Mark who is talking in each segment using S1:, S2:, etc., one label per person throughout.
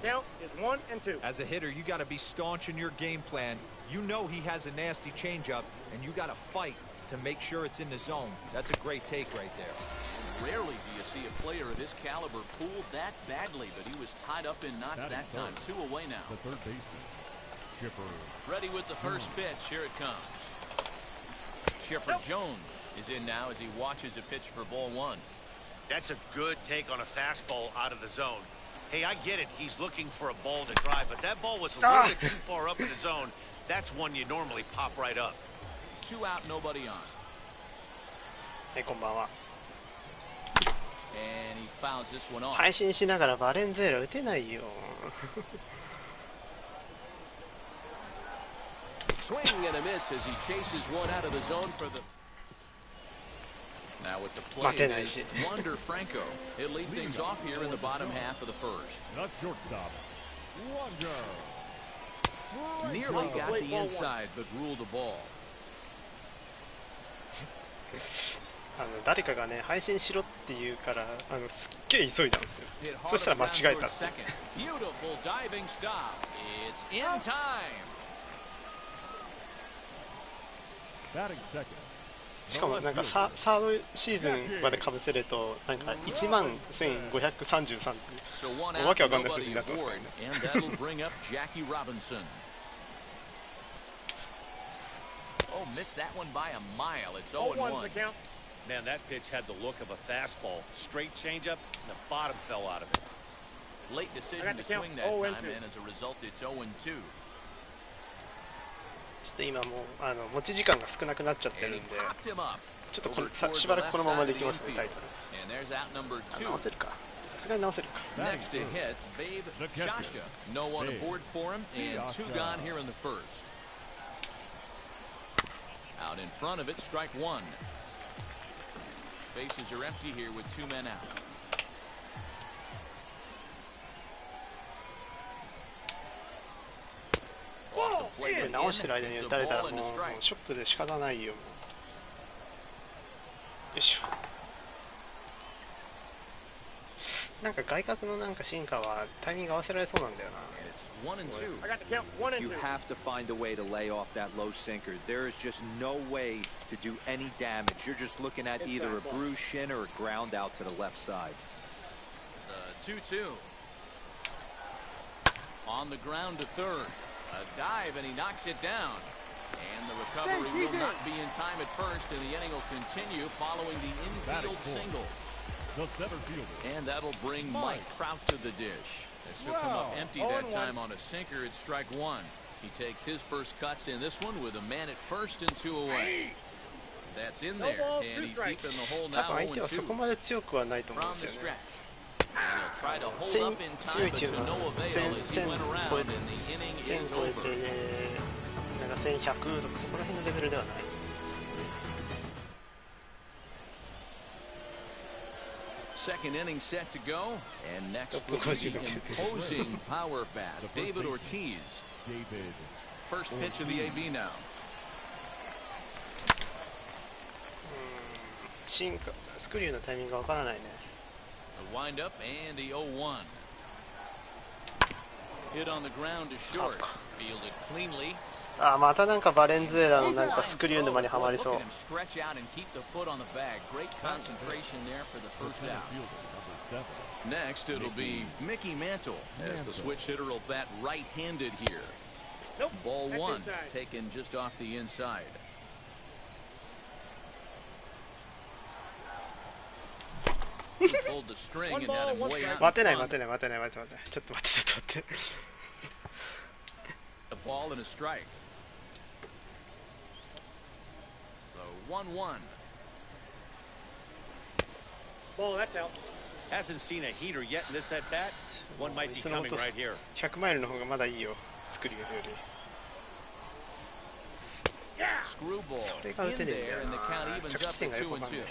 S1: count is 1-2.
S2: As a hitter, you got to be staunch in your game plan. You know he has a nasty changeup, and you got to fight to make sure it's in the zone. That's a great take right there.
S3: Rarely do you see a player of this caliber fooled that badly, but he was tied up in knots that time. 2 away now.
S4: The third baseman, Chipper.
S3: Ready with the first pitch. Here it comes. Chipper Jones is in now as he watches a pitch for ball 1.
S5: That's a good take on a fastball out of the zone. Hey, I get it. He's looking for a ball to drive, but that ball was a little bit too far up in the zone. That's one you normally pop right up.
S3: 2 out, nobody on.
S6: こんばんは。
S3: And he fouls this one off.
S6: 配信しながらバレンズエラ打てないよ。
S3: Swing and a miss as he chases one out of the zone for the. Now with the plate is Wander Franco. He'll lead things off here in the bottom half of the first.
S4: That's shortstop, Wander.
S3: Nearly got the inside, but ruled a ball.
S6: 誰かがね配信しろって言うからすっげえ急いだんですよ。そしたら間違えたって。
S3: Beautiful diving stop. It's in time.
S4: Batting second.
S6: しかもなんかサードシーズンまで被せるとなんか11533っていうわけわかんない数字になってますからね。
S3: Oh, missed that one by a mile. It's 0-1.
S5: Man, that pitch had the look of a fastball. Straight changeup, and the bottom fell out of it.
S3: Late decision to swing that time, and as a result, it's 0-2.
S6: ちょっと今もう持ち時間が少なくなっちゃってるんで、ちょっとしばらくこのままできますね、タイトル。直せるか。さすがに直せるか。
S3: Next to hit, Babe Shasta. No one aboard for him, and 2 gone here in the first. Out in front of it, strike 1. Bases are empty here with 2 men out.
S6: 直してる間に打たれたらもうショックで仕方ないよ。よいしょ。なんか外角のなんか進化はタイミング合わせられそうなんだよな。
S2: You have to find a way to lay off that low sinker. There is just no way to do any damage. You're just looking at either a bruised shin or a ground out to the left side.
S3: 2-2. On the ground to third. A dive and he knocks it down. And the recovery will not be in time at first, and the inning will continue following the infield single.
S4: The center fielder.
S3: And that'll bring Mike Trout to the dish. This will come up empty that time on a sinker at strike 1. He takes his first cuts in this one with a man at first and 2 away. That's in there, and he's deep in the hole now.
S6: 相手はそこまで強くはないと思うんですよね。
S3: And he'll try to hold up in time, but to no avail as he went around, and the inning is over.
S6: なんか1100とかそこら辺のレベルではない。
S3: Second inning set to go, and next will be the imposing power bat, David Ortiz. First pitch of the AB now.
S6: スクリューのタイミングがわからないね。
S3: A wind up and the 0-1. Hit on the ground is short. Fielded cleanly.
S6: あ、またなんかバレンズエラのなんかスクリュー沼にはまりそう。
S3: Stretch out and keep the foot on the bag. Great concentration there for the first out. Next, it'll be Mickey Mantle as the switch hitter will bat right-handed here. Ball 1 taken just off the inside. Pulled the string and had him way out.
S6: 待てない待てない待てない待てない待てない。ちょっと待ってちょっと待って。
S3: A ball and a strike. The 1-1.
S1: Ball, that's out.
S5: Hasn't seen a heater yet in this at bat. One might be coming right here.
S6: 100マイルの方がまだいいよ。スクリューより。
S3: Screwball in there, and the count evens up to 2-2.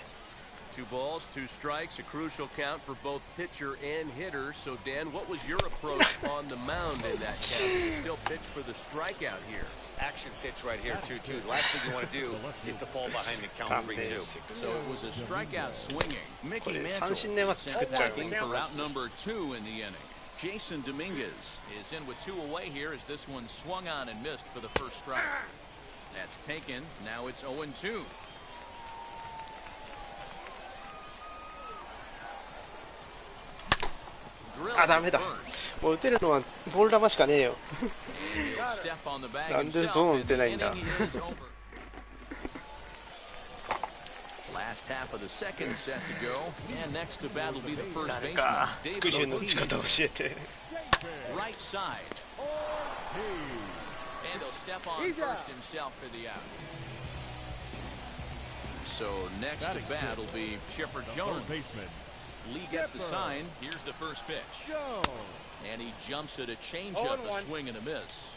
S7: 2 balls, 2 strikes, a crucial count for both pitcher and hitter. So, Dan, what was your approach on the mound in that count? You still pitch for the strikeout here.
S5: Action pitch right here, 2-2. The last thing you want to do is to fall behind the count 3-2.
S3: So it was a strikeout swinging. Mickey Mantle looking for out number 2 in the inning. Jason Dominguez is in with 2 away here as this one swung on and missed for the first strike. That's taken. Now it's 0-2.
S6: あ、ダメだ。もう打てるのはボール球しかねえよ。なんでゾーン打てないんだ。
S3: Last half of the second set to go, and next to bat will be the first
S6: 誰
S3: baseman,
S6: か
S3: David
S6: スクリューの打ち方教えて。
S3: right side. And he'll step on first himself for the out. So next to bat will be Chipper Jones. Lee gets the sign. Here's the first pitch. And he jumps at a changeup, a swing and a miss.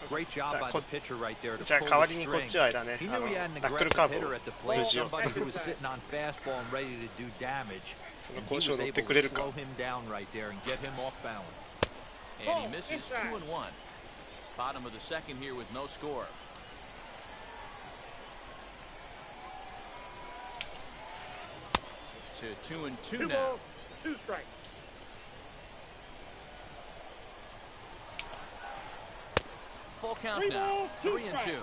S2: Great job by the pitcher right there to
S6: じゃあ
S2: pull
S6: 代わ
S2: the
S6: りにこっ
S2: string.
S6: ちはあれだね。
S2: He
S6: あ
S2: knew
S6: の
S2: he had an
S6: ナックル
S2: aggressive
S6: カーブ
S2: hitter
S6: を
S2: at the plate,
S6: しよう。
S2: somebody who was sitting on fastball and ready to do damage.
S6: その
S2: And he
S6: 交渉
S2: was
S6: 乗っ
S2: able
S6: てく
S2: to
S6: れるか。
S2: slow him down right there and get him off balance.
S3: And he misses 2-1. Bottom of the second here with no score. To 2-2 now.
S1: 2 strikes.
S3: Full count now. 3-2.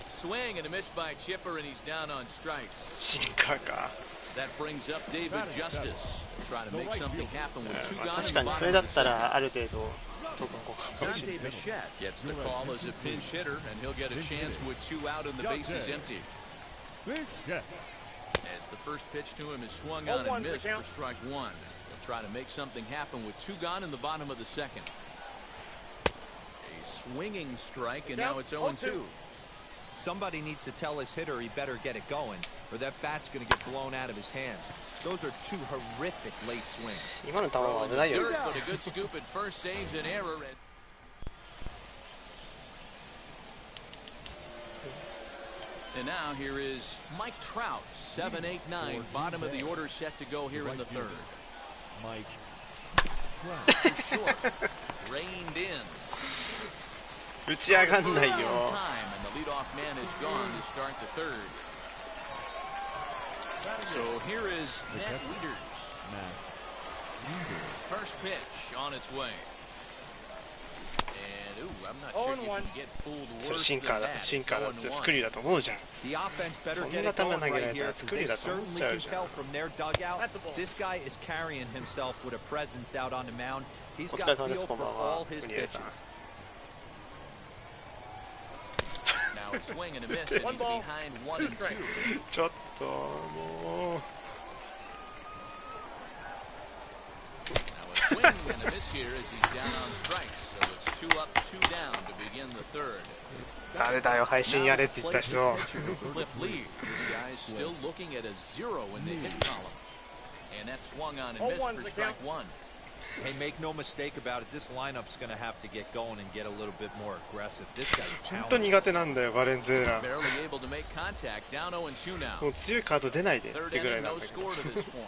S3: Swing and a miss by Chipper, and he's down on strikes.
S6: シンカーか。
S3: That brings up David Justice. Trying to make something happen with 2
S6: まあ
S3: gone
S6: 確
S3: in
S6: か
S3: the
S6: にそれ
S3: bottom
S6: だ
S3: of
S6: っ
S3: the
S6: た
S3: second.
S6: らある程度どこかもしれ
S3: Dante
S6: ない。
S3: Bichette gets the call as a pinch hitter, and he'll get a chance with 2 out and the bases empty. As the first pitch to him is swung on and missed for strike 1. He'll try to make something happen with 2 gone in the bottom of the second. A swinging strike, and now it's 0-2.
S2: Somebody needs to tell his hitter he better get it going, or that bat's going to get blown out of his hands. Those are 2 horrific late swings.
S6: 今の球は危ないよ。
S3: Dirt, but a good scoop at first saves an error. And now here is Mike Trout, 7, 8, 9, bottom of the order set to go here in the third.
S4: Mike
S3: Too short, reined in.
S6: 打ち上がんないよ。
S3: Time, and the leadoff man is gone to start the third. So here is Matt Wieters. First pitch on its way. And ooh, I'm not sure you can get fooled
S6: それ
S3: worse
S6: シン
S3: than
S6: カーだ
S3: that.
S6: シン
S3: It's
S6: カーだって
S3: 0-1.
S6: スクリューだと思うじゃん。
S2: The offense better
S6: So
S2: get
S6: mira
S2: it going
S6: también
S2: right here
S6: la
S2: because they
S6: guerra,
S2: certainly
S6: ¿no?
S2: can tell from their dugout. This guy is carrying himself with a presence out on the mound. He's got feel for all his pitches.
S3: Now a swing and a miss, and he's behind 1 and 2.
S6: ちょっともう。
S3: Now a swing and a miss here as he's down on strikes. So it's 2 up, 2 down to begin the third.
S6: 誰だよ配信やれって言った人。
S3: Cliff Lee. This guy's still looking at a 0 in the hit column. And that swung on and missed for strike 1.
S2: Hey, make no mistake about it. This lineup's going to have to get going and get a little bit more aggressive. This guy's
S6: 本当
S2: pounding.
S6: 苦手なんだよバレンズエラ。
S3: Barely able to make contact. Down 0 and 2 now.
S6: もう強いカード出ないでっ
S3: Third
S6: てぐらい
S3: inning,
S6: なん
S3: no
S6: だけど。
S3: score to this point.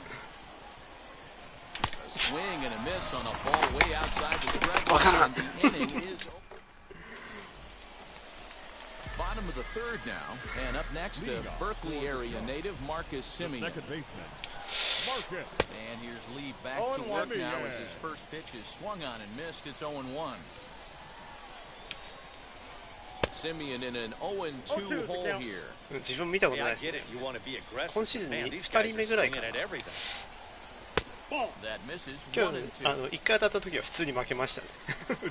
S3: A swing and a miss on a ball way outside the strike zone, and the inning is over. Bottom of the third now, and up next to Berkeley area native Marcus Simeon.
S4: Second baseman, Marcus.
S3: And here's Lee back to work now as his first pitch is swung on and missed. It's 0-1. Simeon in an 0-2 hole here.
S6: 自分見たことないですね。今シーズンに2人目ぐらいかな。
S3: That misses
S6: 今
S3: 1 and
S6: 日
S3: 2.
S6: 1回当たった時は普通に負けましたね。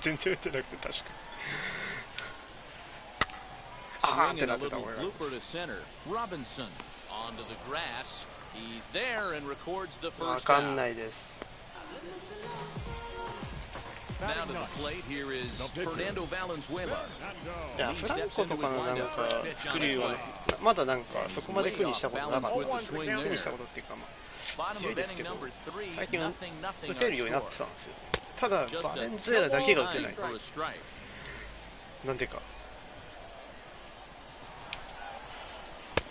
S6: 全然打ってなくて確か。あーっ
S3: Swing
S6: て
S3: and
S6: な
S3: a
S6: ってた
S3: little
S6: 俺が。
S3: blooper to center. Robinson onto the grass. He's there and records the
S6: わ
S3: first
S6: かん
S3: out.
S6: ないです。
S3: Now to the plate, here is Fernando Valenzuela.
S6: いや、フランコとかのなんかスクリューはまだなんかそこまで苦にしたことなかった。苦にしたことっていうかまあ
S3: Bottom
S6: 強い
S3: of
S6: ですけ
S3: inning
S6: ど
S3: number 3,
S6: 最近
S3: nothing,
S6: 打
S3: nothing
S6: てるよう
S3: on
S6: になって
S3: score.
S6: たんですよ。ただ
S3: Just
S6: バレ
S3: a
S6: ンズエラだけが打て
S3: double
S6: ない。
S3: line for a strike.
S6: なんでか。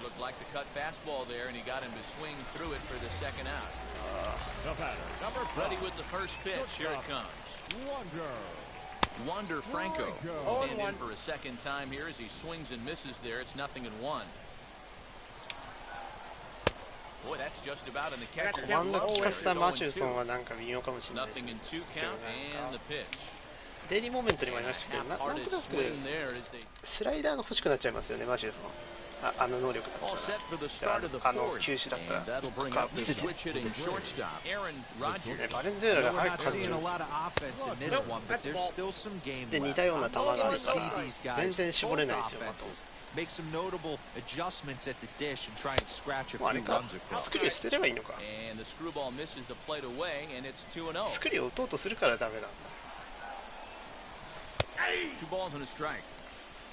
S3: Looked like the cut fastball there, and he got him to swing through it for the second out.
S4: The batter, number 5,
S3: Ready with the first pitch. Here it comes. Wander Franco stand in for a second time here as he swings and misses there. It's 0-1. Boy, that's just about in the
S6: コ
S3: catcher's
S6: マンド
S3: glove
S6: 効
S3: there.
S6: かせた
S3: It's
S6: マチュー
S3: 0-2.
S6: ソンはなんか微妙かもしれないです
S3: Nothing
S6: ね
S3: in 2 count and the pitch.
S6: デイリーモーメントにもありましたけど、なんとな
S3: Half-hearted
S6: く
S3: swing there as they
S6: スライダーが欲しくなっちゃいますよね、マチューソン。あの能力だ
S3: all
S6: っ
S3: set for the
S6: たら
S3: start of the
S6: あの
S3: fourth.
S6: 球種だったら
S3: And that'll bring
S6: か
S3: up the
S6: 捨てて
S3: switch hitting shortstop, Aaron Rodgers.
S6: バレンズエラ
S2: No,
S6: が
S2: we're
S6: 早
S2: not
S6: く感じ
S2: seeing
S6: る
S2: a
S6: んです
S2: lot of offense in this one, but there's still some game
S6: で似
S2: left.
S6: たような
S2: I'm
S6: 球があ
S2: looking
S6: る
S2: to 全
S6: から
S2: these
S6: 全
S2: guys,
S6: 然絞
S2: both
S6: れないですよ。
S2: offenses, make some notable adjustments at the dish and try and scratch a
S6: もうあ
S2: few
S6: れか
S2: runs across.
S6: スクリュー捨てればいいのか。
S3: And the screwball misses the plate away, and it's 2-0.
S6: スクリューを打とうとするからダメなんだ。
S3: Two balls and a strike.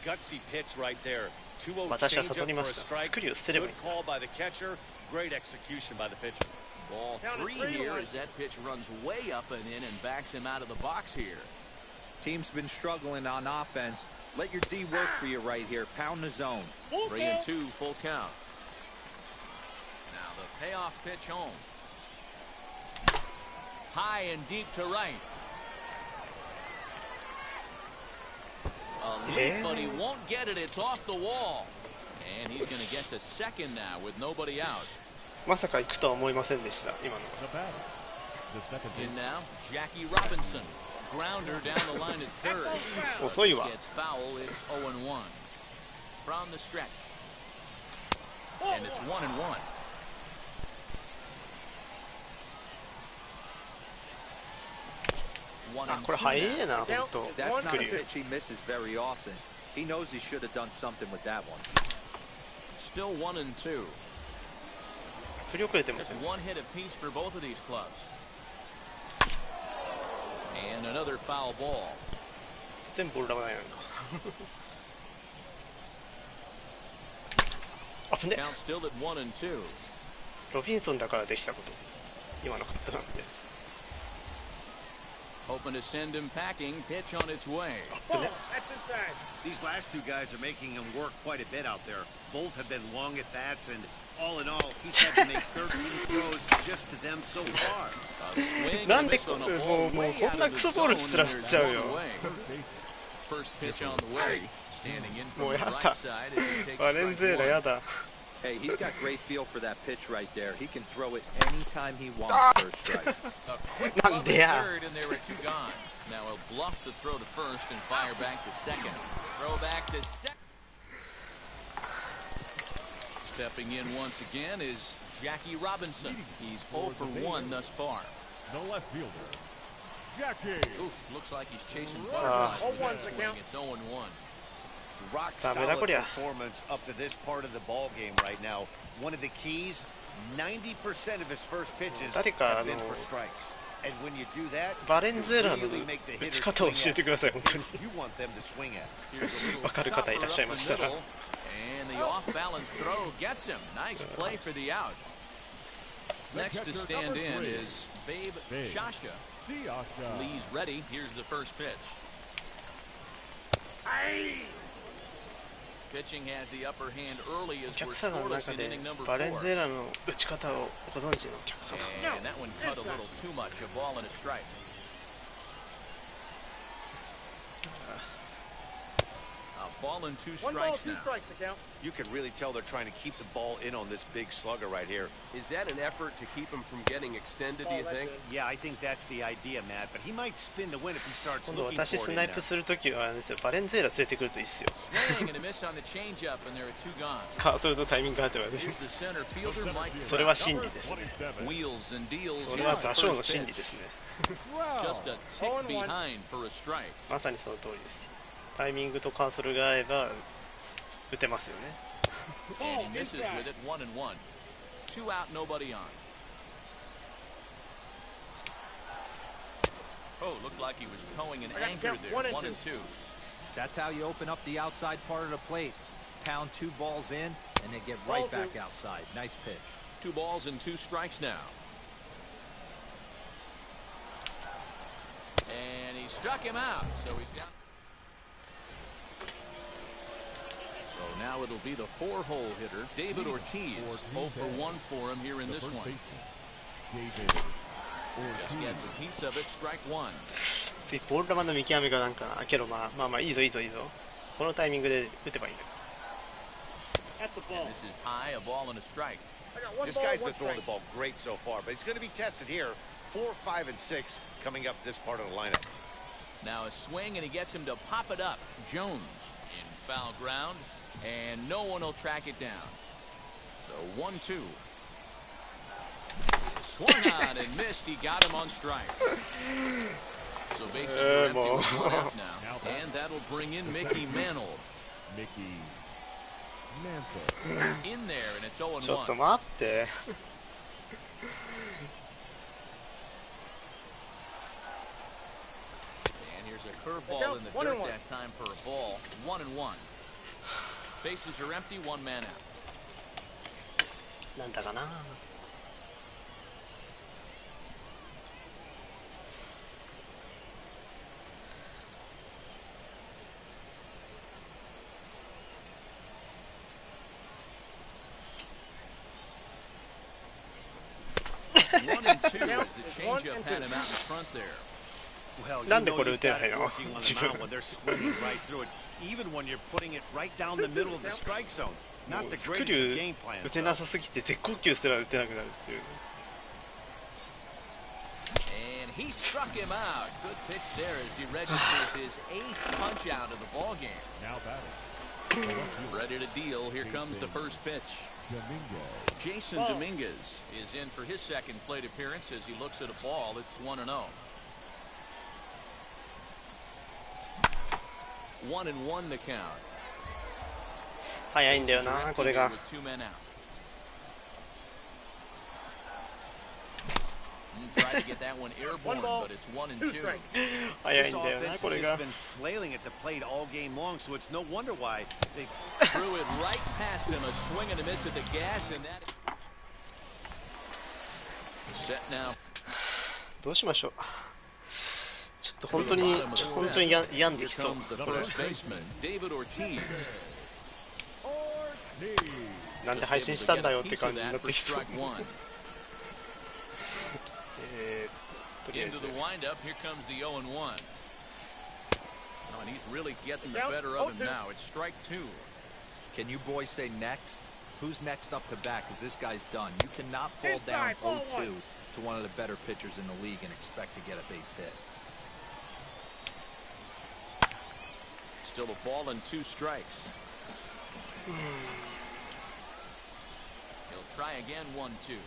S5: Gutsy pitch right there. 2-0
S6: 私は
S5: changeup
S6: 悟り
S5: for
S6: ま
S5: a
S6: した。
S5: strike.
S6: スクリューを捨てればい
S5: Good
S6: い。
S5: call by the catcher. Great execution by the pitcher.
S3: Ball 3 here as that pitch runs way up and in and backs him out of the box here.
S2: Team's been struggling on offense. Let your D work for you right here. Pound the zone.
S3: 3-2, full count. Now the payoff pitch home. High and deep to right. A leap, but he won't get it. It's off the wall. And he's going to get to second now with nobody out.
S6: まさか行くとは思いませんでした、今の。
S4: The batter, the second
S3: In
S4: baseman.
S3: now, Jackie Robinson. Grounder down the line at third.
S6: 遅いわ。
S3: Gets foul. It's 0-1. From the stretch. And it's 1-1.
S6: あ、これ早いな、本当。
S2: That's
S6: ス
S2: not
S6: ク
S2: a
S6: リュー。
S2: pitch he misses very often. He knows he should have done something with that one.
S3: Still 1-2.
S6: 振り遅れてま
S3: Just
S6: すね。
S3: one hit apiece for both of these clubs. And another foul ball.
S6: 全部ボール球ないのか。危ね。
S3: Count still at 1-2.
S6: ロビンソンだからできたこと。今のカットなんで。
S3: Hoping to send him packing. Pitch on its way.
S6: 危ね。
S1: That's inside.
S5: These last two guys are making him work quite a bit out there. Both have been long at bats, and all in all, he's had to make 13 throws just to them so far.
S3: A swing
S6: な
S3: and
S6: んで
S3: a miss on a
S6: も
S3: ball
S6: うこ
S3: way
S6: ん
S3: out
S6: な
S3: of
S6: ク
S3: the
S6: ソボール
S3: zone,
S6: すら
S3: and
S6: 振っ
S3: there's
S6: ちゃう
S3: one
S6: よ。
S3: away. First pitch on the way. Standing in
S6: も
S3: from
S6: う
S3: the
S6: や
S3: right
S6: だ。
S3: side as he takes
S6: バレン
S3: strike
S6: ズエラや
S3: one.
S6: だ。
S2: Hey, he's got great feel for that pitch right there. He can throw it anytime he wants for a strike.
S3: A quick
S6: なん
S3: glove
S6: で
S3: at
S6: や。
S3: third, and there were two gone. Now he'll bluff the throw to first and fire back to second. Throw back to second. Stepping in once again is Jackie Robinson. He's 0 for 1 thus far.
S4: The left fielder, Jackie.
S3: Oof, looks like he's chasing butterflies with that
S1: 0-1's the
S3: swing.
S1: count.
S3: It's 0-1.
S5: Rock
S6: ダメだ
S5: solid
S6: こりゃ。
S5: performance up to this part of the ball game right now. One of the keys, 90% of his first pitches
S6: 誰か
S5: have been for strikes. And when you do that,
S6: バレンズエラの
S5: really make the
S6: 打
S5: hitters
S6: ち方を
S5: swing
S6: 教えて
S5: at
S6: ください、本当に。
S5: you want them to swing at.
S3: Here's a little
S6: わかる方いらっしゃい
S3: chopper
S6: ま
S3: up
S6: し
S3: the
S6: たら。
S3: middle, and the off-balance throw gets him. Nice play for the out. Next to stand in is Babe Shashka.
S4: Siasha.
S3: Lee's ready. Here's the first pitch. Pitching has the upper hand early as
S6: お
S3: we're
S6: 客様の
S3: scoreless
S6: 中
S3: in
S6: で
S3: inning number
S6: バレンズ
S3: 4.
S6: エラの打ち方をご存知のお客様。
S3: And that one cut a little too much. A ball and a strike. A ball and 2
S1: One ball,
S3: strikes
S1: 2
S3: now.
S1: strikes to count.
S5: You can really tell they're trying to keep the ball in on this big slugger right here.
S7: Is that an effort to keep him from getting extended, do you think?
S5: Yeah, I think that's the idea, Matt. But he might spin to win if he starts
S6: 今度
S5: looking
S6: 私
S5: for
S6: ス
S5: it in
S6: ナイプ
S5: there.
S6: するときはあれですよ、バレンズエラ連れてくるといいっすよ。
S3: Swing and a miss on the changeup, and there are 2 gone.
S6: カートルのタイミングがあってはね。
S3: Here's the center fielder, Mike
S6: それは真理です
S4: 27.
S3: Wheels and deals
S6: そ
S3: here
S6: れは
S3: at the
S6: 打賞の
S3: first
S6: 真理
S3: pitch.
S6: ですね。
S3: Just a tick behind for a strike.
S6: まさにその通りです。タイミングとカーソルが合えば打てますよね。
S3: And he misses with it 1-1. 2 out, nobody on. Oh, looked like he was towing an
S1: I got
S3: anchor
S1: count
S3: there.
S1: 1 and
S3: 1
S1: 2.
S3: and 2.
S2: That's how you open up the outside part of the plate. Pound 2 balls in, and then get right
S1: Ball
S2: back outside. Nice pitch.
S3: 2 balls and 2 strikes now. And he struck him out, so he's down. So now it'll be the 4-hole hitter, David Ortiz. 0 for 1 for him here in
S4: The
S3: this
S4: first
S3: one.
S4: baseman, David
S3: Just gets a piece of it, strike 1.
S6: 次ボール球の見極めがなんかけどまあいいぞいいぞいいぞ。このタイミングで打てばいいんだ。
S1: That's a
S3: And
S1: ball.
S3: this is high, a ball and a strike.
S5: This guy's been throwing the ball great so far, but he's going to be tested here. 4, 5, and 6 coming up this part of the lineup.
S3: Now a swing, and he gets him to pop it up. Jones in foul ground, and no one will track it down. The 1-2. Swung on and missed. He got him on strikes. So bases are empty with one out now, and that'll bring in Mickey Mantle.
S4: Mickey Mantle.
S3: In there, and it's 0-1.
S6: ちょっと待って。
S3: And here's a curveball in the dirt that time for a ball. 1-1. Bases are empty, one man out.
S6: なんだかな。
S3: 1 and 2 as the changeup had him out in front there.
S5: Well,
S6: なんでこれ打てないの？
S5: 自分。When they're swinging right through it, even when you're putting it right down the middle of the strike zone. Not the
S6: スク
S5: greatest
S6: リ
S5: of
S6: ュ
S5: game
S6: ー
S5: plans.
S6: 打てなさすぎて絶好球すら打てなくなるっていう。
S3: And he struck him out. Good pitch there as he registers his 8th punch out of the ball game.
S4: Now batting.
S3: Ready to deal. Here comes the first pitch.
S4: Dominguez.
S3: Jason Dominguez is in for his second plate appearance as he looks at a ball. It's 1-0. 1-1 the count.
S6: 早いんだよな、これが。
S3: With 2 men out. Tried to get that one airborne, but it's 1 and 2.
S6: 早い
S5: This
S6: んだよ
S5: offense
S6: な、
S5: has
S6: これ
S5: just
S6: が。
S5: been flailing at the plate all game long, so it's no wonder why they
S3: Threw it right past him, a swing and a miss at the gas, and that set now.
S6: どうしましょう。ちょっと本当に病んできそう。
S3: Comes the first baseman, David Ortiz.
S6: なんで配信したんだよって感じになってきそう。
S3: Strike 1.
S6: とりあえ
S3: Into
S6: ず
S3: the windup, here comes the 0-1. Oh, and he's really getting the better of him now. It's strike 2.
S2: Can you boys say next? Who's next up to bat? Because this guy's done. You cannot fall down 0-2 to one of the better pitchers in the league and expect to get a base hit.
S3: Still a ball and 2 strikes. He'll try again, 1-2.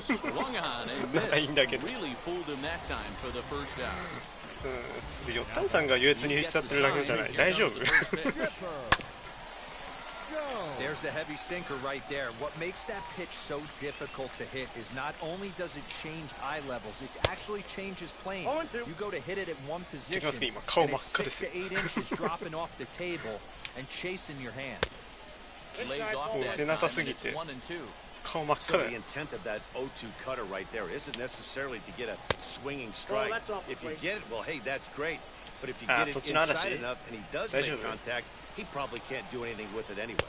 S3: Swung on and missed. Really fooled him that time for the first out.
S6: よったんさんが優越にしちゃってるだけじゃない。大丈夫？
S2: There's the heavy sinker right there. What makes that pitch so difficult to hit is not only does it change eye levels, it actually changes plane. You go to hit it at one position, and it's 6 to 8 inches dropping off the table and chasing your hands.
S3: Lays off that time, and it's 1 and 2.
S5: So the intent of that 0-2 cutter right there isn't necessarily to get a swinging strike. If you get it, well, hey, that's great. But if you get it inside enough and he does make contact, he probably can't do anything with it anyway.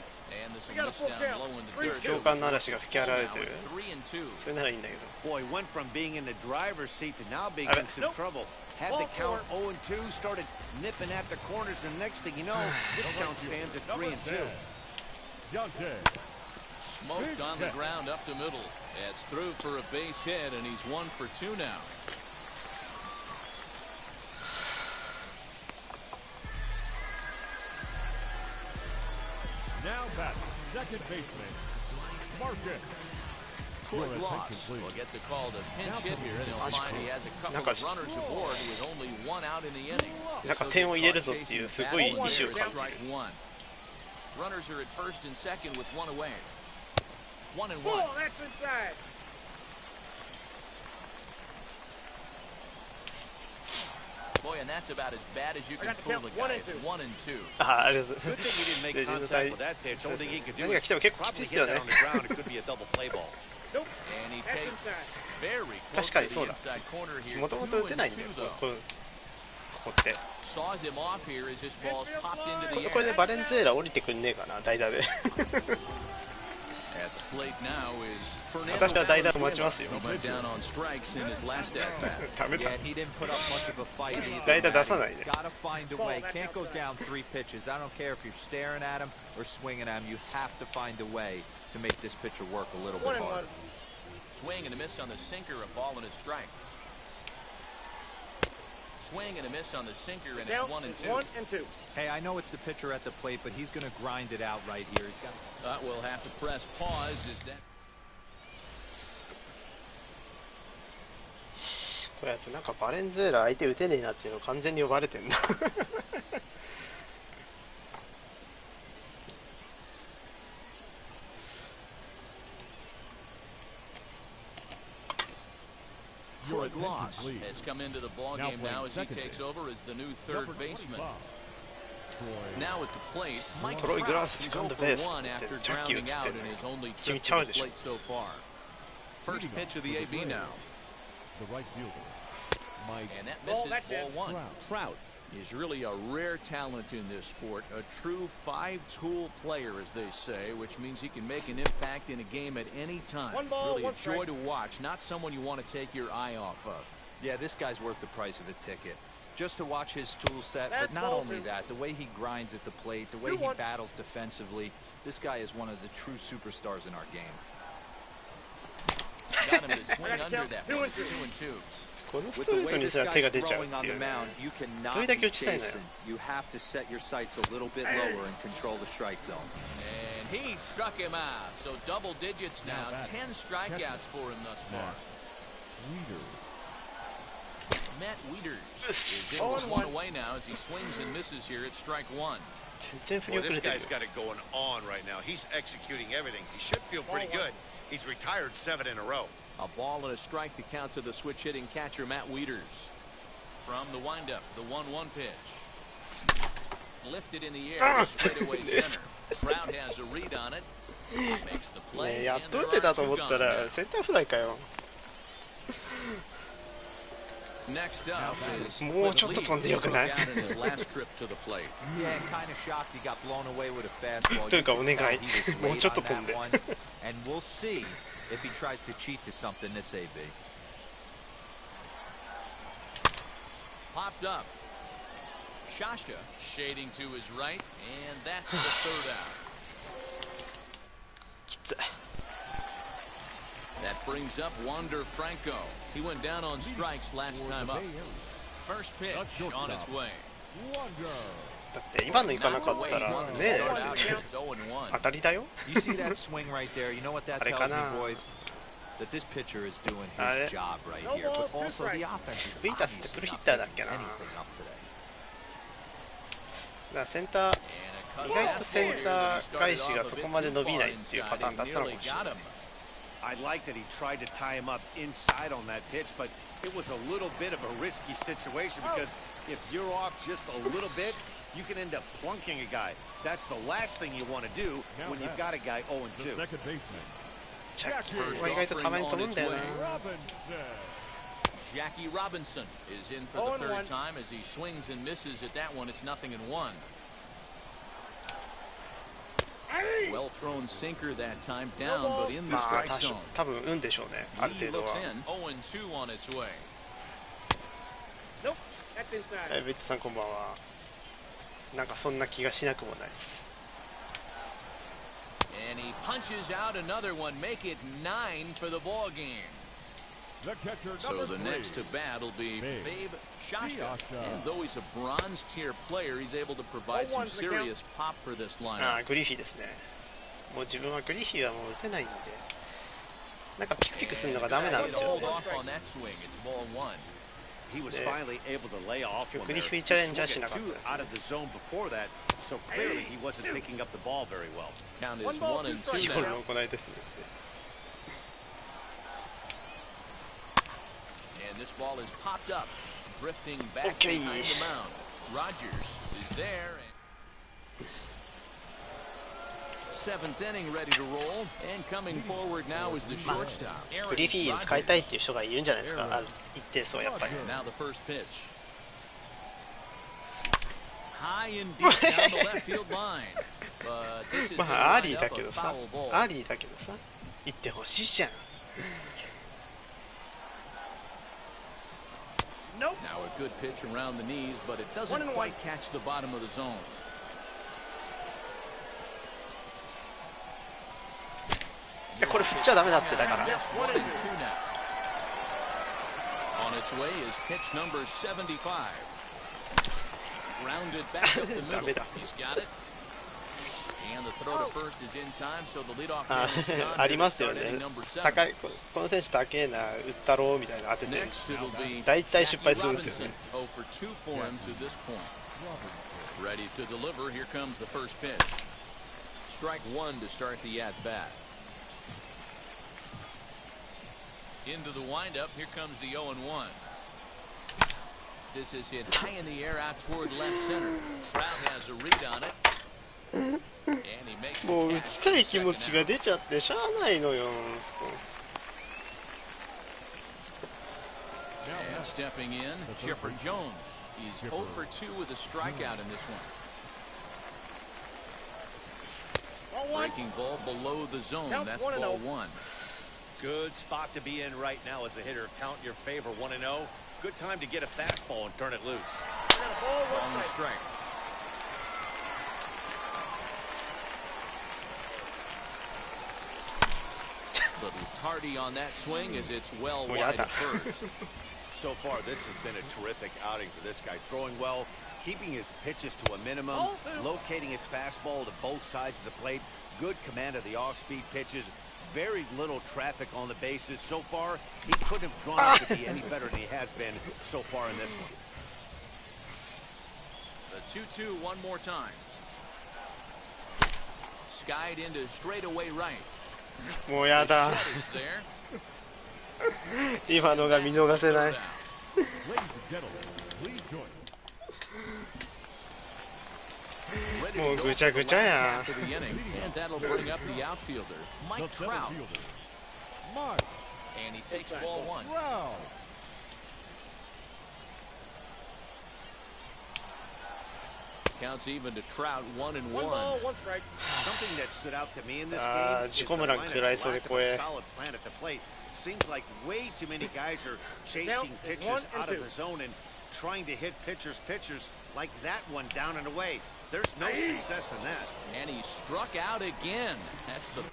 S3: And this will miss down low in the dirt.
S6: 共感の嵐が吹き荒れてる。
S3: 3 and 2.
S6: それならいいんだけど。
S5: Boy, went from being in the driver's seat to now being in some trouble. Had the count 0-2, started nipping at the corners, and next thing you know, this count stands at 3 and 2.
S3: Smoked on the ground up the middle. It's through for a base hit, and he's 1 for 2 now.
S4: Now batting, second baseman, Marcus.
S3: Good loss. We'll get the call to pinch hit here. They'll find he has a couple of runners aboard with only 1 out in the inning.
S6: なんか点を入れるぞっていうすごい意志を感じる。
S3: Runners are at first and second with 1 away. 1 and 1.
S1: That's inside.
S3: Boy, and that's about as bad as you can fool the guy. It's 1 and 2.
S6: ありがとう。
S5: Good thing he didn't make contact with that pitch. Only thing he could do
S6: 何が
S5: is
S6: 来ても結構きつい
S5: probably
S6: ですよ
S5: get
S6: ね
S5: that on the ground. It could be a double play ball.
S3: And he takes very close
S6: 確か
S3: to
S6: にそう
S3: the
S6: だ。
S3: inside corner here.
S6: もともと打てないんだよ。
S3: 2 and 2 though.
S6: こここって。これでバレンズエラ降りてくんねえかな、代打で。私は代打を待ちますよ。ダメだ。代打出さないね。
S3: Swing and a miss on the sinker, a ball and a strike. Swing and a miss on the sinker, and it's 1-2.
S2: Hey, I know it's the pitcher at the plate, but he's going to grind it out right here. He's got.
S3: We'll have to press pause. Is that?
S6: こやつなんかバレンズエラ相手打てねえなっていうの完全に呼ばれてんな。
S3: Greg Loss has come into the ballgame now as he takes over as the new third baseman. Now at the plate, Mike Trout is 0 for 1 after grounding out in his only trip to the plate so far. First pitch of the AB now.
S4: The right fielder,
S3: and that misses ball one. Trout is really a rare talent in this sport, a true five-tool player, as they say, which means he can make an impact in a game at any time. Really a joy to watch, not someone you want to take your eye off of.
S2: Yeah, this guy's worth the price of a ticket. Just to watch his tool set, but not only that, the way he grinds at the plate, the way he battles defensively, this guy is one of the true superstars in our game.
S3: Got him to swing under that one. It's 2-2.
S2: With the way this guy's throwing on the mound, you cannot be chasing. You have to set your sights a little bit lower and control the strike zone.
S3: And he struck him out. So double digits now. 10 strikeouts for him thus far. Matt Wieters is in with one away now as he swings and misses here at strike one.
S5: Boy, this guy's got it going on right now. He's executing everything. He should feel pretty good. He's retired 7 in a row.
S3: A ball and a strike to count to the switch-hitting catcher, Matt Wieters. From the windup, the 1-1 pitch. Lifted in the air, straight away center. Trout has a read on it. Makes the play, and there are 2 gone now. Next up is Lee, struck out in his last trip to the plate.
S2: Yeah, kind of shocked he got blown away with a fastball.
S6: He was late on that
S2: one, and we'll see if he tries to cheat to something this AB.
S3: Popped up. Shasha shading to his right, and that's the third out. That brings up Wander Franco. He went down on strikes last time up. First pitch on its way.
S6: だって今の行かなかったらね当たりだよ。
S2: You see that swing right there? You know what that tells me, boys? That this pitcher is doing his job right here, but also the offense is obviously not picking anything up today.
S6: だからセンター意外とセンター返しがそこまで伸びないっていうパターンだったのかもしれない。
S5: I like that he tried to tie him up inside on that pitch, but it was a little bit of a risky situation because if you're off just a little bit, you can end up plunking a guy. That's the last thing you want to do when you've got a guy 0-2.
S3: Jackie Robinson is in for the third time as he swings and misses at that one. It's 0-1. Well thrown sinker that time down, but in the strike zone. He looks in 0-2 on its way.
S1: Nope, that's inside.
S6: ベッツさんこんばんは。なんかそんな気がしなくもないです。
S3: And he punches out another one, make it 9 for the ball game. So the next to bat will be Babe Shasha. And though he's a bronze tier player, he's able to provide some serious pop for this lineup.
S6: グリフィーですね。もう自分はグリフィーはもう打てないんで、なんかピクピクするのがダメなんですよね。
S5: He was finally able to lay off one there.
S6: グリフィーチャレンジはしなかったです。
S5: Out of the zone before that, so clearly he wasn't picking up the ball very well.
S3: Count is 1-2 now. And this ball is popped up, drifting back behind the mound. Rogers is there. Seventh inning ready to roll, and coming forward now is the shortstop.
S6: グリフィー使いたいっていう人がいるんじゃないですか。ある一定数やっぱり。
S3: Now the first pitch. high and deep down the left field line. But this is
S6: まあアリー
S3: lined
S6: だ
S3: up
S6: け
S3: a
S6: どさ
S3: foul ball.
S6: アリーだけどさ行ってほしいじゃん。
S1: Nope.
S3: Now a good pitch around the knees, but it doesn't quite catch the bottom of the zone.
S6: いやこれ振っちゃダメだってだから。
S3: Just 1 and 2 now. On its way is pitch number 75. Grounded back up the middle. He's got it. And the throw to first is in time, so the leadoff man is gone.
S6: ありますよね。
S3: number 7.
S6: 高いこの選手高えな打ったろうみたいな当てて。
S3: Next it'll be
S6: 大体失敗するんですよ
S3: Robinson.
S6: ね。
S3: 0 for 2 for him to this point. Ready to deliver. Here comes the first pitch. Strike one to start the at bat. Into the windup. Here comes the 0 and 1. This is hit high in the air out toward left center. Trout has a read on it. And he makes the
S6: もう打
S3: catch
S6: ち
S3: for
S6: た
S3: the
S6: い気持
S3: second
S6: ちが
S3: out.
S6: 出ちゃってしゃあないのよ。
S3: And stepping in, Chipper Jones. He's 0 for 2 with a strikeout in this one. Breaking ball below the zone. That's ball 1.
S5: Good spot to be in right now as a hitter. Count your favor 1-0. Good time to get a fastball and turn it loose.
S3: On the strike. Little tardy on that swing as it's well wide at first.
S5: So far, this has been a terrific outing for this guy. Throwing well, keeping his pitches to a minimum, locating his fastball to both sides of the plate. Good command of the off-speed pitches. Very little traffic on the bases. So far, he couldn't have drawn up to be any better than he has been so far in this one.
S3: The 2-2 one more time. Skied into straightaway right.
S6: もうやだ。
S3: The shot is there.
S6: 今のが見逃せない。
S4: Ladies and gentlemen, please join us.
S6: もうぐちゃぐちゃや。
S3: And that'll bring up the outfielder, Mike
S4: The center
S3: Trout.
S4: fielder, Mike
S3: And he takes ball 1.
S4: Trout.
S3: Counts even to Trout 1 and 1.
S1: 1 ball, 1 strike.
S5: Something that stood out to me in this
S6: あー
S5: game is
S6: 自
S5: the
S6: 己村食らい
S5: lineups
S6: そうで
S5: lack of
S6: 怖
S5: a
S6: え。
S5: solid plan at the plate. Seems like way too many guys are chasing pitches out of the zone and trying to hit pitchers like that one down and away. There's no success in that.
S3: And he struck out again. That's the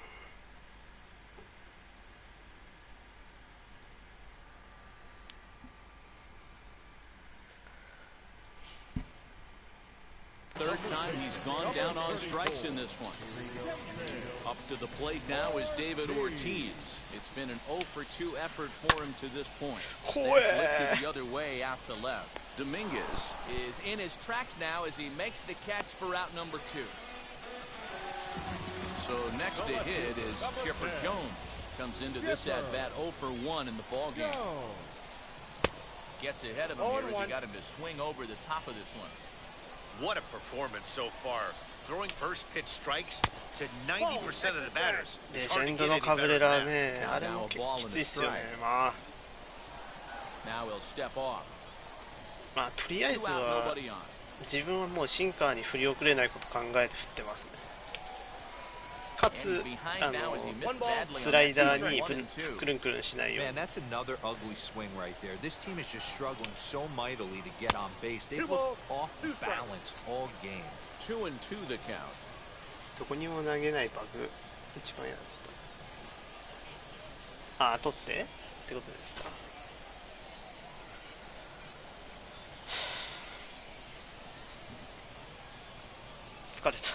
S3: third time he's gone down on strikes in this one. Up to the plate now is David Ortiz. It's been an 0 for 2 effort for him to this point. That's lifted the other way out to left. Dominguez is in his tracks now as he makes the catch for out number 2. So next to hit is Chipper Jones. Comes into this at bat 0 for 1 in the ball game. Gets ahead of him here as he got him to swing over the top of this one.
S5: What a performance so far. Throwing first pitch strikes to 90% of the batters.
S6: レ
S5: It's
S6: ジ
S5: hard
S6: ェ
S5: to
S6: ンド
S5: get
S6: の
S5: any
S6: カブ
S5: better
S6: レ
S5: than
S6: ラ
S5: that.
S6: ね、あれも結構きついっすよね。まあ、
S3: Now he'll step off.
S6: まあとりあえず
S3: Two out,
S6: は
S3: nobody on.
S6: 自分はもうシンカーに振り遅れないこと考えて振ってますね。かつスライダーにくるんくるんしないように。
S2: Man, that's another ugly swing right there. This team is just struggling so mightily to get on base. They've looked off balance all game.
S3: 2 and 2 the count.
S6: どこにも投げないバグ一番嫌だった。ああ、取ってってことですか。疲れた。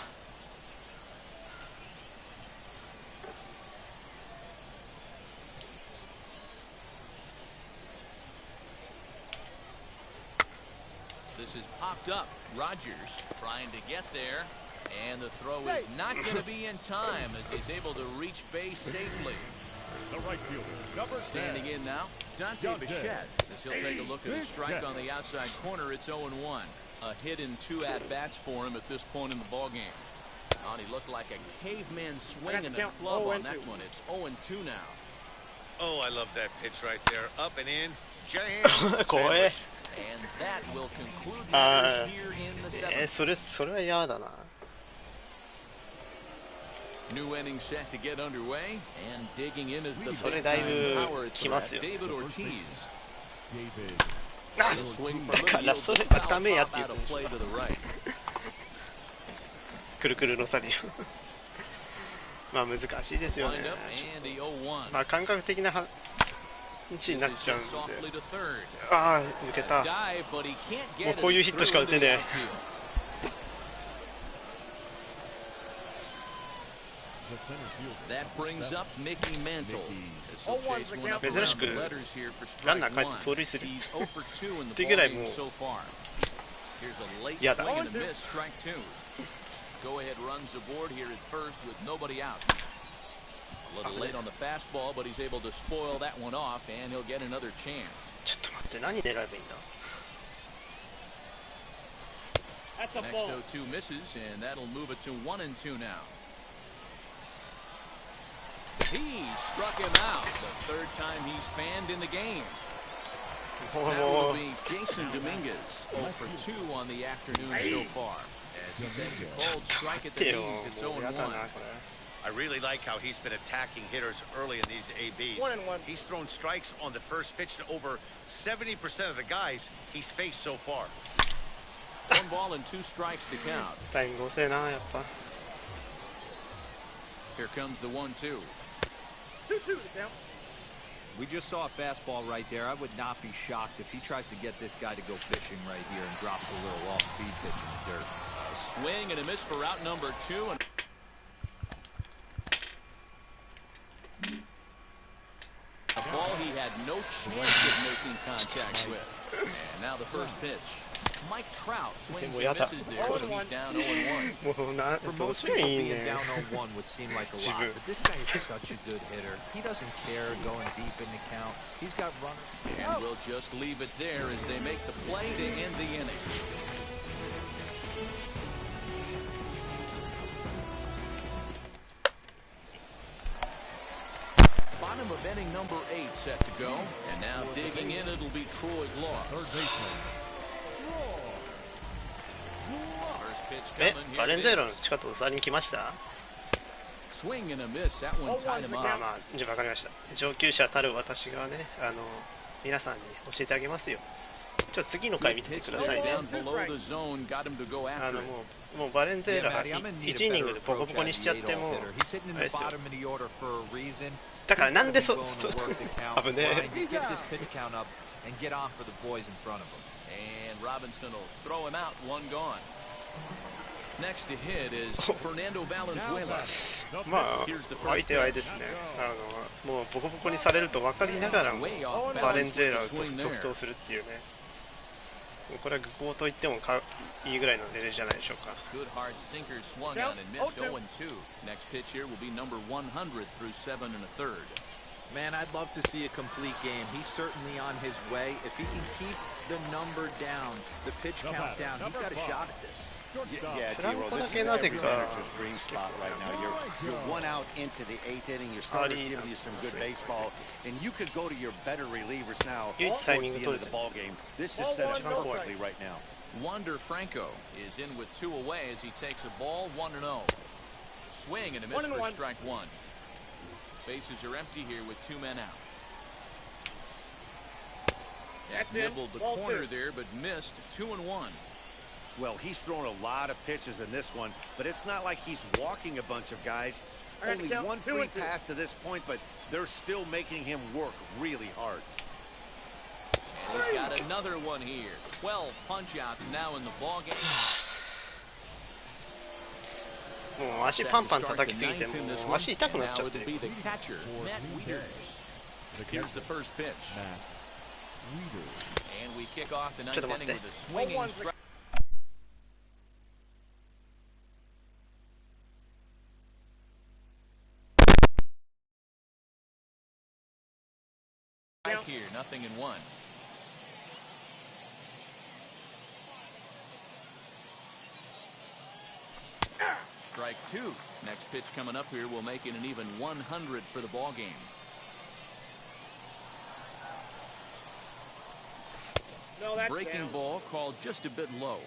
S3: This is popped up. Rogers trying to get there. And the throw is not going to be in time as he's able to reach base safely.
S4: The right fielder, number 10.
S3: Standing in now, Dante Bichette. As he'll take a look at the strike on the outside corner, it's 0 and 1. A hit in 2 at-bats for him at this point in the ballgame. Oh, he looked like a caveman swinging a club on that one. It's 0 and 2 now.
S5: Oh, I love that pitch right there. Up and in. Giant sandwich.
S3: And that will conclude matters here in the seventh.
S6: それは嫌だな。
S3: New inning set to get underway, and digging in is the
S6: それ
S3: big
S6: だい
S3: time
S6: ぶ
S3: power
S6: きますよ。
S3: David Ortiz.
S6: あ、
S3: The swing
S6: だ
S3: from
S6: か
S3: the
S6: ら
S3: field
S6: それ
S3: to
S6: が
S3: foul
S6: ダメやっ
S3: pop
S6: て言
S3: out
S6: う
S3: of play to the right.
S6: くるくるロサリオ。まあ難しいですよね。
S3: Wind up and the 0-1.
S6: まあ感覚的な位置になっ
S3: This
S6: ちゃう
S3: is
S6: ん
S3: hit
S6: で。
S3: softly to third.
S6: ああ、抜け
S3: A
S6: た。
S3: dive, but he can't
S6: も
S3: get
S6: うこういう
S3: it
S6: ヒットしか
S3: through
S6: 打て
S3: into the
S6: ね
S3: outfield. That brings up Mickey Mantle. This will chase one up
S6: 珍
S3: around
S6: し
S3: the
S6: く
S3: letters here for
S6: ラン
S3: strike
S6: ナー帰って
S3: one.
S6: 盗塁する
S3: He's 0 for 2 in
S6: っ
S3: the
S6: てぐらいも
S3: ballgame
S6: う
S3: so far. Here's a late
S6: 嫌だ。
S3: swing and a miss, strike two. Go ahead runs aboard here at first with nobody out. A little late on the fastball, but he's able to spoil that one off, and he'll get another chance.
S6: ちょっと待って、何狙えばいいんだ。
S1: That's a
S3: Next
S1: ball.
S3: 0-2 misses, and that'll move it to 1-2 now. He struck him out. The third time he's fanned in the game. That will be Jason Dominguez, 0 for 2 on the afternoon so far. As he takes a cold strike at the
S6: 待ってよ、
S3: knees, it's
S6: もう嫌だな
S3: 0-1.
S6: これ。
S5: I really like how he's been attacking hitters early in these ABs.
S1: 1-1.
S5: He's thrown strikes on the first pitch to over 70% of the guys he's faced so far.
S3: 1 ball and 2 strikes to count.
S6: ライン5せな、やっぱ。
S3: Here comes the 1-2.
S1: 2-2 to count.
S2: We just saw a fastball right there. I would not be shocked if he tries to get this guy to go fishing right here and drops a little off-speed pitch in the dirt.
S3: A swing and a miss for out number 2. And a ball he had no chance of making contact with. And now the first pitch. Mike Trout swings and misses there, so he's down 0-1.
S6: もうな、
S2: For
S6: どう
S2: most
S6: しても
S2: people,
S6: いい
S2: being
S6: ね。
S2: down 0-1 would seem like a lot, but this guy is such a good hitter. He doesn't care going deep in the count. He's got runners.
S3: And we'll just leave it there as they make the play to end the inning. Bottom of inning number 8 set to go. And now digging in, it'll be Troy Gloss. First pitch
S6: え、
S3: coming.
S6: バレン
S3: Here
S6: ゼ
S3: it
S6: ロの
S3: is.
S6: 近くに来ました？
S3: Swing and a miss. That one tied him
S6: まあ
S3: up.
S6: まあ、じゃあ分かりました。上級者たる私がね、皆さんに教えてあげますよ。ちょっと次の回見てて
S3: Pitch
S6: くださいね。
S3: down below the zone, got him to go after it.
S6: もうバレンゼー
S2: Yeah,
S6: ラ
S2: Matty, I'm in
S6: 1 イ
S2: need
S6: ニン
S2: of
S6: グ
S2: better
S6: でボコボ
S2: approach
S6: コ
S2: at
S6: に
S2: the
S6: しちゃって
S2: 8-0
S6: も
S2: hitter. He's hitting in
S6: あれ
S2: the
S6: ですよ。
S2: bottom of the order for a reason.
S6: だからなんで
S2: He's
S6: そ
S2: gotta be willing to work the count,
S6: 危ね
S2: grind, get this pitch count up, and get on for the boys in front of him.
S3: And Robinson will throw him out, one gone. Next to hit is Fernando Valenzuela.
S6: え、まあ相手はあれですね。もうボコボコにされると分かりながらもバレンゼーラを即答するっていうね。もうこれは愚行と言ってもいいぐらいのレベルじゃないでしょうか。
S3: Good hard sinker swung on and missed 0-2. Next pitch here will be number 100 through 7 1/3.
S2: Man, I'd love to see a complete game. He's certainly on his way. If he can keep the number down, the pitch count down, he's got a shot at this.
S5: Yeah, D-Roll, this is every manager's dream spot right now. You're 1 out into the 8th inning. Your starter's giving you some good baseball, and you could go to your better relievers now towards the end of the ball game. This is set up perfectly right now.
S3: Wander Franco is in with 2 away as he takes a ball 1-0. Swing and a miss for strike 1. Bases are empty here with 2 men out. That nibbled the corner there, but missed 2-1.
S5: Well, he's thrown a lot of pitches in this one, but it's not like he's walking a bunch of guys. Only 1 free pass to this point, but they're still making him work really hard.
S3: And he's got another one here. 12 punch-outs now in the ballgame.
S6: もう足パンパン叩きすぎてもう足痛くなっちゃってる。
S3: Here's the first pitch. And we kick off the 9th inning with a swinging strike. Here, 0-1. Strike 2. Next pitch coming up here will make it an even 100 for the ball game. Breaking ball called just a bit low.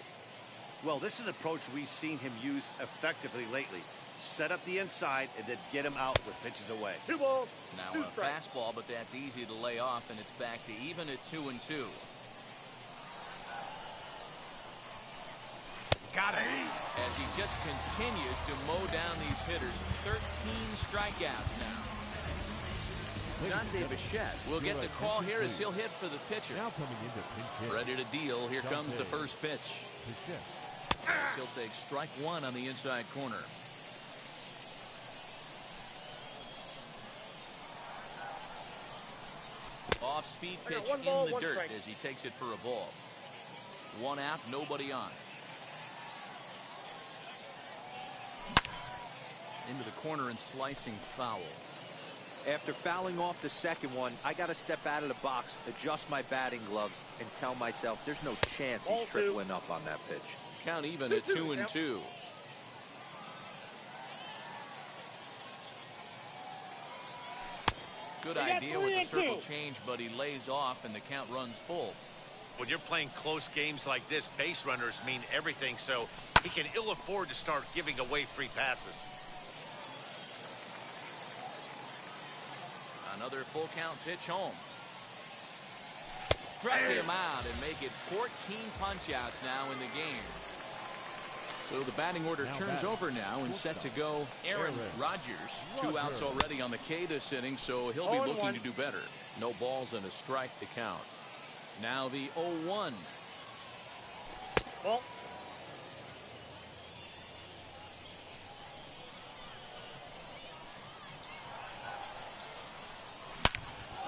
S5: Well, this is an approach we've seen him use effectively lately. Set up the inside and then get him out with pitches away.
S3: Now a fastball, but that's easy to lay off, and it's back to even at 2-2.
S5: Got it.
S3: As he just continues to mow down these hitters. 13 strikeouts now. Dante Bichette will get the call here as he'll hit for the pitcher.
S4: Now coming into pinch hit.
S3: Ready to deal. Here comes the first pitch. As he'll take strike one on the inside corner. Off-speed pitch in the dirt as he takes it for a ball. One out, nobody on. Into the corner and slicing foul.
S2: After fouling off the second one, I got to step out of the box, adjust my batting gloves, and tell myself there's no chance he's tripling up on that pitch.
S3: Count even at 2-2. Good idea with the circle change, but he lays off and the count runs full.
S5: When you're playing close games like this, base runners mean everything, so he can ill afford to start giving away free passes.
S3: Another full count pitch home. Struck him out and make it 14 punch-outs now in the game. So the batting order turns over now and set to go Aaron Rodgers. 2 outs already on the K this inning, so he'll be looking to do better. No balls and a strike to count. Now the 0-1.
S1: Ball.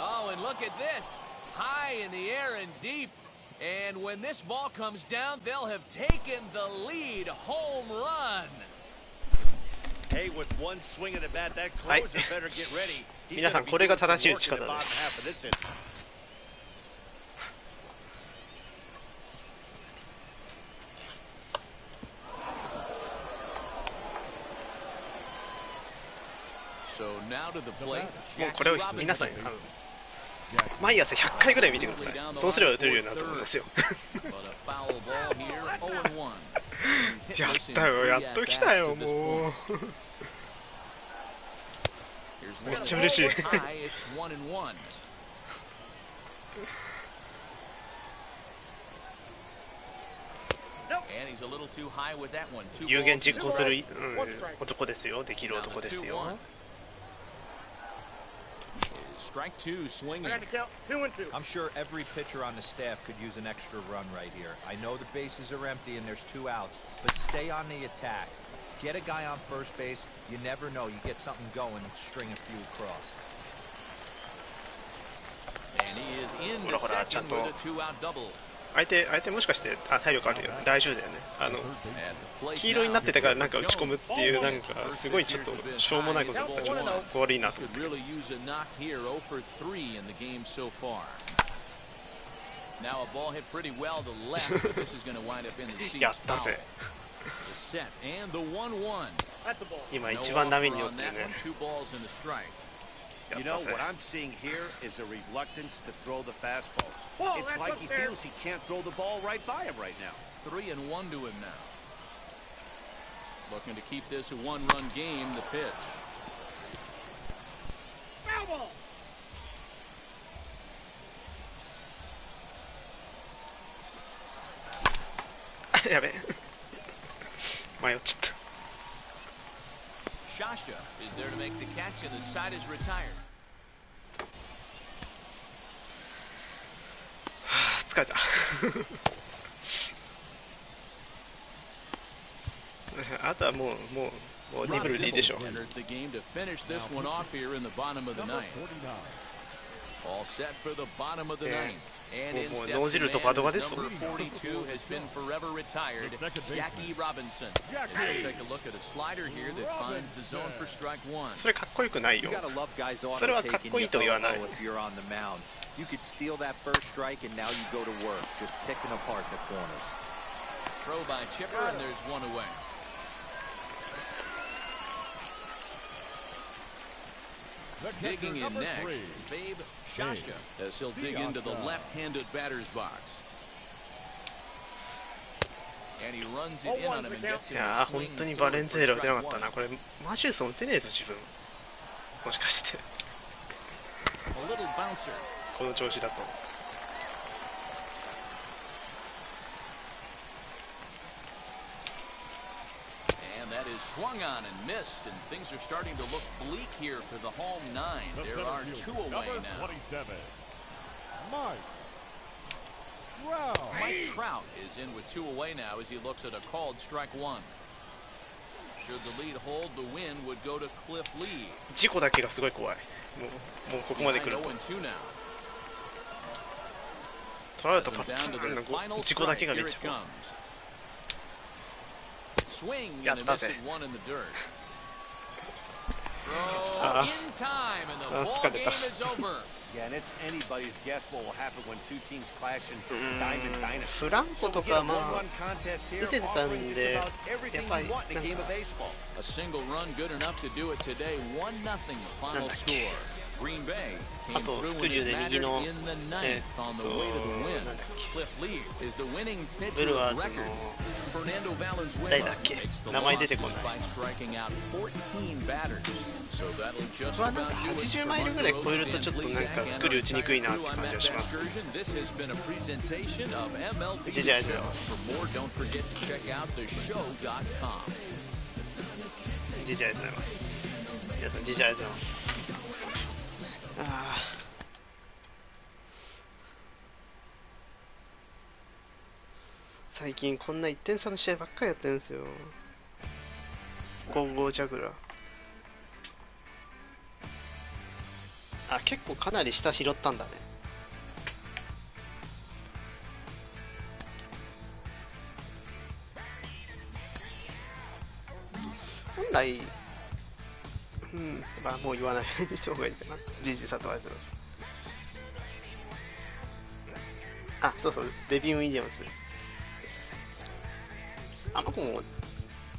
S3: Oh, and look at this. High in the air and deep. And when this ball comes down, they'll have taken the lead. Home run.
S5: Hey, with one swing of the bat, that closer better get ready.
S6: 皆さんこれが正しい打ち方です。もうこれを皆さん毎朝100回ぐらい見てください。そうすれば打てるようになると思いますよ。やったよ、やっと来たよ、もう。めっちゃ嬉しい。有言実行する、男ですよ。できる男ですよ。
S3: Strike two, swinging.
S2: I'm sure every pitcher on the staff could use an extra run right here. I know the bases are empty and there's 2 outs, but stay on the attack. Get a guy on first base. You never know. You get something going and string a few across.
S3: And he is in the second with a 2-out double.
S6: 相手もしかして体力あるよ。大丈夫だよね。黄色になってたからなんか打ち込むっていうなんかすごいちょっとしょうもないことだったらちょっと悪いなと思って。やったぜ。今一番波に乗ってるね。
S5: You know, what I'm seeing here is a reluctance to throw the fastball. It's like he feels he can't throw the ball right by him right now.
S3: 3-1 to him now. Looking to keep this a 1-run game, the pitch.
S1: Foul ball.
S6: Yeah,迷っちゃった。
S3: Shasta is there to make the catch, and the side is retired.
S6: 疲れた。あとはもうニブルでいいでしょ。
S3: Enters the game to finish this one off here in the bottom of the ninth. All set for the bottom of the ninth. And in steps number 42 has been forever retired, Jackie Robinson. As he'll take a look at a slider here that finds the zone for strike one.
S6: それかっこよくないよ。それはかっこいいと言わない。
S2: You could steal that first strike and now you go to work, just picking apart the corners.
S3: Throw by Chipper and there's one away. Digging in next, Babe Shasta, as he'll dig into the left-handed batter's box. And he runs it in on him and gets
S6: い
S3: him
S6: や
S3: to
S6: ー本
S3: swing
S6: 当に
S3: through
S6: バレン
S3: for
S6: ズエラ打てな
S3: strike
S6: かった
S3: one.
S6: な。これマシューソン打てねえと自分もしかして
S3: A little bouncer.
S6: この調子だと。
S3: And that is swung on and missed, and things are starting to look bleak here for the home nine. There are two away now.
S4: 27. Mike Trout.
S3: Mike Trout is in with two away now as he looks at a called strike one. Should the lead hold, the win would go to Cliff Lee.
S6: 事故だけがすごい怖い。もうここまで来る
S3: Behind
S6: と
S3: 0-2 now.
S6: トラウト
S3: As
S6: パ
S3: in
S6: ッ
S3: down to
S6: ツン
S3: the
S6: の
S3: final
S6: 事故だ
S3: strike.
S6: けがめ
S3: Here
S6: っ
S3: it
S6: ちゃ怖い。
S3: comes. Swing
S6: Yeah,
S3: and a miss
S6: that's
S3: at
S6: it.
S3: one in the dirt.
S6: Ah.
S3: Throw in time, and the
S6: Ah,
S3: ball
S6: 疲れた。
S3: game is over.
S5: Yeah, and it's anybody's guess what will happen when two teams clash in Diamond Dynasty.
S6: フランコ
S5: So
S6: と
S5: we get
S6: か
S5: a
S6: まあ
S5: one-run contest here,
S6: 打ててた
S5: offering
S6: ん
S5: just
S6: で
S5: about
S6: や
S5: everything
S6: っぱ
S5: you
S6: り
S5: want in
S6: な
S5: a
S6: ん
S5: game
S6: か
S5: of baseball.
S3: A single run good enough to do it today. 1-0 the final score. Green Bay
S6: あ
S3: came
S6: と
S3: through
S6: スク
S3: when
S6: リュー
S3: it
S6: で右
S3: mattered
S6: の
S3: in the ninth on the way to the win.
S6: なんだっけ
S3: Cliff Lee is the winning
S6: ブ
S3: pitcher
S6: ルワ
S3: of
S6: ーズ
S3: record.
S6: の
S3: Fernando
S6: 誰
S3: Valenzuela
S6: だっけ
S3: makes the
S6: 名前
S3: loss
S6: 出てこない。
S3: despite striking out 14 batters. So that'll just
S6: 僕はなん
S3: about
S6: か
S3: do it
S6: 80
S3: for
S6: マイルぐらい超えると
S3: Montrose
S6: ちょっと
S3: Van
S6: なんか
S3: Blazak
S6: ス
S3: and
S6: クリュ
S3: our
S6: ー打ちにくいな
S3: entire
S6: って
S3: crew
S6: 感
S3: on
S6: じ
S3: that
S6: はします。
S3: excursion. This has been a presentation of MLB
S6: It's
S3: The
S6: a
S3: Show. For more, don't forget to check out theshow.com.
S6: じいちゃんありがとうございます。皆さんじいちゃんありがとうございます。ああ。最近こんな1点差の試合ばっかりやってるんですよ。55ジャグラー。あ、結構かなり下拾ったんだね。本来、まあもう言わないにした方がいいかな。じいじさんとありがとうございます。あ、そうそう、デビン・ウィリアムズ。あの子も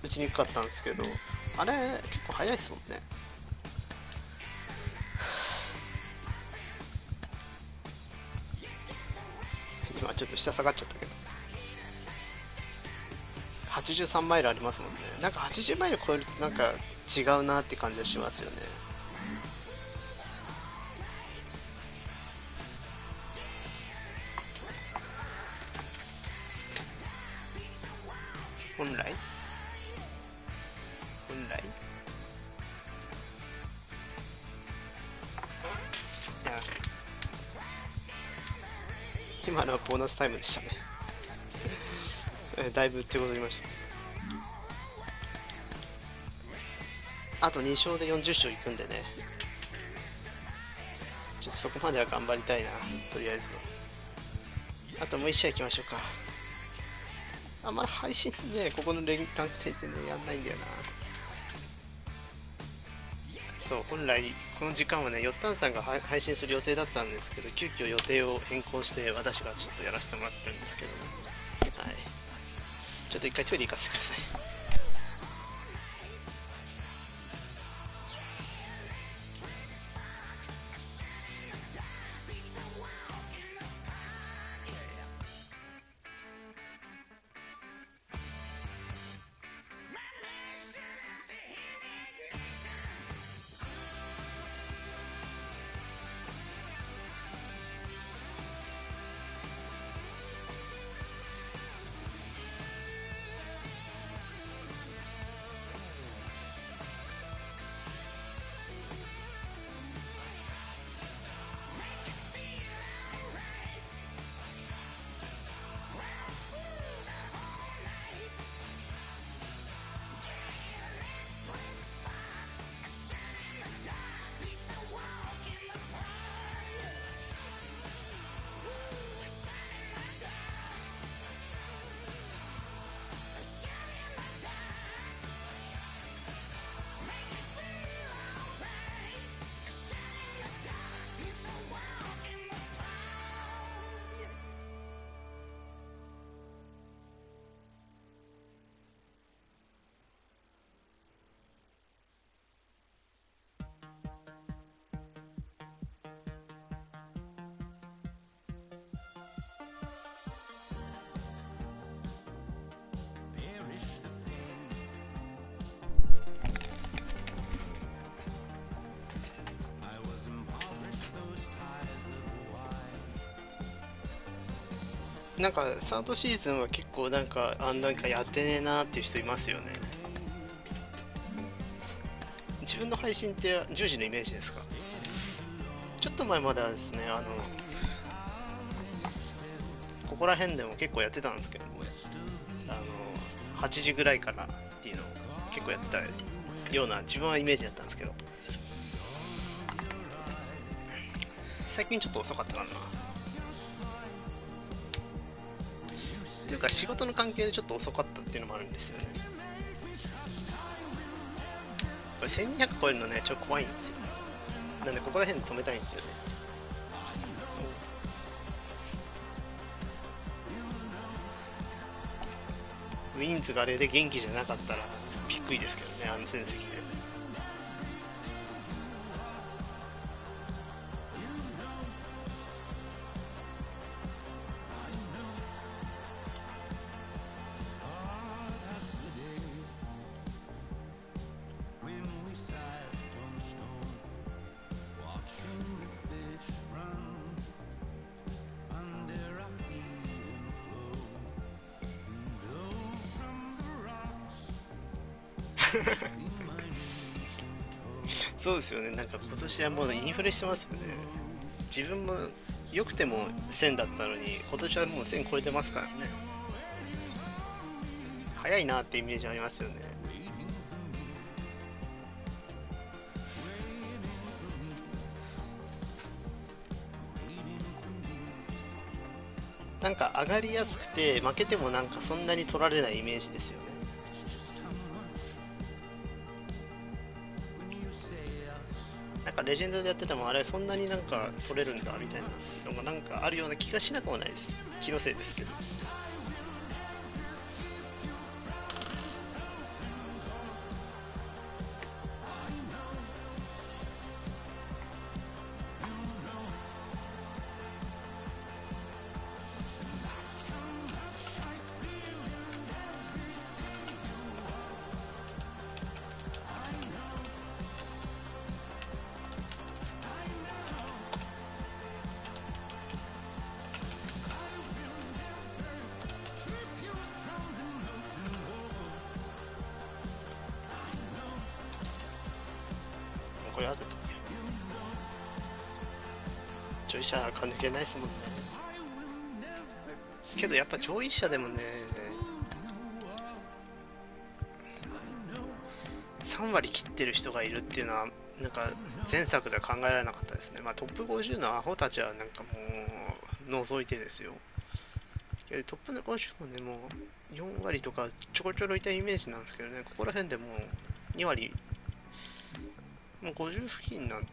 S6: 打ちにくかったんですけど、あれ結構速いですもんね。今ちょっと下下がっちゃったけど、83マイルありますもんね。なんか80マイル超えるとなんか違うなって感じがしますよね。本来いや今のはボーナスタイムでしたねだいぶ手こずりました。あと2勝で40勝いくんでね、ちょっとそこまでは頑張りたいな。とりあえずはあともう1試合いきましょうか。あ、まだ配信ね、ここのランク定点でやんないんだよな。そう、本来この時間はね、よったんさんが配信する予定だったんですけど、急遽予定を変更して私がちょっとやらせてもらってるんですけど、はい、ちょっと一回トイレ行かせてください。なんかサードシーズンは結構なんかやってねえなーっていう人いますよね。自分の配信って10時のイメージですか？ちょっと前まではですね、ここら辺でも結構やってたんですけど、8時ぐらいからっていうのを結構やってたような自分はイメージだったんですけど、最近ちょっと遅かったかな。っていうか仕事の関係でちょっと遅かったっていうのもあるんですよね。これ1200超えるのね、ちょっと怖いんですよ。なんでここら辺で止めたいんですよね。ウィンズがあれで元気じゃなかったらびっくりですけどね、あの成績で。そうですよね、なんか今年はもうインフレしてますよね。自分も良くても1000だったのに、今年はもう1000超えてますからね。早いなってイメージありますよね。なんか上がりやすくて、負けてもなんかそんなに取られないイメージですよね。なんかレジェンドでやっててもあれそんなになんか取れるんだみたいなのがなんかあるような気がしなくもないです。気のせいですけど。これあと上位者は抜けないですもんね。けどやっぱ上位者でもね、3割切ってる人がいるっていうのはなんか前作では考えられなかったですね。まあトップ50のアホたちはなんかもう除いてですよ。けどトップの50もね、もう4割とかちょこちょろいたイメージなんですけどね、ここら辺でもう2割、もう50付近なん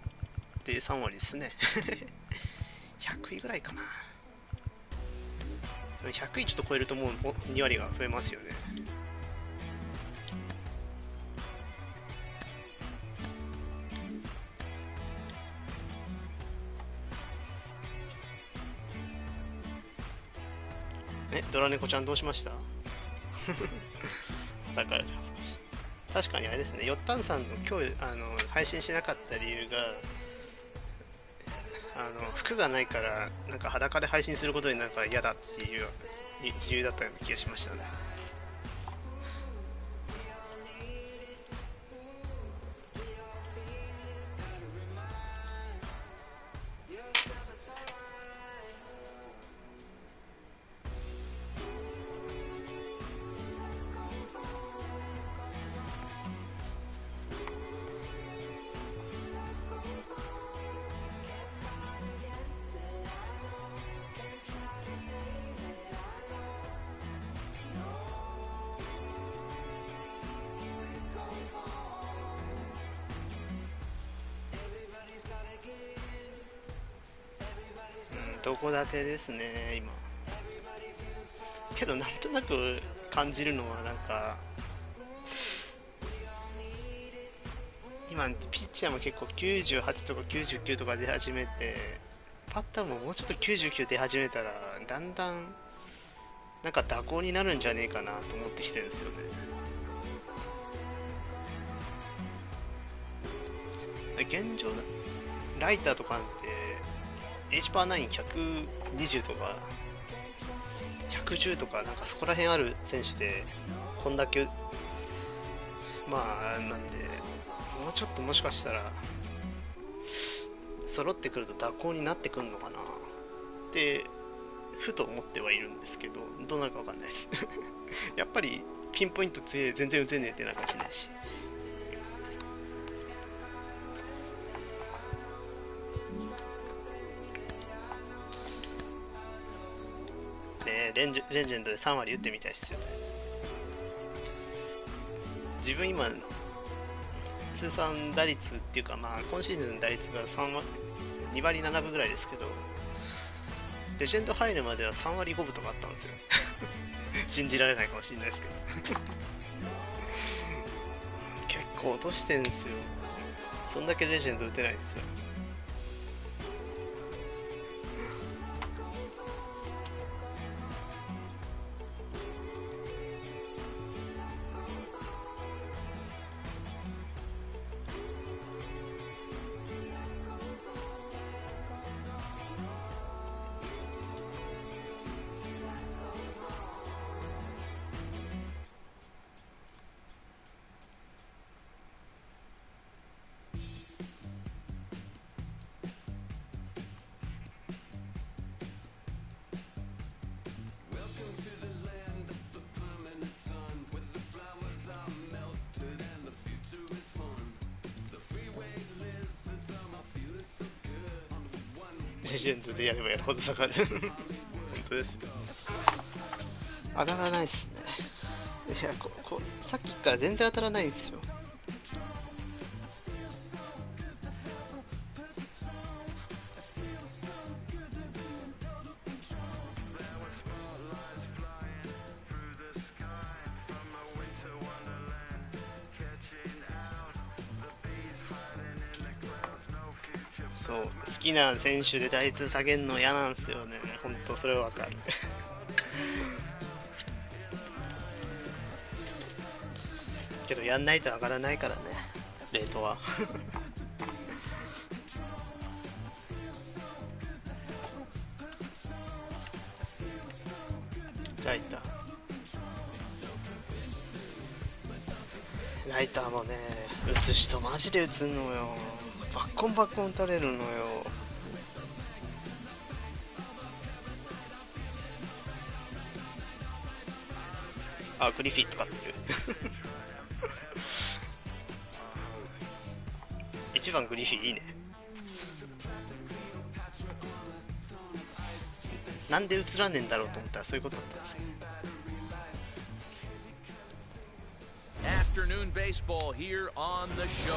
S6: て3割ですね。100位ぐらいかな。100位ちょっと超えるともう2割が増えますよね。ドラネコちゃんどうしました？だから確かにあれですね、よったんさんの今日配信しなかった理由が服がないからなんか裸で配信することになんか嫌だっていう理由だったような気がしましたね。どこ建てですね今。けどなんとなく感じるのはなんか今ピッチャーも結構98とか99とか出始めて、バッターももうちょっと99出始めたらだんだんなんか蛇行になるんじゃねえかなと思ってきてるんですよね。現状ライターとかって H パー9、120とか110とかなんかそこら辺ある選手でこんだけまあなんでもうちょっともしかしたら揃ってくると蛇行になってくるのかなってふと思ってはいるんですけど、どうなるかわかんないですやっぱりピンポイント強い、全然打てねえってなるかもしれないし。ね、レジェンドで3割打ってみたいですよね。自分今通算打率っていうか、まあ今シーズン打率が2割7分ぐらいですけど、レジェンド入るまでは3割5分とかあったんですよ信じられないかもしれないですけど結構落としてんですよ。そんだけレジェンド打てないんですよ。レジェンドでやればやるほど下がる本当ですよ。当たらないっすね。いやさっきから全然当たらないんですよ。そう好きな選手で打率下げるの嫌なんですよね。本当それはわかるけどやんないと上がらないからね、レートはライターもね、打つ人マジで打つのよ。バッコンバッコン打たれるのよ。あ、グリフィー使ってる1番グリフィーいいね。なんで映らねえんだろうと思ったらそういうことだったんですね。
S3: Afternoon baseball here on the show.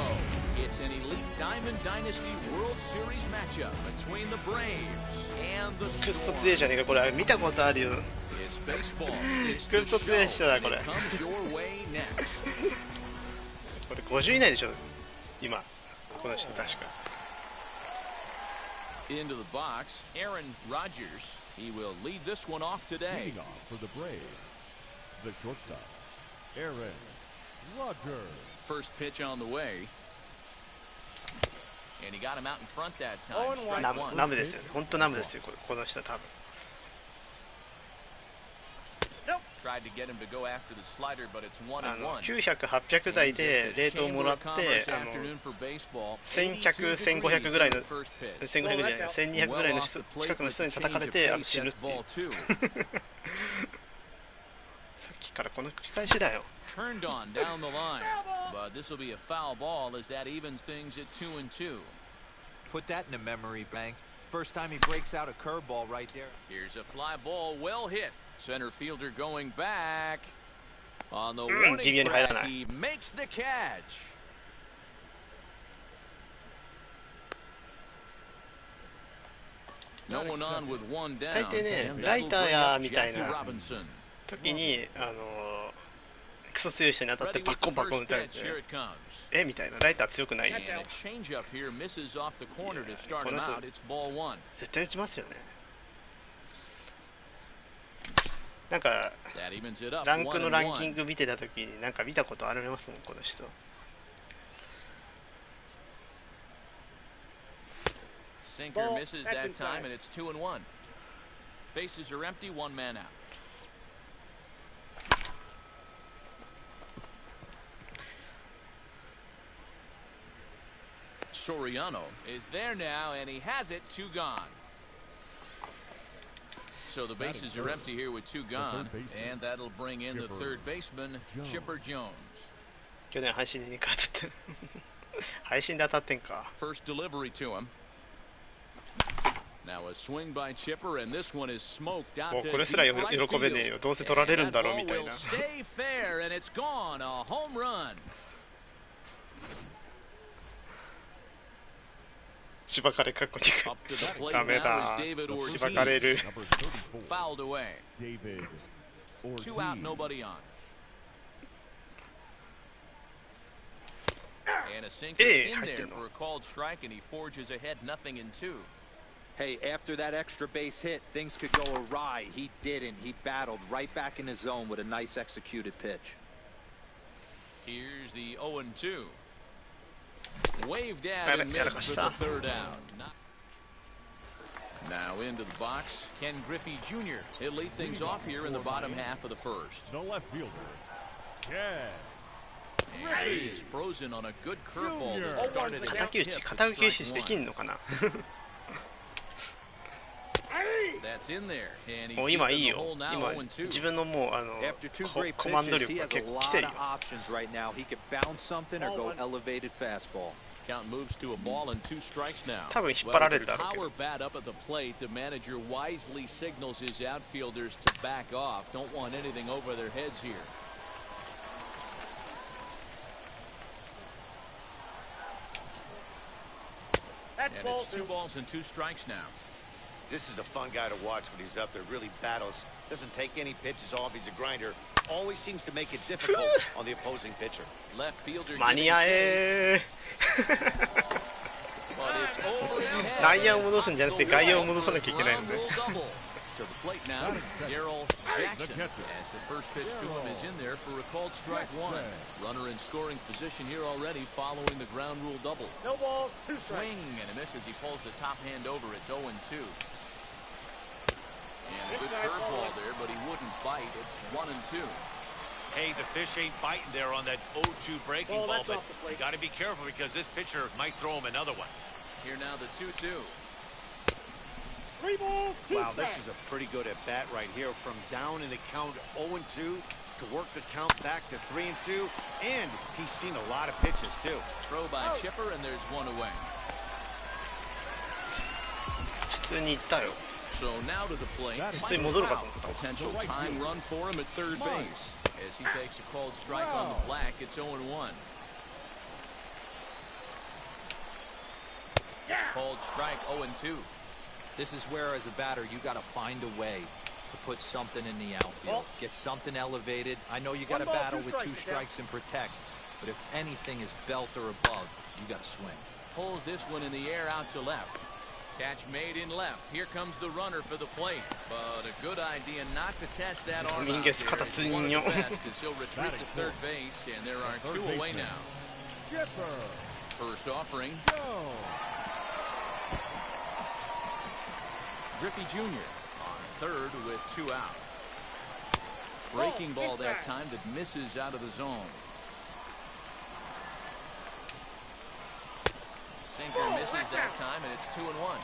S3: It's an elite Diamond Dynasty World Series matchup between the Braves and the Storm.
S6: くっそ強いじゃねえかこれ。見たことあるよ。
S3: It's baseball. It's
S6: くっ
S3: the
S6: そ強い
S3: show.
S6: 人だ
S3: And
S6: これ。
S3: it comes your way next.
S6: これ50以内でしょ今この人確か。
S3: Into the box, Aaron Rodgers. He will lead this one off today.
S4: Leading off for the Braves, the shortstop, Aaron Rodgers.
S3: First pitch on the way. And he got him out in front that time. Strike
S6: ナ
S3: one.
S6: ムですよね。本当ナムですよこの人多分。
S3: Tried to get him to go after the slider, but it's 1-1.
S6: 900、800台でレートをもらって1100、1500ぐらいの1500じゃない1200ぐらいの人近くの人に叩かれて死ぬっていうさっきからこの繰り返しだよ。
S3: Turned on down the line, but this will be a foul ball as that evens things at 2-2.
S2: Put that in a memory bank. First time he breaks out a curveball right there.
S3: Here's a fly ball, well hit. Center fielder going back on the warning track. He makes the catch. No one on with one down.
S6: 大抵ね、ライターやみたいな時にクソ強い人に当たってバッコンバッコン打たれてみたいな。ライター強くない。絶対打ちますよね。なんかランクのランキング見てた時になんか見たことありますもんこの人。
S3: Sinker misses that time and it's 2-1. Bases are empty, one man out. Soriano is there now, and he has it. 2 gone. So the bases are empty here with 2 gone, and that'll bring in the third baseman, Chipper Jones.
S6: 去年配信に勝って配信で当たってんか。
S3: First delivery to him. Now a swing by Chipper, and this one is smoked out to deep right field. And that ball will stay fair, and it's gone. A home run.
S6: しばかれかっこにく
S3: Up to the plate
S6: ダメ
S3: now
S6: だ
S3: is David
S6: しばかれる
S3: Ortiz. Fouled away. 2 out, nobody on. And a sinker's in there for a called strike, and he forges ahead 0-2.
S2: Hey, after that extra base hit, things could go awry. He didn't. He battled right back in his zone with a nice executed pitch.
S3: Here's the 0-2. Waved at and missed for the third out. Now into the box, Ken Griffey Jr. He'll lead things off here in the bottom half of the first.
S4: The left fielder, Ken.
S3: And he is frozen on a good curveball that started at hip for
S6: できんのかな
S3: That's in there, and
S6: もう
S3: he's
S6: 今い
S3: deep
S6: い
S3: in the
S6: よ
S3: hole now.
S6: 今
S3: 0-2.
S6: 自分のもう
S2: After 2 great
S6: コマンド
S2: pitches,
S6: 力
S2: he
S6: が
S2: has
S6: 結
S2: a
S6: 構来て
S2: lot
S6: る
S2: of
S6: よ
S2: options right now. He could bounce something or go elevated fastball.
S3: Count moves to a ball and 2 strikes now.
S6: 多分引っ張られる
S3: Well,
S6: だろうけ
S3: power
S6: ど
S3: bat up at the plate, the manager wisely signals his outfielders to back off. Don't want anything over their heads here. And it's 2 balls and 2 strikes now.
S5: This is a fun guy to watch when he's up there. Really battles. Doesn't take any pitches off. He's a grinder. Always seems to make it difficult on the opposing pitcher.
S3: Left fielder
S6: 間に合え
S3: but it's over his head.
S6: 内野を戻すんじゃなくて外野を戻さなきゃいけないので
S3: To the plate now, Darryl Jackson, as the first pitch to him is in there for a called strike 1. Runner in scoring position here already following the ground rule double.
S1: No ball, 2 strikes.
S3: Swing and a miss as he pulls the top hand over. It's 0-2. And a good curveball there, but he wouldn't bite. It's 1-2.
S5: Hey, the fish ain't biting there on that 0-2 breaking ball, but you got to be careful because this pitcher might throw him another one.
S3: Here now the 2-2.
S1: 3 balls, 2
S5: Wow, this
S1: strikes.
S5: is a pretty good at bat right here. From down in the count 0-2 to work the count back to 3-2, and he's seen a lot of pitches too.
S3: Throw by Chipper, and there's 1 away.
S6: 普通に行ったよ
S3: So now to the plate.
S6: 普通に戻るかと思った
S3: Potential time run for him at third base. As he takes a called strike on the black, it's 0-1. Called strike 0-2.
S2: This is where, as a batter, you got to find a way to put something in the outfield. Get something elevated. I know you got to battle with 2 strikes and protect, but if anything is belt or above, you got to swing.
S3: Pulls this one in the air out to left. Catch made in left. Here comes the runner for the plate. But a good idea not to test that arm out there. It's one of the best as he'll retreat to third base, and there are 2 away now. First offering. Griffey Jr. on third with 2 out. Breaking ball that time that misses out of the zone. Sinker misses that time, and it's 2-1.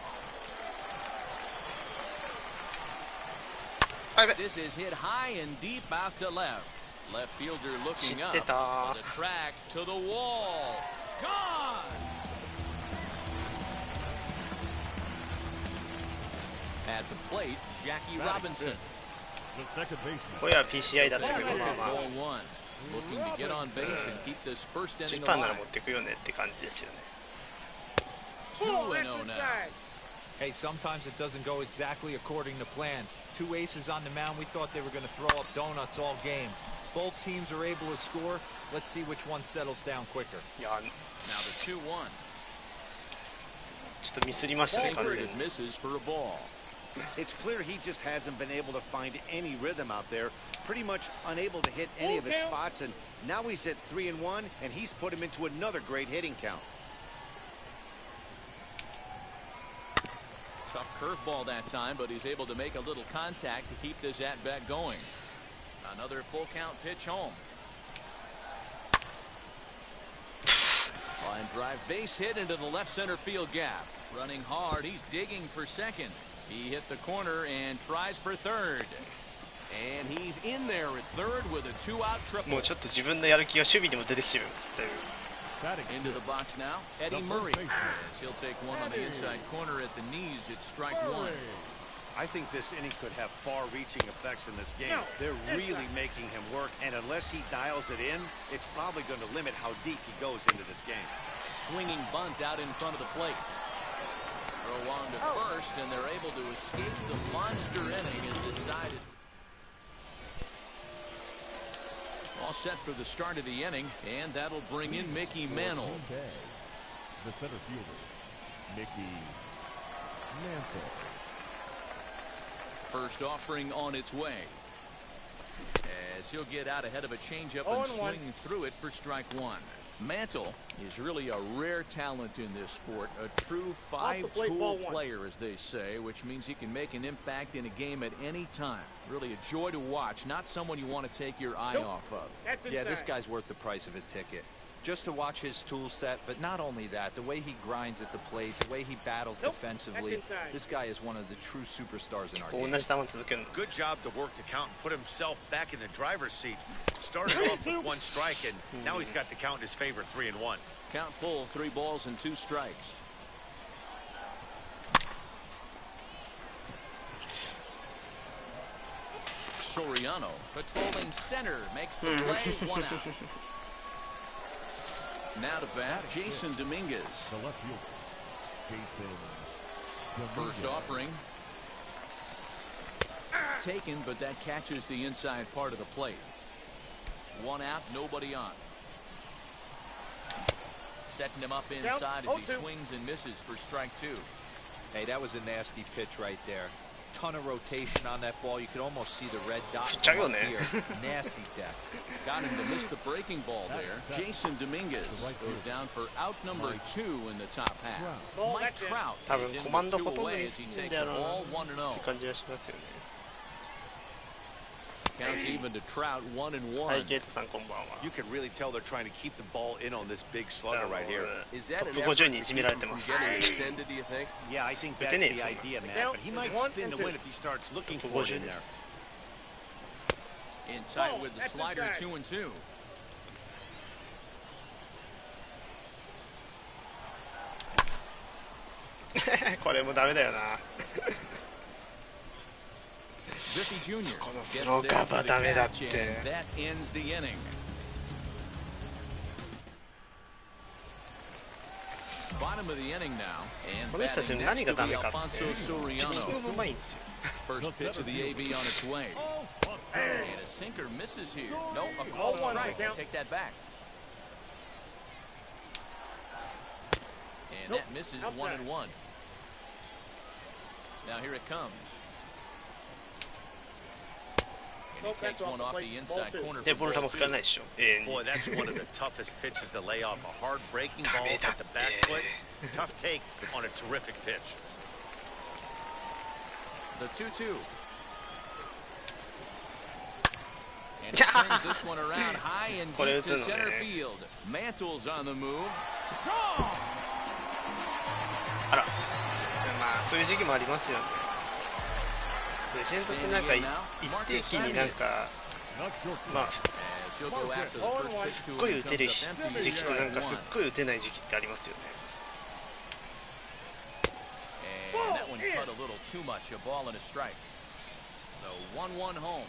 S3: This is hit high and deep out to left. Left fielder looking up. For the track to the wall. Gone! At the plate, Jackie Robinson.
S4: The second baseman.
S6: これは PCI だったけどまあまあ
S3: Ball 1. Looking to get on base and keep this first inning
S6: 10番なら
S3: alive.
S6: 持ってくよねって感じですよね
S3: 2-0 now.
S2: Hey, sometimes it doesn't go exactly according to plan. 2 aces on the mound. We thought they were going to throw up donuts all game. Both teams are able to score. Let's see which one settles down quicker.
S6: いや
S3: Now the 2-1.
S6: ちょっとミスりましたね完全
S3: Sinker
S6: に
S3: that misses for a ball.
S5: It's clear he just hasn't been able to find any rhythm out there. Pretty much unable to hit any of his spots, and now he's at 3-1, and he's put him into another great hitting count.
S3: Tough curveball that time, but he's able to make a little contact to keep this at-bat going. Another full count pitch home. Line drive base hit into the left center field gap. Running hard, he's digging for second. He hit the corner and tries for third. And he's in there at third with a two-out triple.
S6: もうちょっと自分のやる気が守備にも出てきてるんですね。
S3: Into the box now, Eddie Murray. As he'll take one on the inside corner at the knees. It's strike one.
S5: I think this inning could have far-reaching effects in this game. They're really making him work, and unless he dials it in, it's probably going to limit how deep he goes into this game.
S3: Swinging bunt out in front of the plate. Throw on to first, and they're able to escape the monster inning as this side is all set for the start of the inning, and that'll bring in Mickey Mantle.
S4: The center fielder, Mickey Mantle.
S3: First offering on its way, as he'll get out ahead of a changeup and swing through it for strike one. Mantle is really a rare talent in this sport, a true five-tool player, as they say, which means he can make an impact in a game at any time. Really a joy to watch, not someone you want to take your eye off of.
S2: Yeah, this guy's worth the price of a ticket. Just to watch his tool set, but not only that, the way he grinds at the plate, the way he battles defensively, this guy is one of the true superstars in our game.
S5: Good job to work the count and put himself back in the driver's seat. Started off with one strike, and now he's got the count in his favor, 3-1.
S3: Count full, 3 balls and 2 strikes. Soriano patrolling center makes the play, 1 out. Now to bat, Jason Dominguez.
S4: The left fielder, Jason Dominguez.
S3: First offering. Taken, but that catches the inside part of the plate. 1 out, nobody on. Setting him up inside as he swings and misses for strike 2.
S2: Hey, that was a nasty pitch right there. Ton of rotation on that ball. You could almost see the red dot from up here. Nasty death.
S3: Got him to miss the breaking ball there. Jason Dominguez goes down for out number 2 in the top half. Mike Trout is in with 2 away as he takes a ball 1-0. Counts even to Trout, 1-1.
S5: You can really tell they're trying to keep the ball in on this big slugger right here.
S7: Is that an effort to keep him from getting extended, do you think?
S5: Yeah, I think that's the idea, man. But he might spin to win if he starts looking for it in there.
S3: In tight with the slider, 2-2. Griffey Jr. gets there for the catch, and that ends the inning. Bottom of the inning now, and batting next will be Alfonso Soriano. First pitch of the AB on its way. And a sinker misses here. No, a called strike. Take that back. And that misses 1-1. Now here it comes. And he takes one off the inside corner for ball 2.
S5: Boy, that's one of the toughest pitches to lay off. A hard breaking ball at the back foot. Tough take on a terrific pitch.
S3: The 2-2. And he turns this one around high and deep to center field. Mantle's on the move.
S6: あら、まあそういう時期もありますよね。レジェンドってなんか一定期になんかまあすっごい打てる時期となんかすっごい打てない時期ってありますよね。
S3: And that one cut a little too much, a ball and a strike. The 1-1 home.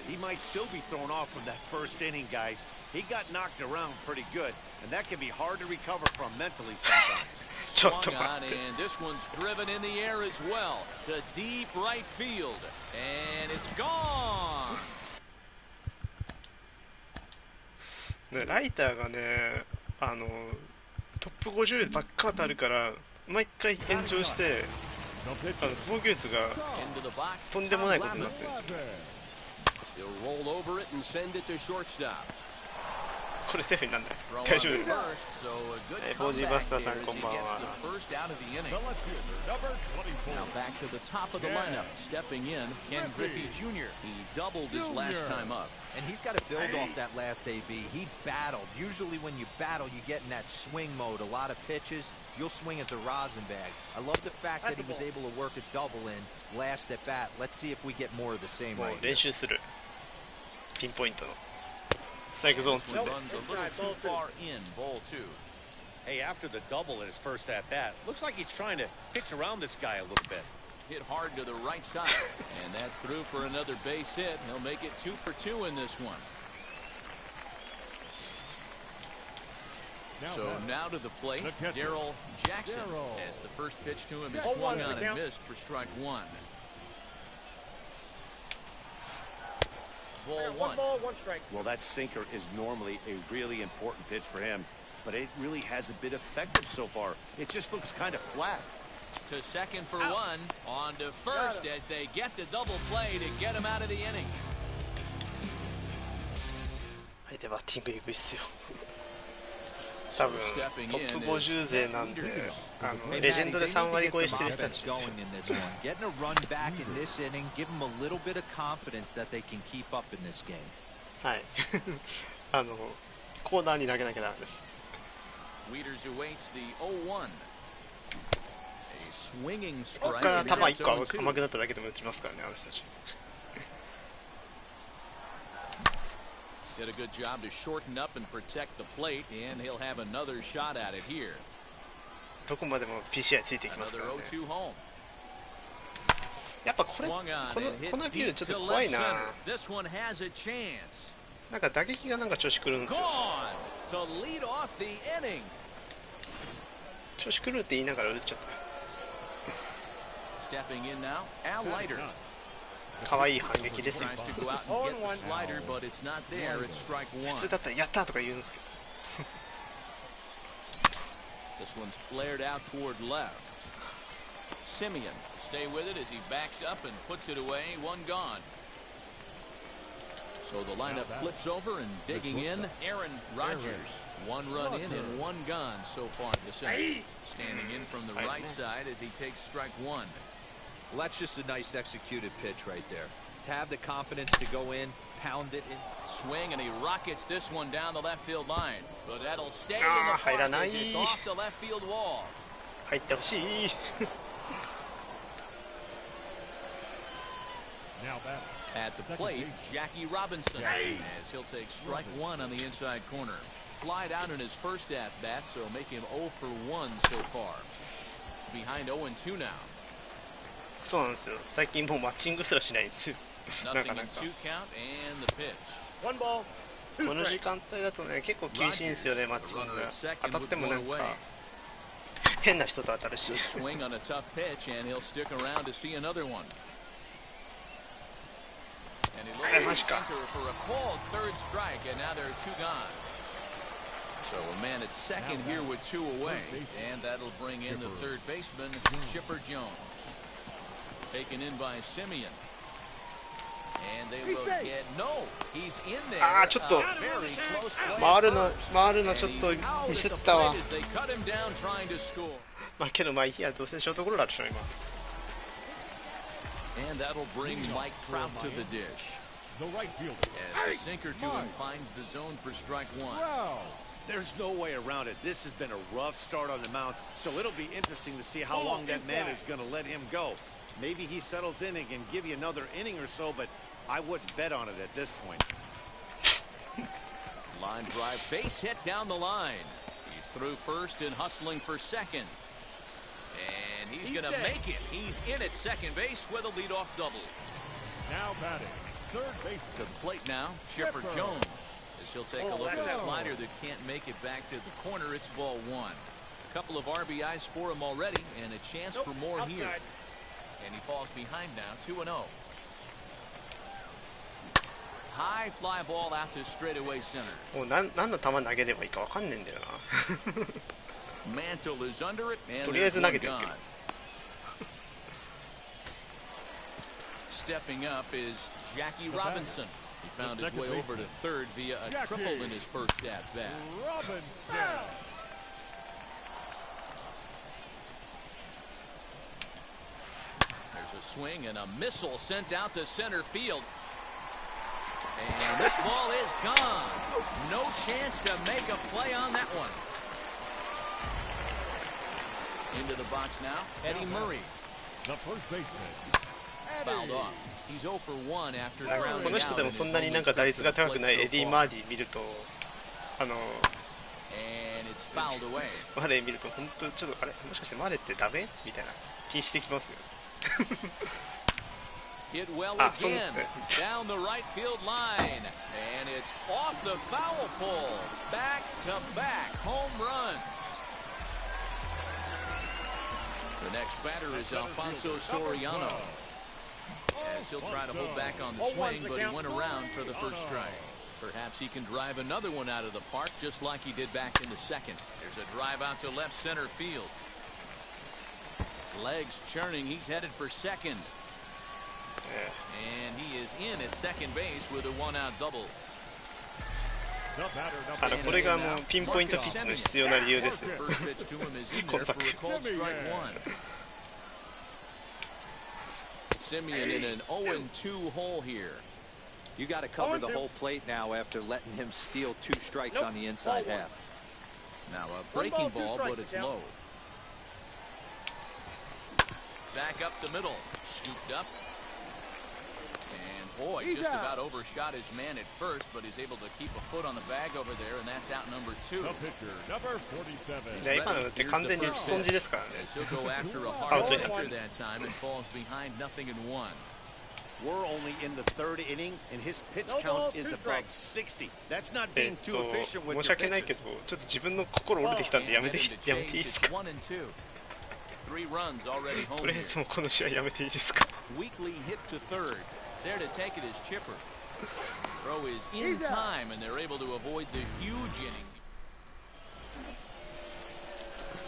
S5: He might still be thrown off from that first inning, guys. He got knocked around pretty good, and that can be hard to recover from mentally sometimes.
S3: Swung on, and this one's driven in the air as well to deep right field, and it's gone.
S6: ライターがね、トップ50ばっか当たるから毎回炎上して防御率がとんでもないことになってるんですよ。ここれセーフになんない。大丈夫です。ボージーバスターさんこんばんは。
S3: Now back to the top of the lineup, stepping in, Ken Griffey Jr. He doubled his last time up.
S2: And he's got to build off that last AB. He battled. Usually when you battle, you get in that swing mode. A lot of pitches, you'll swing at the rosin bag. I love the fact that he was able to work a double in last at bat. Let's see if we get more of the same right here.
S6: 練習する。ピンポイントの。ストライクゾーン2。
S3: Runs a little too far in, ball 2.
S5: Hey, after the double in his first at bat, looks like he's trying to pitch around this guy a little bit.
S3: Hit hard to the right side, and that's through for another base hit. He'll make it 2 for 2 in this one. So now to the plate, Darryl Jackson, as the first pitch to him is swung on and missed for strike 1. Ball 1.
S5: Well, that sinker is normally a really important pitch for him, but it really hasn't been effective so far. It just looks kind of flat.
S3: To second for 1, on to first as they get the double play to get him out of the inning.
S6: 相手バッティング行く必要。多分トップ50勢なんで、レジェンドで3割超えしてる人たちですよ。
S2: Getting a run back in this inning, give them a little bit of confidence that they can keep up in this game.
S6: はい。コーナーに投げなきゃダメです。
S3: Weeders awaits the 0-1. A swinging
S6: ここ
S3: strike.
S6: から球1個甘くなっただけでも打ちますからね、あの人たち。
S3: Did a good job to shorten up and protect the plate, and he'll have another shot at it here.
S6: どこまでも PCI ついていきますからね。
S3: Another 0-2 home.
S6: やっぱこれ、
S3: Swung on
S6: こ
S3: and
S6: の
S3: hit
S6: 球
S3: deep
S6: ちょっと
S3: to
S6: 怖い
S3: left
S6: な。
S3: center. This one has a chance.
S6: なんか打撃がなんか調子狂うんですよ。
S3: Gone to lead off the inning.
S6: 調子狂うって言いながら打っちゃっ
S3: Stepping in now, Al Leiter.
S6: た。可愛い反撃ですよ。
S3: Tries to go out and get the slider, but it's not there. It's strike
S6: 普通
S3: 1.
S6: だったらやったーとか言うんですけど。
S3: This one's flared out toward left. Simeon stay with it as he backs up and puts it away. One gone. So the lineup flips over and digging in, Aaron Rodgers. 1 run in and 1 gone so far this inning. Standing in from the right side as he takes strike 1.
S2: Well, that's just a nice executed pitch right there. To have the confidence to go in, pound it in.
S3: Swing, and he rockets this one down the left field line. But that'll stay in the park as it's off the left field wall.
S6: 入ってほしい。
S3: At the plate, Jackie Robinson, as he'll take strike 1 on the inside corner. Flied out in his first at-bat, so make him 0 for 1 so far. Behind 0-2 now.
S6: そうなんですよ。最近もうマッチングすらしないんですよ。な
S3: Nothing
S6: か
S3: in
S6: なか。
S3: 2 count and the pitch.
S6: この時間帯だとね、結構厳しいんですよね、マッチングが。当たってもなんか変な人と当たるし。
S3: Good swing on a tough pitch, and he'll stick around to see another one. And he looks at center for a called third strike, and now there are 2 gone. So a man at second here with 2 away, and that'll bring in the third baseman, Chipper Jones. Taken in by Simeon. And they will get he's in there.
S6: ああ、ちょっと
S3: Very close play
S6: 回るのちょっとミスったわ。
S3: as they cut him down trying to score.
S6: まあけどまあいいや、どうせショートゴロだでしょ今。
S3: And that'll bring Mike Trout to the dish. As the sinker to him finds the zone for strike 1.
S5: There's no way around it. This has been a rough start on the mound, so it'll be interesting to see how long that man is going to let him go. Maybe he settles in and can give you another inning or so, but I wouldn't bet on it at this point.
S3: Line drive, base hit down the line. He's through first and hustling for second. And he's going to make it. He's in at second base with a leadoff double.
S4: Now batting, third base.
S3: To the plate now, Chipper Jones. As he'll take a look at a slider that can't make it back to the corner. It's ball 1. A couple of RBIs for him already, and a chance for more here. And he falls behind now, 2-0. High fly ball out to straightaway center.
S6: もう何の球投げればいいかわかんねえんだよな。
S3: Mantle is under it, and
S6: とりあえ
S3: there's
S6: ず投
S3: one
S6: げてるけ
S3: gone.
S6: ど。
S3: Stepping up is Jackie Robinson. He found his way over to third via a triple in his first at-bat. There's a swing and a missile sent out to center field. And this ball is gone. No chance to make a play on that one. Into the box now, Eddie Murray.
S4: The first baseman.
S3: Fouled off. He's 0 for 1 after
S6: こ
S3: grounding
S6: の人で
S3: out
S6: も
S3: in
S6: そん
S3: his
S6: なになん
S3: only
S6: か打
S3: trip
S6: 率
S3: to
S6: が
S3: the
S6: 高くない
S3: plate
S6: エデ
S3: so
S6: ィ・
S3: far.
S6: マーディ見ると、
S3: And it's fouled away.
S6: マレー見ると本当ちょっとあれもしかしてマレーってダメみたいな気にしてきますよ。
S3: Hit well
S6: あ、そうで
S3: again
S6: すね。
S3: down the right field line, and it's off the foul pole. Back to back home runs. The next batter is Alfonso Soriano, as he'll try to hold back on the swing, but he went around for the first strike. Perhaps he can drive another one out of the park, just like he did back in the second. There's a drive out to left center field. Legs churning, he's headed for second. And he is in at second base with a one-out double.
S6: これがもうピンポイントピッチの必要な理由ですよ。
S3: First pitch to him is in there for a called strike one. Simeon in an 0-2 hole here.
S2: You got to cover the whole plate now after letting him steal 2 strikes on the inside half.
S3: Now a breaking ball, but it's low. Back up the middle, scooped up. And boy, just about overshot his man at first, but he's able to keep a foot on the bag over there, and that's out number 2.
S4: The pitcher, number 47.
S6: ね、今のだって完全に打ち損じですからね。
S3: As he'll go after a hard sinker that time and falls behind 0-1.
S5: We're only in the 3rd inning, and his pitch count is above 60. That's not being too efficient with
S6: 申し
S5: your
S6: 訳ないけ
S5: pitches.
S6: ど、ちょっと自分の心折れてきたんでやめていいですか。
S3: 1-2. 3 runs already
S6: と
S3: home
S6: りあえ
S3: here.
S6: ずもうこの試合やめていいですか。
S3: Weakly hit to third. There to take it is Chipper. Throw is in time, and they're able to avoid the huge inning.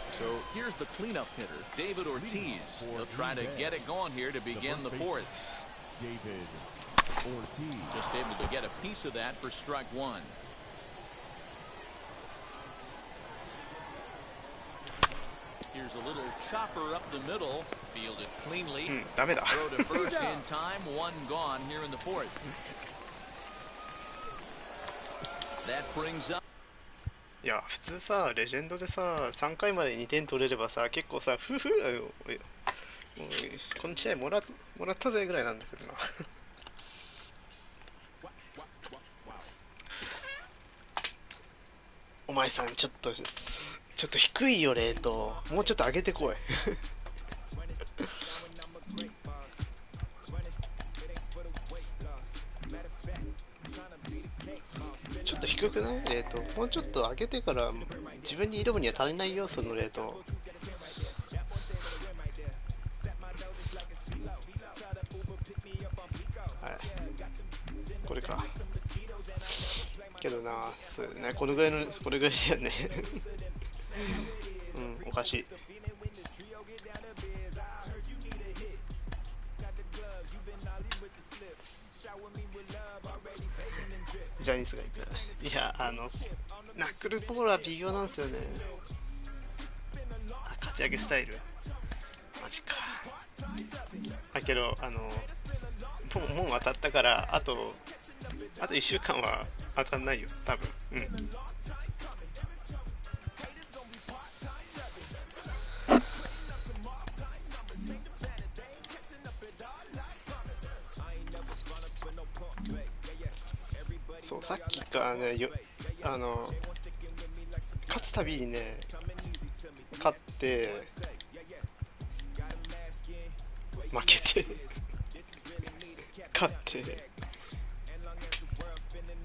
S3: So here's the cleanup hitter, David Ortiz. He'll try to get it going here to begin the 4th.
S4: David Ortiz.
S3: Just able to get a piece of that for strike 1. Here's a little chopper up the middle, fielded cleanly.
S6: ダメだ。
S3: Throw to first in time, 1 gone here in the 4th. That brings up.
S6: いや普通さレジェンドでさ3回まで2点取れればさ結構さこの試合もらったぜぐらいなんだけどな。お前さんちょっと低いよレートもうちょっと上げてこい。ちょっと低くないレートもうちょっと上げてから自分に挑むには足りない要素のレート。はいこれかけどなそうねこれぐらいだよね。うんおかしい。ジャニスがいた。いやナックルボールは微妙なんですよね。勝ち上げスタイルマジか。だけどもう当たったからあと1週間は当たんないよ多分。うんそうさっきからね勝つたびにね勝って負けて勝って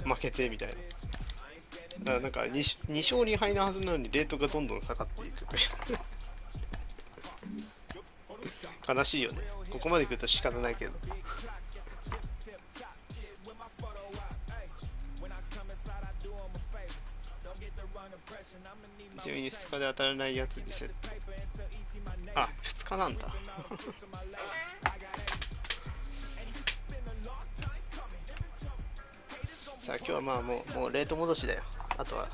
S6: 負けてみたいな。だからなんか 2勝2敗なはずなのにレートがどんどん下がっていくという悲しいよね。ここまで来ると仕方ないけど。12日で当たらないやつにセット。あ、2日なんだ。さあ今日はまあもうレート戻しだよ。あとは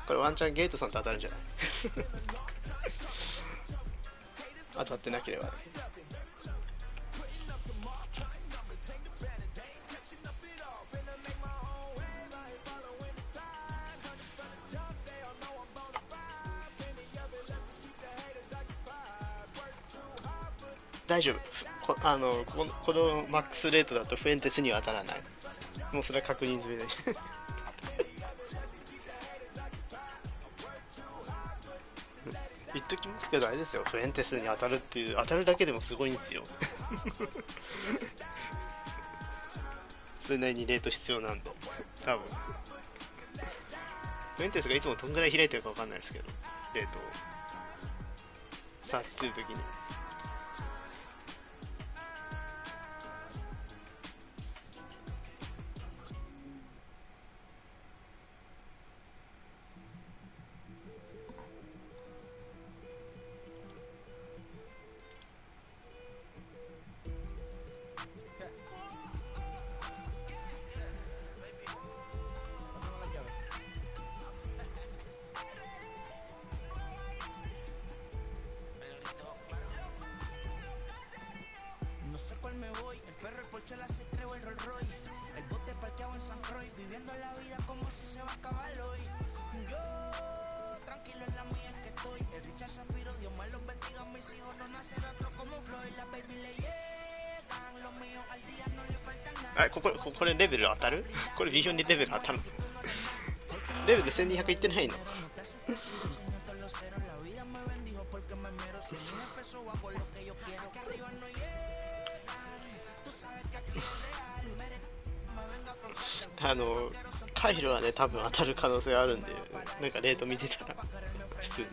S6: これワンチャンゲートさんと当たるんじゃない当たってなければね。大丈夫。このマックスレートだとフエンテスには当たらない。もうそれは確認済みで言っときますけど、あれですよ、フエンテスに当たるっていう、当たるだけでもすごいんですよそれなりにレート必要なんで、多分フエンテスがいつもどんぐらい開いてるかわかんないですけど、レートをサーチするときに。これレベル当たる？これ微妙にレベル当たるの？レベル1200いってないの？カイルはね多分当たる可能性あるんで、なんかレート見てたら普通に。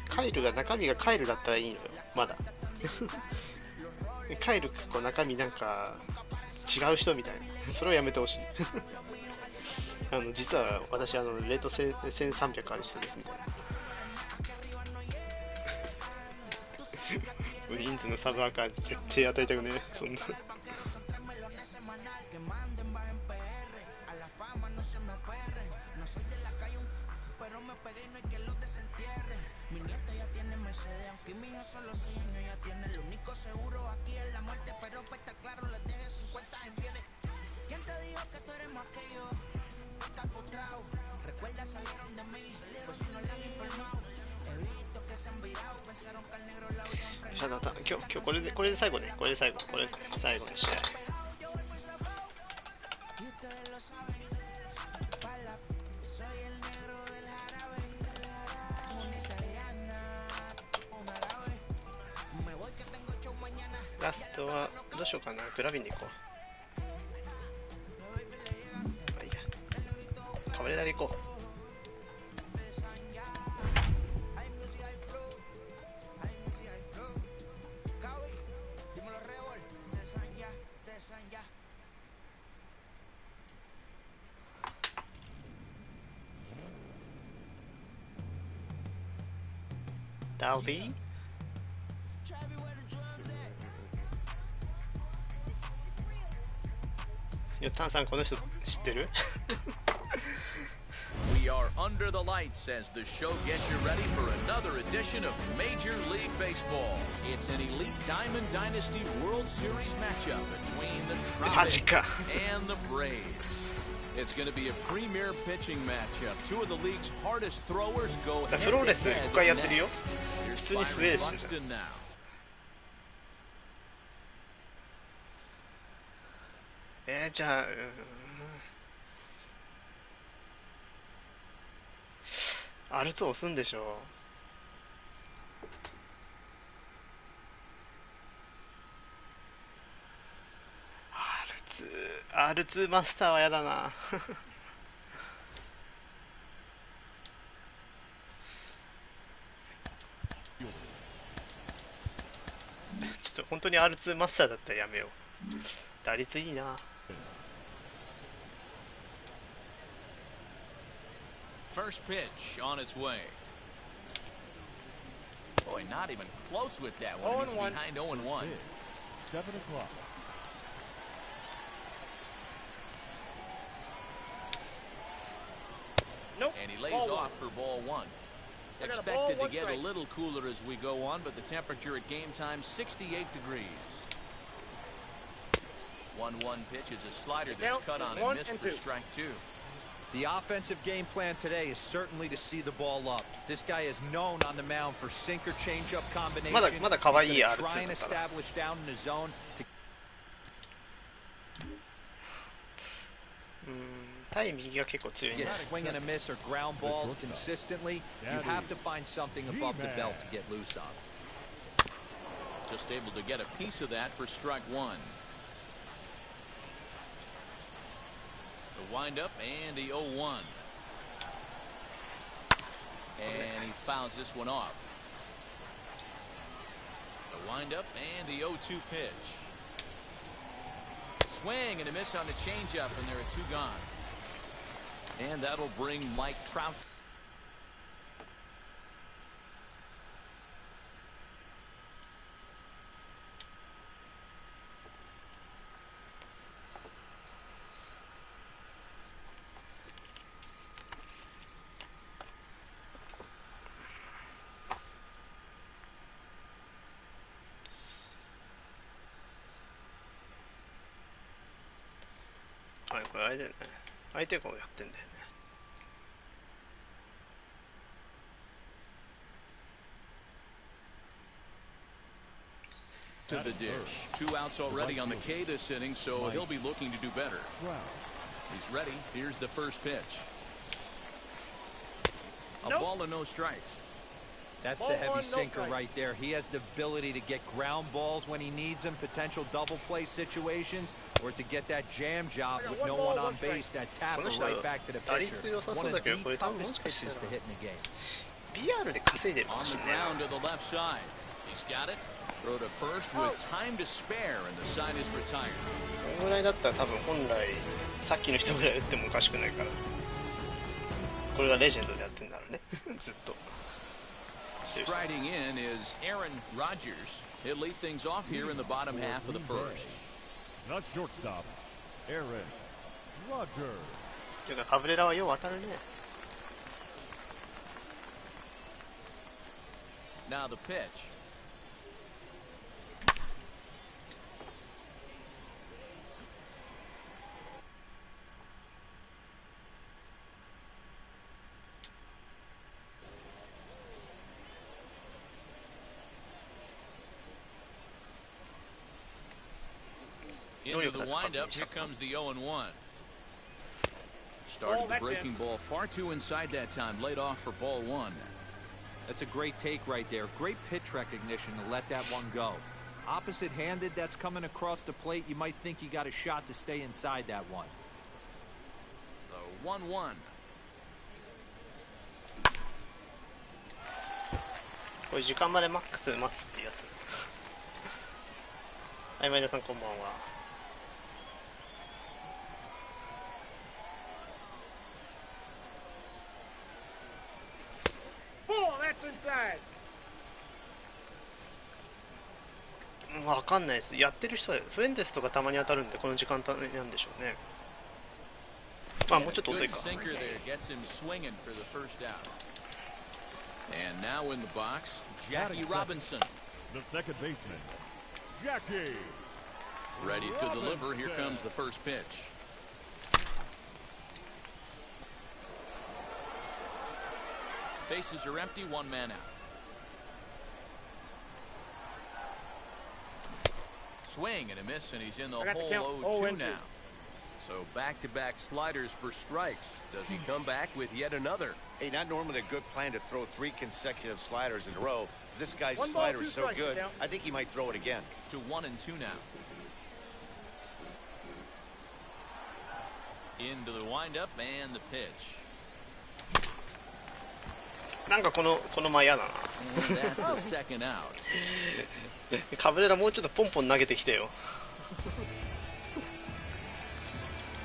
S6: カイルが中身がカイルだったらいいのよ、まだカイルこう中身なんか違う人みたいな、それをやめてほしい実は私レート1300ある人ですみたいなウィンズのサブアカー絶対与えたくねそんな今日これで最後ね、これ最後の試合。ラストはどうしようかな、グラビンでいこう。まあいいや、カバレラでいこう。ダルビーヨッタンさんこの人知ってる
S3: We are under the lights as the show gets you ready for another edition of Major League Baseball. It's an elite Diamond Dynasty World Series matchup between the Tropics and the Braves. It's going to be a premier pitching matchup. Two of the league's hardest throwers go head-to-head next. Here's Byron Buxton now.
S6: じゃあ、R2 押すんでしょ。R2 マスターはやだなちょっと本当に R2 マスターだったらやめよう。打率いいな。
S3: First pitch on its way. Boy, not even close with that one. He's behind 0-1.
S4: 7 o'clock.
S1: Nope.
S3: And he lays off for ball one. Expected to get a little cooler as we go on, but the temperature at game time 68 degrees. 1-1 pitch is a slider that's cut on and missed for strike two.
S2: The offensive game plan today is certainly to see the ball up. This guy is known on the mound for sinker changeup combination. He's going to try and establish down in the zone. Get swing and a miss or ground balls consistently. You have to find something above the belt to get loose on.
S3: Just able to get a piece of that for strike one. The windup and the 0-1. And he fouls this one off. The windup and the 0-2 pitch. Swing and a miss on the changeup, and there are two gone. And that'll bring Mike Trout. To the dish. 2 outs already on the K this inning, so he'll be looking to do better. He's ready. Here's the first pitch. A ball and no strikes.
S2: That's the heavy sinker right there. He has the ability to get ground balls when he needs them, potential double play situations, or to get that jam job with no one on base, that tapper right back to the pitcher. One of the toughest pitches to hit in the game.
S3: On the ground to the left side. He's got it. Throw to first with time to spare, and the side is retired.
S6: このぐらいだったら多分本来さっきの人ぐらい打ってもおかしくないから。これがレジェンドでやってんだろうね。ずっと。
S3: Striding in is Aaron Rodgers. He'll lead things off here in the bottom half of the first.
S4: The shortstop, Aaron Rodgers.
S6: てかカブレラはよう当たるね。
S3: Now the pitch. Into the windup, here comes the 0-1. Started the breaking ball far too inside that time, laid off for ball one.
S2: That's a great take right there. Great pitch recognition to let that one go. Opposite-handed, that's coming across the plate. You might think you got a shot to stay inside that one.
S3: The 1-1.
S6: これ時間までマックス待つっていうやつ。はい、前田さんこんばんは。わかんないです。やってる人はフエンテスとかたまに当たるんでこの時間帯なんでしょうね。まあもうちょっと遅いか。
S3: And now in the box, Jackie Robinson.
S4: The second baseman, Jackie.
S3: Ready to deliver. Here comes the first pitch. Bases are empty, one man out. Swing and a miss, and he's in the hole 0-2 now.
S7: So back-to-back sliders for strikes. Does he come back with yet another?
S5: Hey, not normally a good plan to throw 3 consecutive sliders in a row. This guy's slider is so good, I think he might throw it again.
S3: To 1-2 now. Into the windup and the pitch.
S6: なんかこの間嫌だな。
S3: That's the second out.
S6: カブレラもうちょっとポンポン投げてきてよ。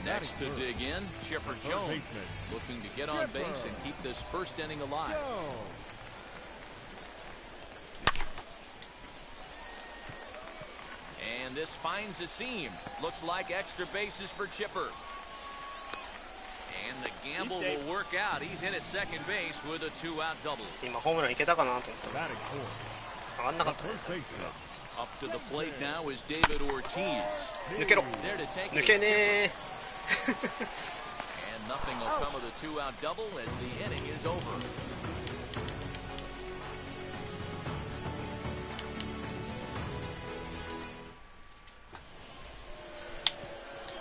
S3: Next to dig in, Chipper Jones, looking to get on base and keep this first inning alive. And this finds the seam. Looks like extra bases for Chipper. And the gamble will work out. He's in at second base with a 2-out double. Up to the plate now is David Ortiz. There to take it. And nothing will come of the 2-out double as the inning is over.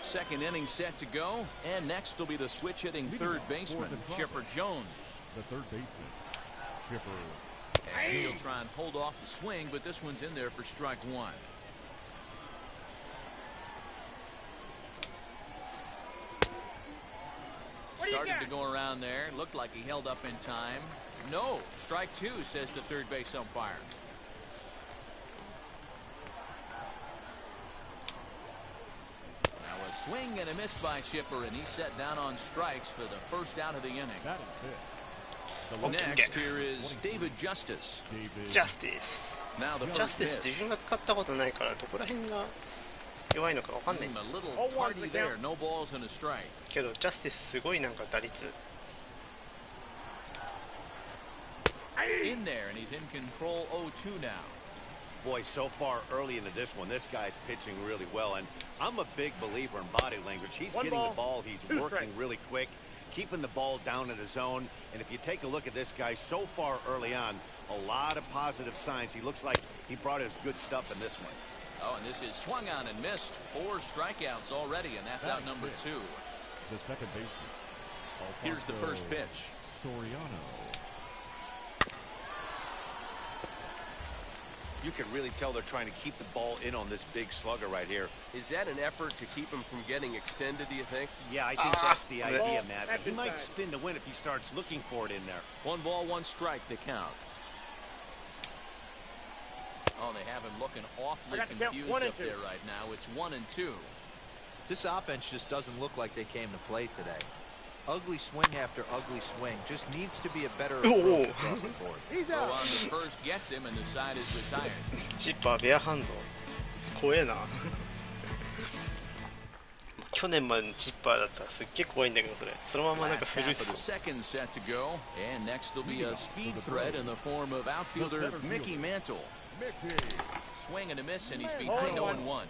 S3: Second inning set to go, and next will be the switch-hitting third baseman, Chipper Jones.
S4: The third baseman, Chipper.
S3: And he'll try and hold off the swing, but this one's in there for strike one. Started to go around there. Looked like he held up in time. No, strike two, says the third base umpire. Now a swing and a miss by Chipper, and he's set down on strikes for the first out of the inning. Next here is David Justice. Now the first pitch. A little tardy there. No balls and a strike. In there, and he's in control 0-2 now.
S5: Boy, so far early into this one, this guy's pitching really well, and I'm a big believer in body language. He's getting the ball, he's working really quick, keeping the ball down in the zone, and if you take a look at this guy so far early on, a lot of positive signs. He looks like he brought his good stuff in this one.
S3: Oh, and this is swung on and missed. 4 strikeouts already, and that's out number 2.
S4: The second baseman.
S3: Here's the first pitch.
S4: Soriano.
S5: You can really tell they're trying to keep the ball in on this big slugger right here.
S7: Is that an effort to keep him from getting extended, do you think?
S5: Yeah, I think that's the idea, Matt. He might spin to win if he starts looking for it in there.
S3: 1 ball, 1 strike, the count. Oh, they have him looking awfully confused up there right now. It's 1-2.
S2: This offense just doesn't look like they came to play today. Ugly swing after ugly swing. Just needs to be a better approach across the board.
S3: Throw on the first gets him, and the side is retired.
S6: チッパーベアハンド怖えな去年までのチッパーだったらすっげえ怖いんだけどそのままなんかスルーする
S3: Second set to go, and next will be a speed threat in the form of outfielder Mickey Mantle. Swing and a miss, and he's behind 0-1.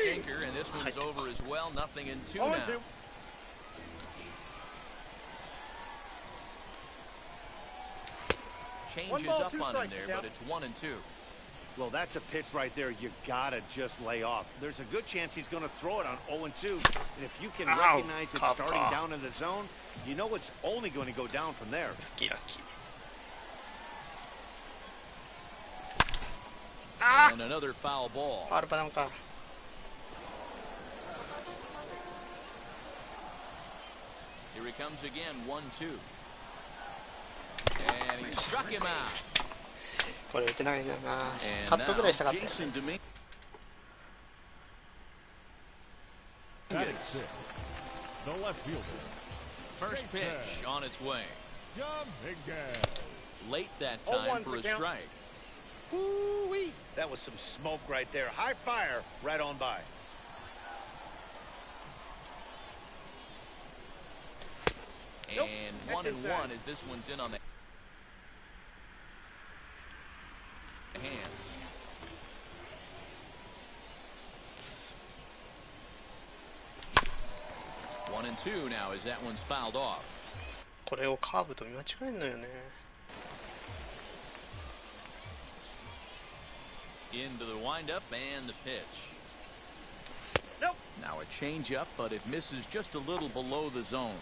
S3: Sinker, and this one's over as well. 0-2 now. Changes up on him there, but it's 1-2.
S5: Well, that's a pitch right there you gotta just lay off. There's a good chance he's going to throw it on 0-2. And if you can recognize it starting down in the zone, you know it's only going to go down from there.
S3: And another foul ball. Here he comes again, 1-2. And he struck him out. And now Jason Dominguez.
S4: The left fielder.
S3: First pitch on its way. Late that time for a strike.
S5: Woo-wee! That was some smoke right there. High fire right on by.
S3: And 1-1 as this one's in on the hands. One and two now as that one's fouled off.
S6: これをカーブと見間違えるのよね
S3: Into the windup and the pitch. Now a changeup, but it misses just a little below the zone.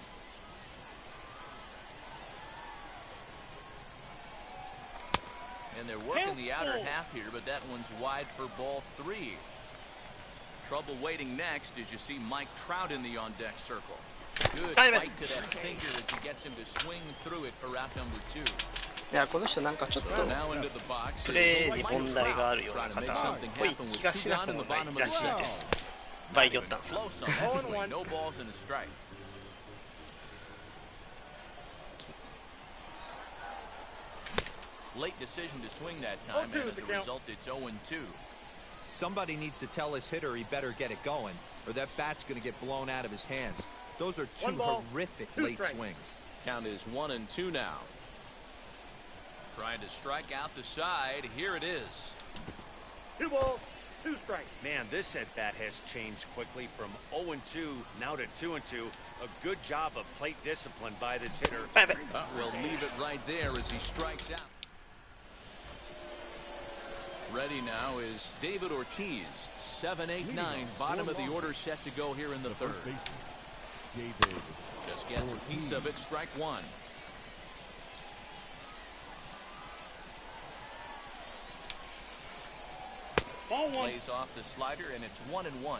S3: And they're working the outer half here, but that one's wide for ball 3. Trouble waiting next as you see Mike Trout in the on-deck circle. Good bite to that sinker as he gets him to swing through it for route number 2.
S6: いやこの人なんかちょっとプレーに問題があるような方っぽい気がしなくもないらしいです。バイギョッタンさん。
S3: Late decision to swing that time, and as a result, it's 0-2.
S2: Somebody needs to tell his hitter he better get it going, or that bat's going to get blown out of his hands. Those are two horrific late swings.
S3: Count is 1-2 now. Trying to strike out the side. Here it is.
S1: 2 balls, 2 strikes.
S5: Man, this at bat has changed quickly from 0-2 now to 2-2. A good job of plate discipline by this hitter.
S3: We'll leave it right there as he strikes out. Ready now is David Ortiz. 7-8-9, bottom of the order set to go here in the third. Just gets a piece of it, strike one. Plays off the slider, and it's 1-1.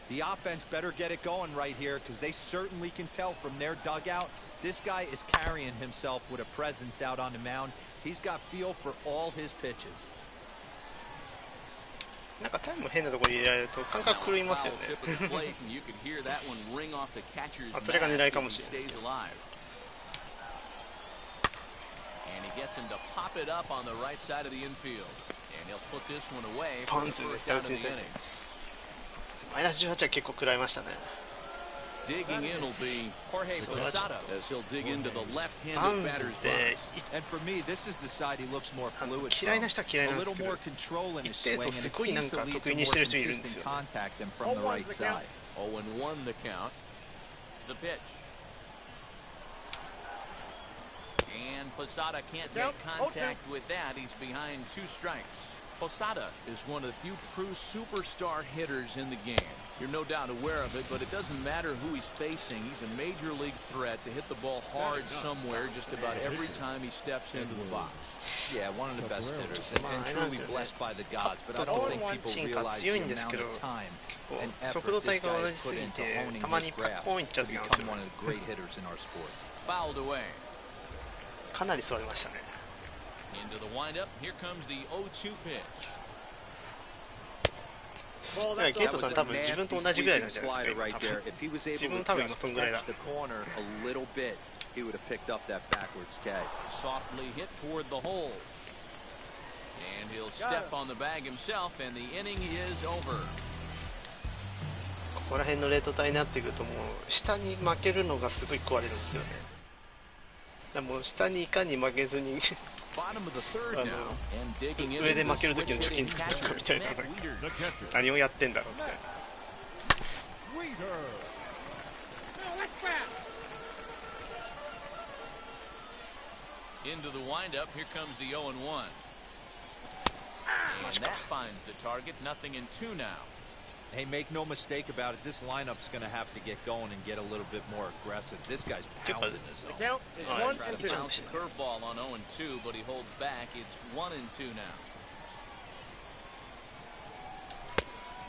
S2: The offense better get it going right here, because they certainly can tell from their dugout this guy is carrying himself with a presence out on the mound. He's got feel for all his pitches.
S6: なんかタイム変なところに入れられると感覚狂いますよね。あ、それが狙いかもしれない。パンツでした打ちにせん。マイナス18は結構食らいましたね。
S3: Digging in will be Jorge Posada as he'll dig into the left-handed batter's box.
S2: And for me, this is the side he looks more fluid from.
S6: 嫌いな人は嫌いなん
S2: A
S6: です
S2: little
S6: けど、
S2: more control in his
S6: 一定
S2: swing,
S6: と
S2: and
S6: す
S2: it
S6: ごいなん
S2: seems to
S6: か
S2: lead
S6: 得
S2: to
S6: 意に
S2: more
S6: してる人いるんです
S2: consistent
S6: よ。
S2: contact than from the right side.
S3: 0-1 the count. The pitch. And Posada can't get contact with that. He's behind 2 strikes. Posada is one of the few true superstar hitters in the game. You're no doubt aware of it, but it doesn't matter who he's facing. He's a major league threat to hit the ball hard somewhere just about every time he steps into the box.
S2: Yeah, one of the best hitters, and truly blessed by the gods, but I don't think people realize the amount of time and effort this guy has put into honing his craft to become one of the great hitters in our sport.
S3: Fouled away.
S6: かなり座りましたね。
S3: Into the windup. Here comes the 0-2 pitch.
S6: ゲートさん多分自分と同じぐらいなんじゃないですか。自分多分そんぐらいだ。
S3: Softly hit toward the hole. And he'll step on the bag himself, and the inning is over.
S6: ここら辺のレート帯になってくるともう下に負けるのがすごい壊れるんですよね。だからもう下にいかに負けずに上で負ける時の貯金作っとくみたいな、何をやってんだろうみたいな。
S3: Into the windup, here comes the 0-1. And that finds the target, 0-2 now.
S2: Hey, make no mistake about it, this lineup's going to have to get going and get a little bit more aggressive. This guy's pounding his zone.
S1: The count is 1-2.
S3: Bounce a curveball on 0-2, but he holds back. It's 1-2 now.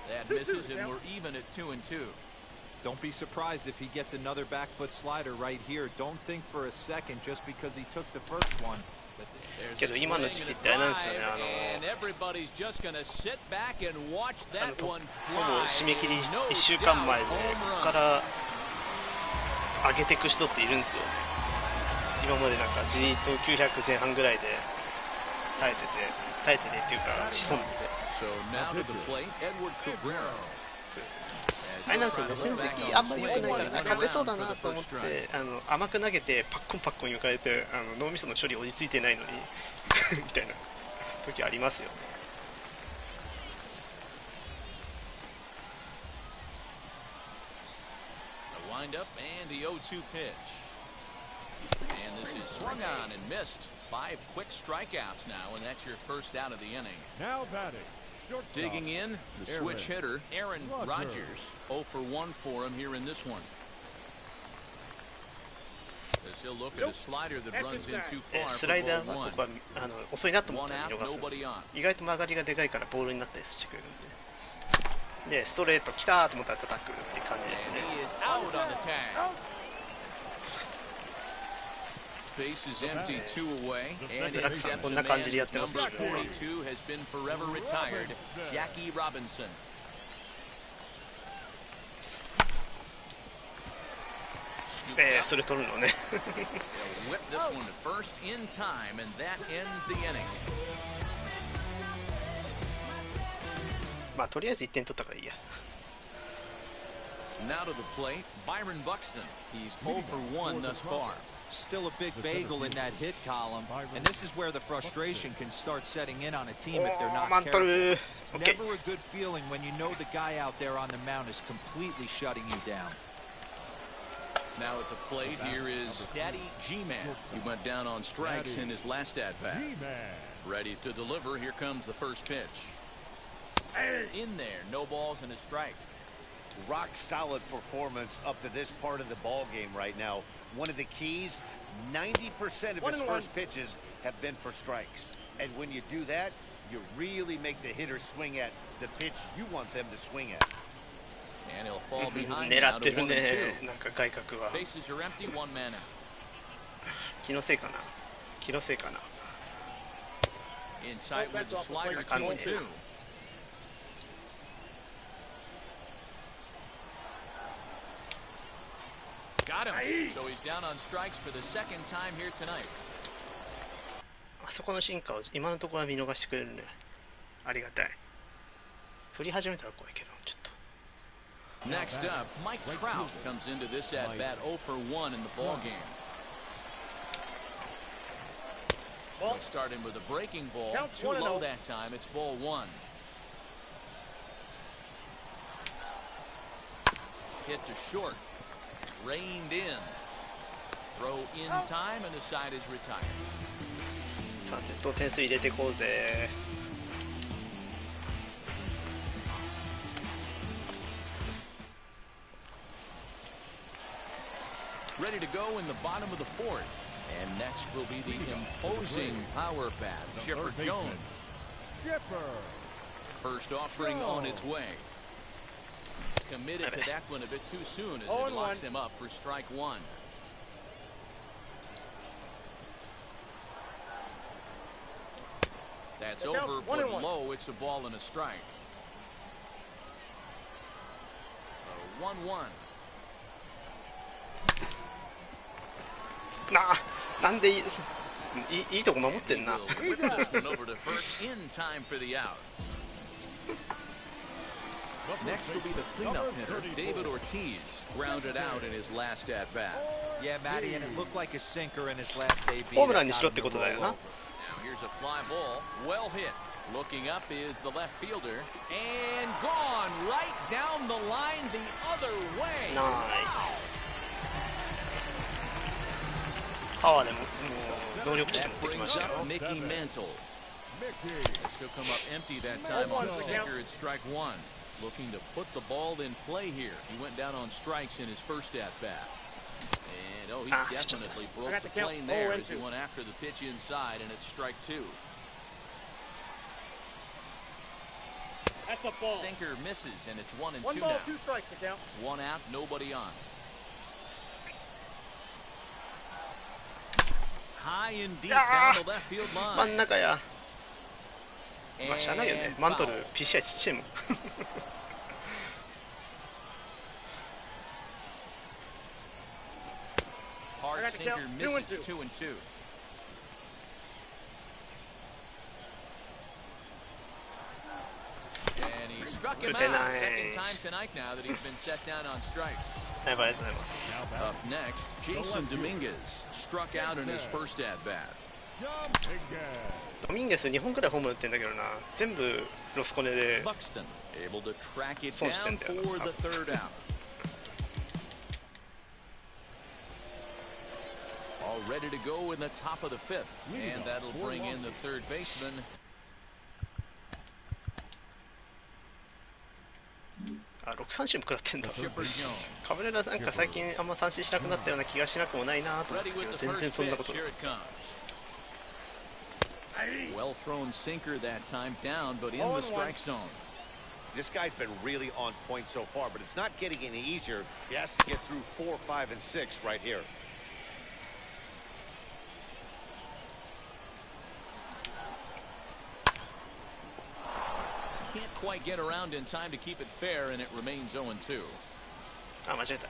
S3: That misses, and we're even at 2-2.
S2: Don't be surprised if he gets another back foot slider right here. Don't think for a second just because he took the first one.
S6: けど今の時期ってあれなんですよね、ほぼ締め切り1週間前でここから上げていく人っているんですよね。今までなんかじーっと900前半ぐらいで耐えててっていうか潜んでて、あれなんですよね、戦績あんまり良くないから勝てそうだなと思って甘く投げてパッコンパッコン抜かれて脳みその処理落ち着いてないのにみたいな時ありますよね。
S3: Wind up and the 0-2 pitch. And this is swung on and missed. 5 quick strikeouts now, and that's your first out of the inning.
S4: Now batting.
S3: Digging in, the switch hitter, Aaron Rodgers. 0 for 1 for him here in this one. As he'll look at a slider that runs in too far
S6: ス
S3: for
S6: ライダー
S3: ball
S6: は
S3: one.
S6: ここは遅いなと思ったら見逃すんですよ。意外と曲がりがでかいからボールになったりしてくれるんで。で、ストレート来たと思ったら叩くっていう感じですね。
S3: Base is empty, 2 away, and in steps a man whose number 42 has been forever retired, Jackie Robinson.
S6: Soれ取るのね。
S3: Whip this one to first in time, and that ends the inning.
S6: まあとりあえず1点取ったからいいや。
S3: Now to the plate, Byron Buxton. He's 0 for 1 thus far.
S2: Still a big bagel in that hit column, and this is where the frustration can start setting in on a team if they're not careful. It's never a good feeling when you know the guy out there on the mound is completely shutting you down.
S3: Now at the plate, here is Daddy G-Man. He went down on strikes in his last at-bat. Ready to deliver. Here comes the first pitch. In there, no balls and a strike.
S5: Rock solid performance up to this part of the ball game right now. One of the keys, 90% of his first pitches have been for strikes. And when you do that, you really make the hitter swing at the pitch you want them to swing at.
S3: And he'll fall behind now to 1 and 2. Bases are empty, 1 man out.
S6: 気のせいかな。気のせいかな。
S3: In tight with the slider, 2 and 2. Got him. So he's down on strikes for the second time here tonight.
S6: あそこの進化を今のところは見逃してくれるね。ありがたい。振り始めたら怖いけど、ちょっと。
S3: Next up, Mike Trout comes into this at-bat 0 for 1 in the ball game. We'll start him with a breaking ball. Too low that time. It's ball 1. Hit to short. Reined in. Throw in time, and the side is retired.
S6: さてと点数入れていこうぜ。
S3: Ready to go in the bottom of the 4th. And next will be the imposing power bat, Chipper Jones. First offering on its way. Committed to that one a bit too soon as it locks him up for strike 1. That's over, but low. It's a ball and a strike. 1-1.
S6: なんでいいとこ守ってんな。
S3: Next will be the cleanup hitter, David Ortiz, grounded out in his last at bat.
S2: Yeah, Matty, and it looked like a sinker in his last AB.
S6: ホームランにしろってことだよな。
S3: Now here's a fly ball, well hit. Looking up is the left fielder, and gone right down the line the other way.
S6: Nice. パワーでも能力値持ってきましたよ。
S3: Mickey Mantle. This will come up empty that time on a sinker at strike 1. Looking to put the ball in play here. He went down on strikes in his first at bat. And he definitely broke the plane there as he went after the pitch inside, and it's strike 2.
S1: That's a ball.
S3: Sinker misses, and it's 1 and 2
S1: 1 ball,
S3: now.
S1: 2 strikes to count.
S3: 1 out, nobody on. High and deep down the left field line.
S6: 真ん中や。まあしゃあないよね。マントル PCI ちっちゃいもん。
S3: Hard sinker misses 2 and 2. And he struck him out. Second time tonight now that he's been set down on strikes. Up next, Jason Dominguez struck out in his first at bat.
S6: ドミンゲス2本くらいホーム打ってんだけどな。全部ロスコネで
S3: Buxton able to track it down for the third out. All ready to go in the top of the 5th, and that'll bring in the third baseman.
S6: 6三振も食らってんだ。カブレラなんか最近あんま三振しなくなったような気がしなくもないなと思って全然そんなことない。
S3: Well thrown sinker that time down, but in the strike zone.
S5: This guy's been really on point so far, but it's not getting any easier. He has to get through 4, 5, and 6 right here.
S3: can't quite get around in time to keep it fair, and it remains 0-2.
S6: あ、間違えた。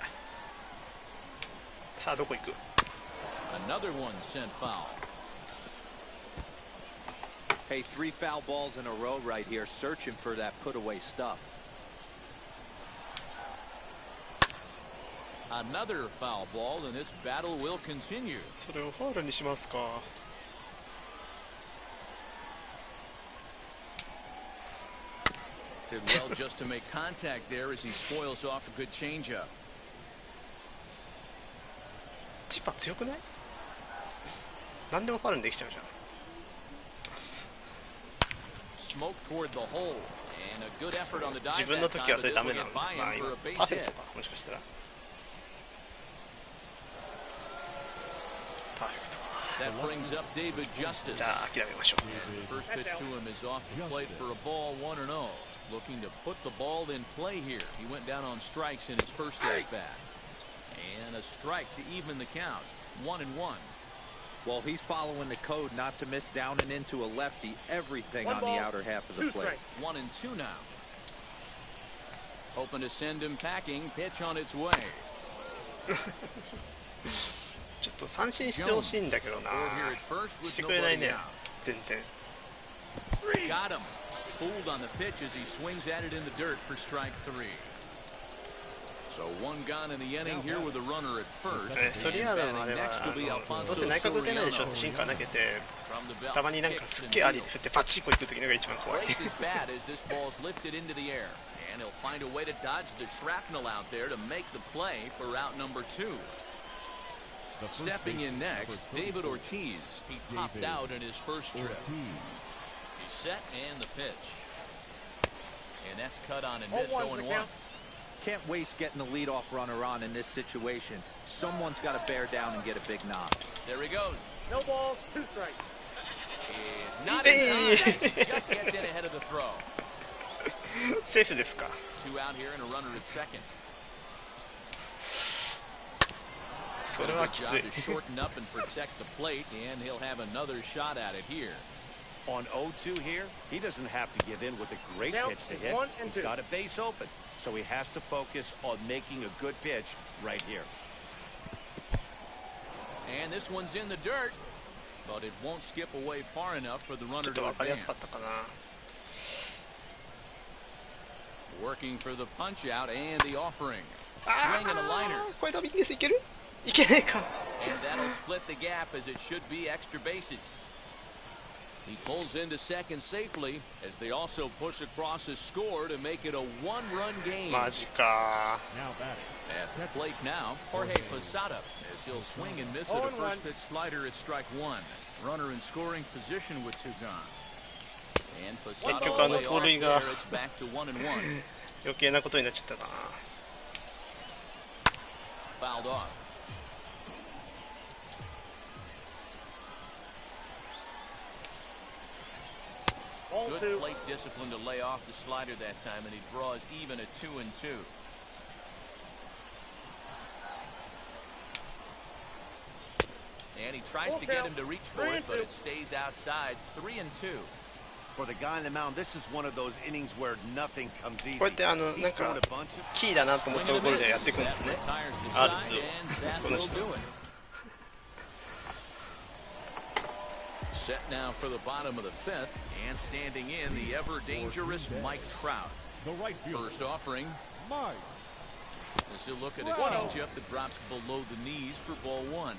S6: さあどこ行く？
S3: Another one sent foul.
S2: Hey, 3 foul balls in a row right here, searching for that put away stuff.
S3: Another foul ball, and this battle will continue.
S6: それをファウルにしますか。
S3: Did well just to make contact there as he spoils off a good changeup.
S6: チッパ強くない？何でもファウルにできちゃうじゃん。
S3: Smoke toward the hole, and a good effort on the dive
S6: 自分の
S3: that
S6: 時
S3: time,
S6: は
S3: but
S6: それ
S3: this
S6: ダ
S3: will
S6: メなの。
S3: get by
S6: まあ
S3: him
S6: 今
S3: for a
S6: パー
S3: base
S6: フェク
S3: hit.
S6: トかもしかしたら。パーフェクト。
S3: That brings up David Justice.
S6: じゃあ諦めましょう。
S3: As the first pitch to him is off the plate for a ball, 1-0. Looking to put the ball in play here. He went down on strikes in his first at bat. And a strike to even the count. 1-1.
S2: Well, he's following the code not to miss down and into a lefty. Everything on the outer half of the plate.
S3: 1-2 now. Hoping to send him packing. Pitch on its way.
S6: ちょっと三振してほしいんだけどな。してくれないね。全然。
S3: Got him. Fooled on the pitch as he swings at it in the dirt for strike 3. So one gone in the inning here with a runner at first.
S6: ソリアードのあれはどうせ内角出ないでしょってシンカー投げて、たまになんかすっげえありに振ってパチンコ行く時のが一番怖い。
S3: Breaks his bat as this ball's lifted into the air, and he'll find a way to dodge the shrapnel out there to make the play for out number 2. Stepping in next, David Ortiz. He popped out in his first trip. He's set and the pitch. And that's cut on and missed 0-1.
S2: Can't waste getting the leadoff runner on in this situation. Someone's got to bear down and get a big knock.
S3: There he goes.
S1: No balls, 2 strikes.
S3: He's not in time as he just gets in ahead of the throw.
S6: セーフですか。
S3: 2 out here and a runner at second.
S6: それはきつい。
S3: Good job to shorten up and protect the plate, and he'll have another shot at it here.
S5: On 0-2 here, he doesn't have to give in with a great pitch to hit. He's got a base open, so he has to focus on making a good pitch right here.
S3: And this one's in the dirt, but it won't skip away far enough for the runner to advance. Working for the punch out and the offering. Swing and a liner.
S6: これダビングスいける？いけないか。
S3: And that'll split the gap as it should be extra bases. He pulls into second safely as they also push across his score to make it a 1-run game.
S6: マジか。
S3: At the plate now, Jorge Posada as he'll swing and miss at a first pitch slider at strike 1. Runner in scoring position with 2 gone. And Posada way off there, it's back to 1-1.
S6: 余計なことになっちゃったな。
S3: Fouled off. Good plate discipline to lay off the slider that time, and he draws even at 2-2. And he tries to get him to reach for it, but it stays outside. 3-2.
S5: For the guy on the mound, this is one of those innings where nothing comes easy.
S6: こうやってなんかキーだなと思ったところでやっていくんですね。
S3: Set now for the bottom of the 5th, and standing in the ever-dangerous Mike Trout. First offering. As he'll look at a changeup that drops below the knees for ball 1.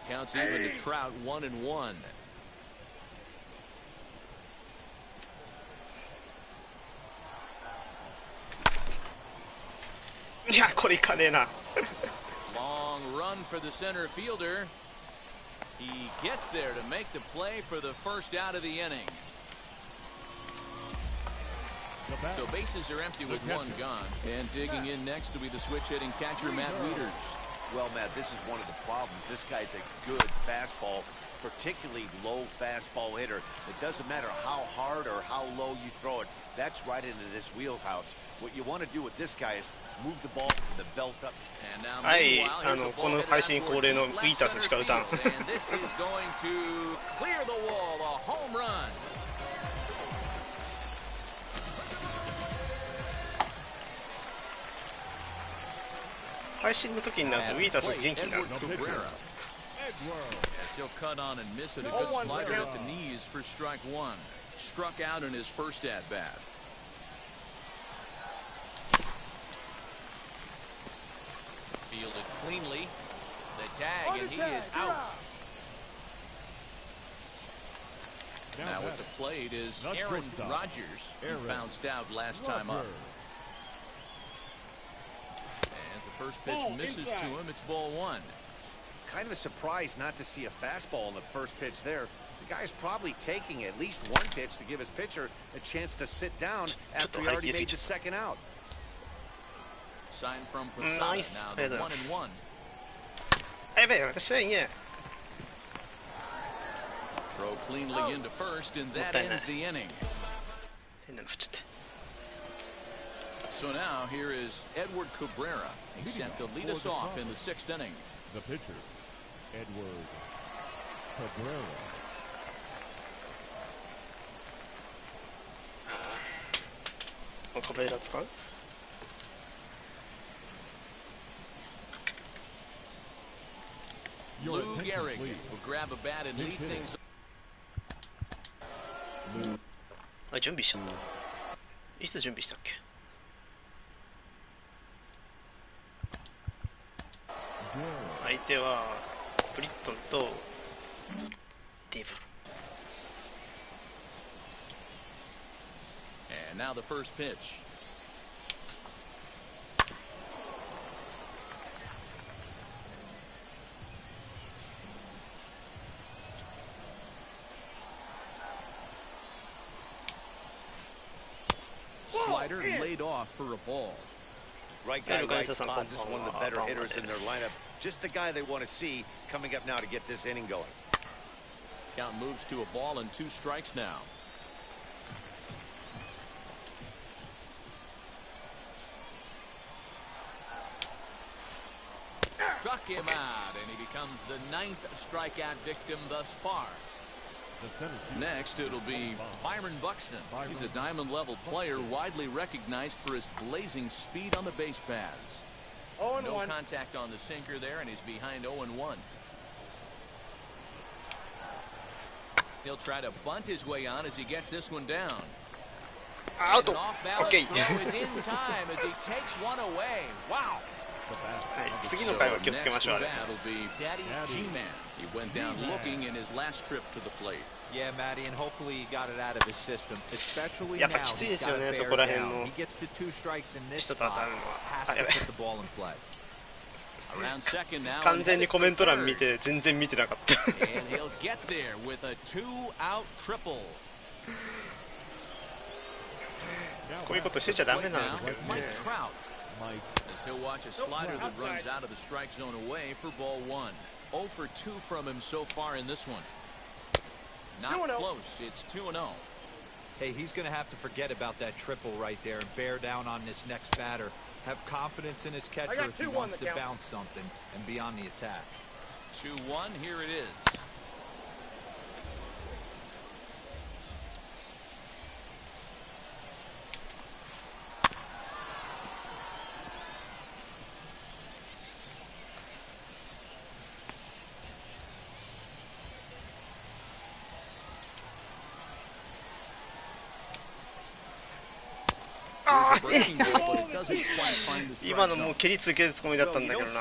S3: Counts even to Trout 1-1.
S6: いやこれいかねえな。
S3: Long run for the center fielder. He gets there to make the play for the first out of the inning. So bases are empty with 1 gone. And digging in next to be the switch-hitting catcher Matt Wieters.
S5: Well, Matt, this is one of the problems. This guy's a good fastball particularly low fastball hitter. It doesn't matter how hard or how low you throw it. That's right into this wheelhouse. What you want to do with this guy is move the ball from the belt up.
S6: はい、この配信恒例のウィーターズしか打たん。配信の時になるとウィーターズ元気になる。
S3: He'll cut on and miss it. A good slider at the knees for strike one. Struck out in his first at bat. Fielded cleanly. The tag, and he is out. Now at the plate is Aaron Rodgers. He bounced out last time up. As the first pitch misses to him, it's ball one.
S5: Kind of a surprise not to see a fastball in the first pitch there. The guy's probably taking at least one pitch to give his pitcher a chance to sit down after he already made the second out.
S3: Sign from Posada now, the 1-1. Throw cleanly into first, and that ends the inning. So now here is Edward Cabrera. He's set to lead us off in the sixth inning.
S4: The pitcher, Edward Cabrera.
S6: Cabrera 使う?
S3: Lou Gehrig will grab a bat and lead things.
S6: あ、準備した。いつ準備したっけ? 相手はブリットンとディーブ。
S3: And now the first pitch. Slider laid off for a ball.
S5: Right guy, right spot. This is one of the better hitters in their lineup. Just the guy they want to see coming up now to get this inning going.
S3: Count moves to a ball and 2 strikes now. Struck him out, and he becomes the 9th strikeout victim thus far. Next, it'll be Byron Buxton. He's a diamond-level player, widely recognized for his blazing speed on the base paths. No contact on the sinker there, and he's behind 0-1. He'll try to bunt his way on as he gets this one down.
S6: Out.
S3: Okay. Throw is in time as he takes one away. Wow.
S6: 次の回は気をつけましょう。
S3: That'll be Daddy G-Man. He went down looking in his last trip to the plate.
S2: Yeah, Matty, and hopefully he got it out of his system, especially
S6: やっぱ
S2: now.
S6: きつい
S2: He's
S6: です
S2: got
S6: よ
S2: to
S6: ね、そ
S2: bear
S6: こら辺
S2: down.
S6: の
S2: He gets the 2 strikes in this
S6: 人と当た
S2: spot.
S6: るのは。
S2: Has to put the ball in play.
S3: Around second now.
S6: 完全にコメント欄見て全然見てなかった。
S3: And he'll get there with a 2-out triple.
S6: こういうことしてちゃダメなんですけどね。
S3: As he'll watch a slider that runs out of the strike zone away for ball 1. 0 for 2 from him so far in this one. Not close. It's 2-0.
S2: Hey, he's going to have to forget about that triple right there and bear down on this next batter. Have confidence in his catcher if he wants to bounce something and be on the attack.
S3: 2-1. Here it is.
S6: Ah, 今のもう蹴り続けるつもりだったんだけどな。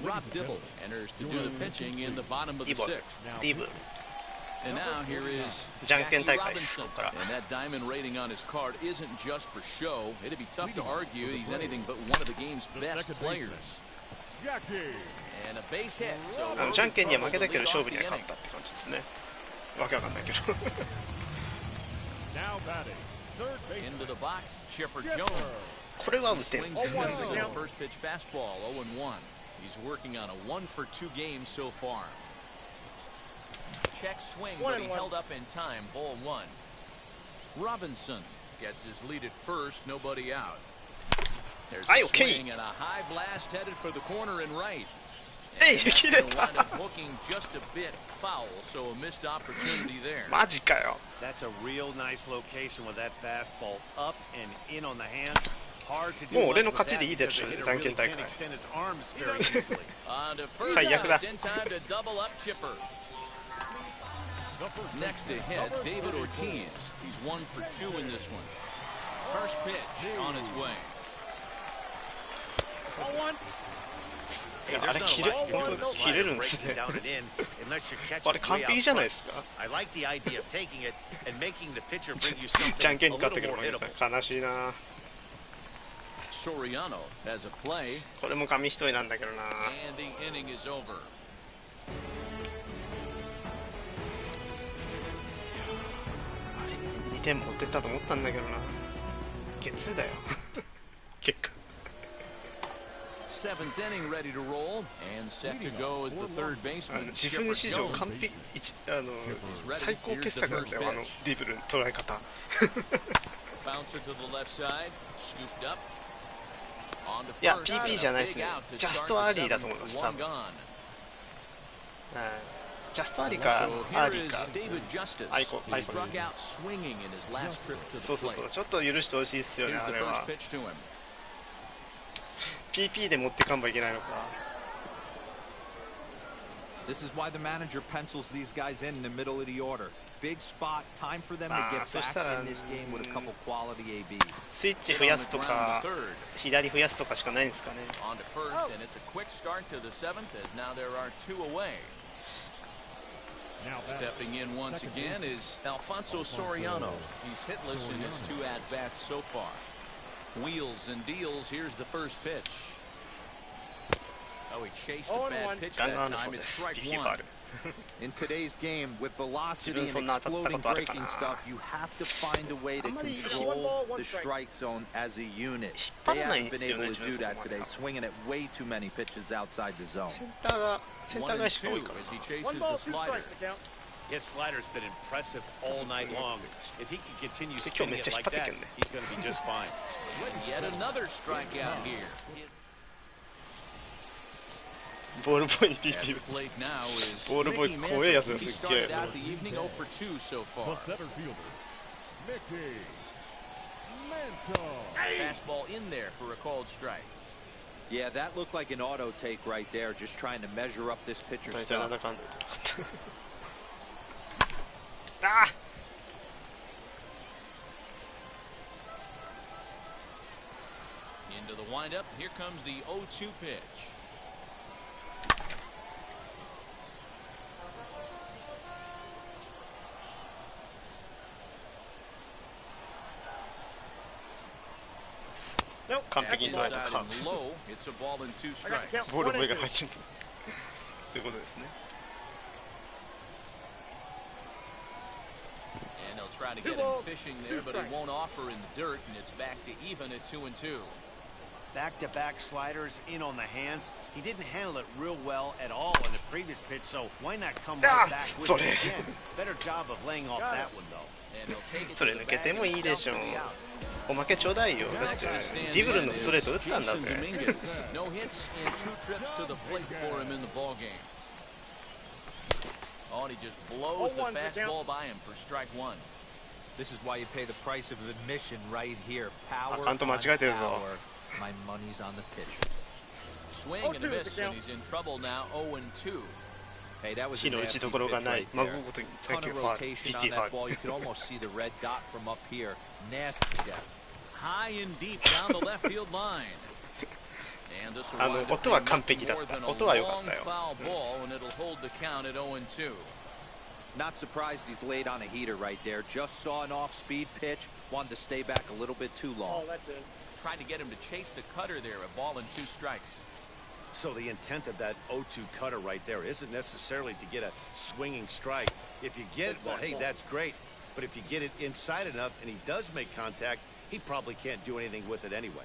S3: Rob Dibble enters to do the pitching in the bottom of the 6th.
S6: ディブ。
S3: And now here is
S6: じゃんけん大会です。
S3: and that diamond rating on his card isn't just for show. It'd be tough to argue he's anything but one of the game's best players. And a base hit. So
S6: じゃんけんには負けたけど勝負には勝ったって感じですね。わけわかんないけど。
S4: Now batting, third base.
S3: Into the box, Chipper Jones.
S6: これは打てる。
S3: Swings and misses on the first pitch fastball, 0-1. He's working on a 1-for-2 game so far. Check swing, but he held up in time, ball 1. Robinson gets his lead at first, nobody out. There's a swing and a high blast headed for the corner and right. And that's going to wind up hooking just a bit foul, so a missed opportunity there.
S6: マジかよ。
S5: That's a real nice location with that fastball up and in on the hands. Hard to do.
S6: もう俺の勝ちでいいです。じゃんけん大会。
S5: Extend his arms very easily.
S3: On to first down, it's in time to double up Chipper. Next to hit, David Ortiz. He's 1 for 2 in this one. First pitch on its way.
S6: あれ切れるんですね。あれ完璧じゃないですか。じゃんけんに勝ったけど悲しいな。
S3: Soriano has a play.
S6: これも紙一重なんだけどな。
S3: And the inning is over.
S6: 2点持ってったと思ったんだけどな。ゲッツーだよ。結果。
S3: Seventh inning ready to roll and set to go as the third baseman.
S6: 自分史上完璧最高傑作なんだよ、あのディブルの捉え方。
S3: Bouncer to the left side, scooped up.
S6: いや PP じゃないですね。ジャストアーリーだと思います。多分。ジャストアーリーかアーリーか。アイコ。そうそうそう。ちょっと許してほしいですよね、あれは。PP で持ってかんばいけないのか。
S2: This is why the manager pencils these guys in the middle of the order. Big spot, time for them to get back in this game with a couple quality ABs.
S6: スイッチ増やすとか、左増やすとかしかないんですかね。
S3: On to first, and it's a quick start to the seventh, as now there are 2 away. Stepping in once again is Alfonso Soriano. He's hitless in his 2 at-bats so far. Wheels and deals. Here's the first pitch. Oh, he chased a bad pitch that time. It's strike 1.
S2: In today's game, with velocity and exploding breaking stuff, you have to find a way to control the strike zone as a unit. They haven't been able to do that today, swinging at way too many pitches outside the zone.
S3: 1 and 2 as he chases the slider.
S5: His slider's been impressive all night long. If he can continue spinning it like that, he's going to be just fine.
S3: Yet another strikeout here.
S6: ボールボーイに PP ボールボーイ怖いやつがすっげえ。
S2: Yeah, that looked like an auto take right there, just trying to measure up this pitcher's stuff.
S6: あ
S3: Into the windup, here comes the 0-2 pitch.
S6: 完璧に捉えたか。
S3: It's a ball and 2 strikes.
S6: ボールボーイが入ってる。そういうことですね。
S3: And they'll try to get him fishing there, but he won't offer in the dirt, and it's back to even at 2 and 2.
S5: Back-to-back sliders in on the hands. He didn't handle it real well at all in the previous pitch, so why not come right back with it again? Better job of laying off that one, though.
S6: それ抜けてもいいでしょう。おまけちょうだいよ。だってディブルのストレート打ったんだぜ。
S3: No hits and 2 trips to the plate for him in the ball game. Oh, and he just blows the fastball by him for strike 1.
S2: This is why you pay the price of admission right here. Power on
S6: あかんと間違えてるぞ。
S2: My money's on the pitcher.
S3: Swing and a miss, and he's in trouble now. 0 and 2.
S2: Hey, that was a nasty pitch right there. Ton of rotation on that ball. You could almost see the red dot from up here. Nasty depth.
S3: High and deep down the left field line. And this will wind up
S6: 音は完
S3: being
S6: 璧だっ
S3: more
S6: た。
S3: than a
S6: 音は良かっ
S3: long
S6: たよ。
S3: foul ball, and it'll hold the count at 0 and 2.
S2: Not surprised he's laid on a heater right there. Just saw an off-speed pitch. Wanted to stay back a little bit too long.
S1: Oh, that's it.
S3: Tried to get him to chase the cutter there. A ball and 2 strikes.
S5: So the intent of that 0-2 cutter right there isn't necessarily to get a swinging strike. If you get it, well, hey, that's great. But if you get it inside enough and he does make contact, he probably can't do anything with it anyway.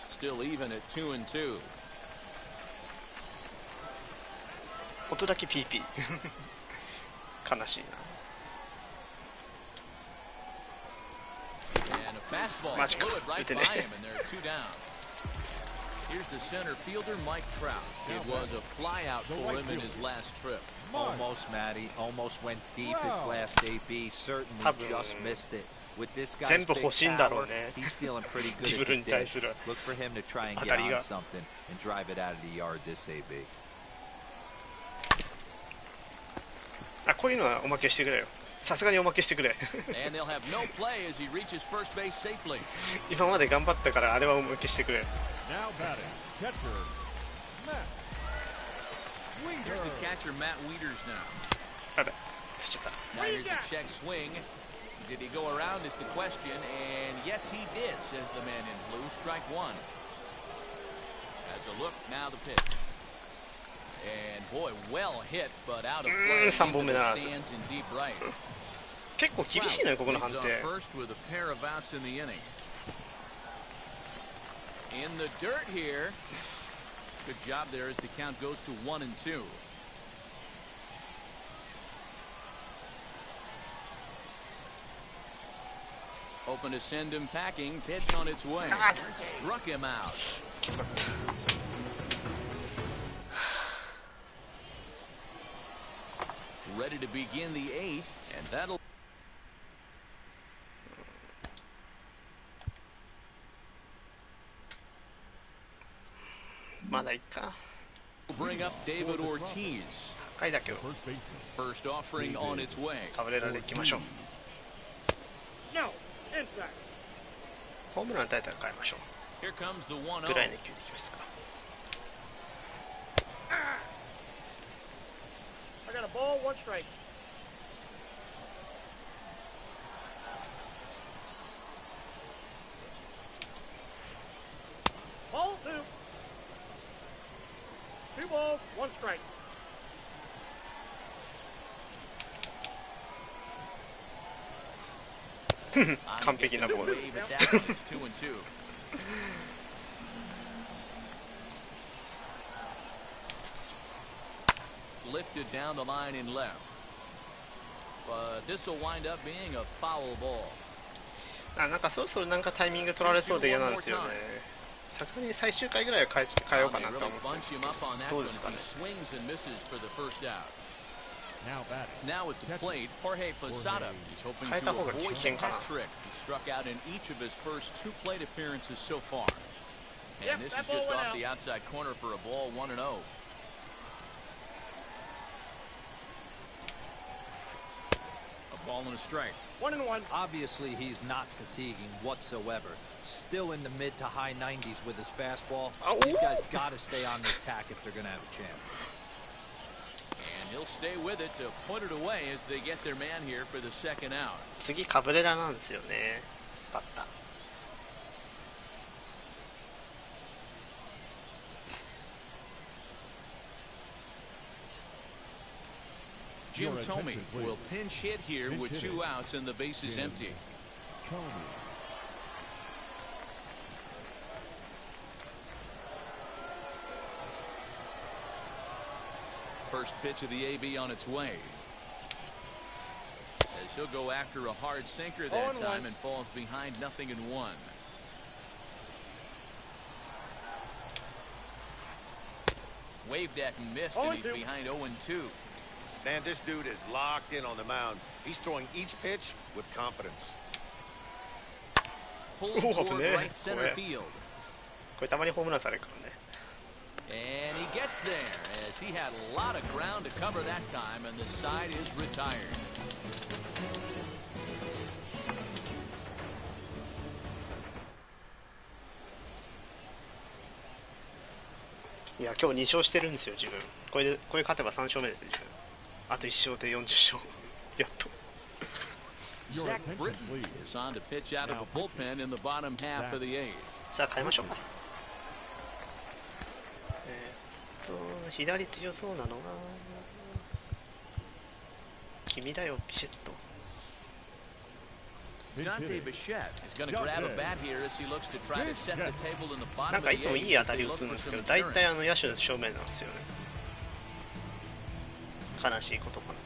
S3: Still even at 2-2.
S6: 音だけ PP 悲しいな。
S3: And a fastball blew it right by him, and there are 2 down. Here's the center fielder, Mike Trout. It was a flyout for him in his last trip.
S2: Almost, Matty. Almost went deep his last AB. Certainly just missed it. With this guy's big power, he's feeling pretty good at the dish. Look for him to try and get on something and drive it out of the yard this AB.
S6: あ、こういうのはおまけしてくれよ。さすがにおまけしてくれ。
S3: And they'll have no play as he reaches first base safely.
S6: 今まで頑張ったからあれはおまけしてくれ。
S4: Now batting, catcher, Matt
S3: Here's the catcher, Matt Wieters now.
S6: あれ、しちゃった。
S3: Now here's a check swing. Did he go around is the question, and yes he did, says the man in blue. Strike 1. As a look, now the pitch. And boy, well hit, but out of play into the stands in deep right.
S6: 結構厳しいのよここの判定。
S3: First with a pair of outs in the inning. In the dirt here. Good job there as the count goes to 1-2. Open to send him packing. Pitch on its way. Struck him out. Ready to begin the 8th, and that'll bring up David Ortiz. First offering on its way.
S1: No, inside.
S3: Here comes the 1-0.
S1: I got a ball, 1 strike. Ball 2. 2 balls, 1 strike.
S6: Complete ball.
S3: It's 2-2. Lifted down the line in left, but this will wind up being a foul ball.
S6: なんかそろそろなんかタイミング取られそうで嫌なんですよね。さすがに最終回ぐらいは変えようかなと思って。どうですかね。
S3: Now at the plate, Jorge Posada. He's hoping to avoid the hat trick. He struck out in each of his first 2 plate appearances so far. And this is just off the outside corner for a ball, 1-0. A ball and a strike.
S1: 1-1.
S2: Obviously, he's not fatiguing whatsoever. Still in the mid to high 90s with his fastball. These guys got to stay on the attack if they're going to have a chance.
S3: And he'll stay with it to put it away as they get their man here for the 2nd out.
S6: 次カブレラなんですよね。バッター。
S3: Jim Thome will pinch hit here with 2 outs and the base is empty. First pitch of the AB on its way. As he'll go after a hard sinker that time and falls behind 0-1. Waved at and missed, and he's behind 0-2.
S5: Man, this dude is locked in on the mound. He's throwing each pitch with confidence.
S3: Pulled toward right center field.
S6: これたまにホームランされるからね。
S3: And he gets there as he had a lot of ground to cover that time, and the side is retired. いや今日2勝してるんですよ自分。これ勝てば3勝目です自分。あと1勝で40勝。やっと。Zach Britton is on to pitch out of a bullpen in the bottom half of the 8th.
S6: さあ変えましょうか。左強そうなのが君だよビシッと。
S3: Dante Bichette is going to grab a bat here as he looks to try to set the table in the
S6: な
S3: bottom
S6: んか
S3: of
S6: い
S3: the
S6: つもいい
S3: eighth
S6: 当た
S3: as
S6: り
S3: they
S6: 打
S3: look
S6: つん
S3: for
S6: ですけ
S3: some
S6: ど、大体
S3: insurance.
S6: 野手正面なんですよね。悲しいことかな。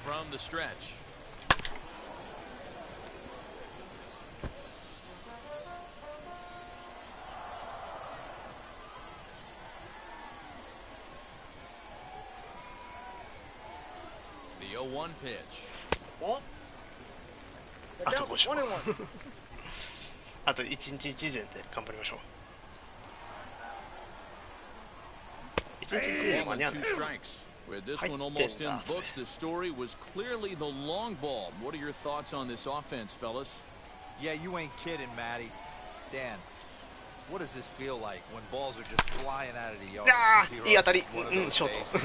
S3: From the stretch. The 0-1 pitch.
S1: Ball.
S6: あ
S1: They're
S6: と
S1: down
S6: 5
S1: to
S6: 勝。
S1: 21.
S6: あと1日1前で頑張りましょう。1日1前
S3: Ball
S6: 間に
S3: and
S6: 合う
S3: two strikes. Where this one almost in books, the story was clearly the long ball. What are your thoughts on this offense, fellas?
S2: Yeah, you ain't kidding, Matty. Dan, what does this feel like when balls are just flying out of the yard?
S6: いい当たり、うん、ショート。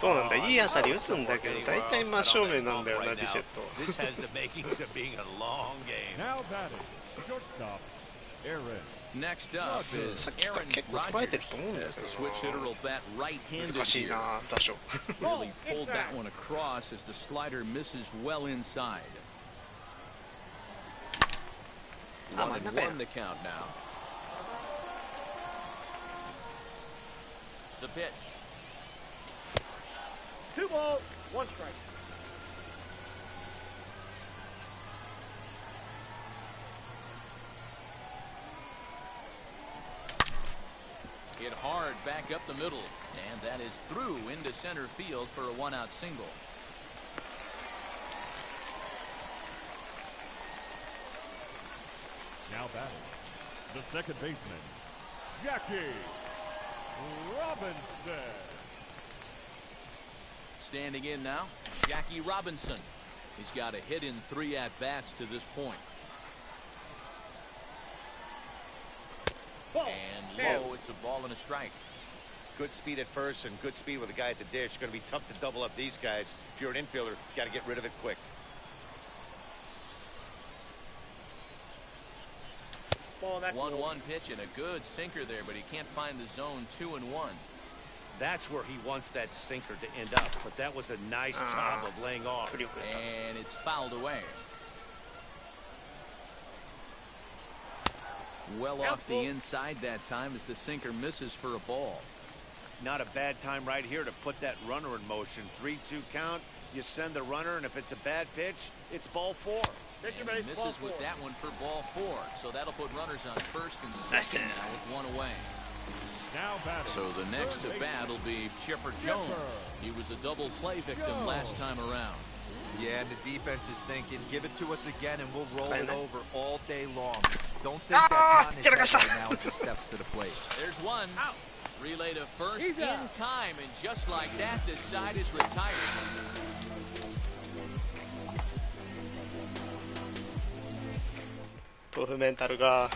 S6: そうなんだ、いい当たり打つんだけど、大体真正面なんだよな、ビシェット。
S5: This has the makings of being a long game.
S4: Now batting, shortstop, Aaron.
S3: Next up is Aaron Rodgers as the switch hitter will bat right-handed
S6: 難しい
S3: here.
S6: な、座礁。
S3: Really pulled that one across as the slider misses well inside.
S6: あ、真ん中や。
S3: 1-1 the count now. The pitch.
S1: 2 balls, 1 strike.
S3: Hit hard back up the middle, and that is through into center field for a 1-out single.
S4: Now batting, the second baseman, Jackie Robinson.
S3: Standing in now, Jackie Robinson. He's got a hit in 3 at-bats to this point. And low, it's a ball and a strike.
S5: Good speed at first and good speed with a guy at the dish. Going to be tough to double up these guys. If you're an infielder, got to get rid of it quick.
S3: 1-1 pitch and a good sinker there, but he can't find the zone. 2-1.
S5: That's where he wants that sinker to end up. But that was a nice job of laying off.
S3: And it's fouled away. Well off the inside that time as the sinker misses for a ball.
S5: Not a bad time right here to put that runner in motion. 3-2 count. You send the runner, and if it's a bad pitch, it's ball 4.
S3: And he misses with that one for ball 4. So that'll put runners on first and second now with 1 away.
S4: Now batting.
S3: So the next to bat will be Chipper Jones. He was a double play victim last time around.
S2: Yeah, and the defense is thinking, give it to us again and we'll roll it over all day long. Don't think that's not in his head right now as he steps to the plate.
S3: There's one. Relay to first in time, and just like that, the side is retired.
S6: 豆腐メンタルが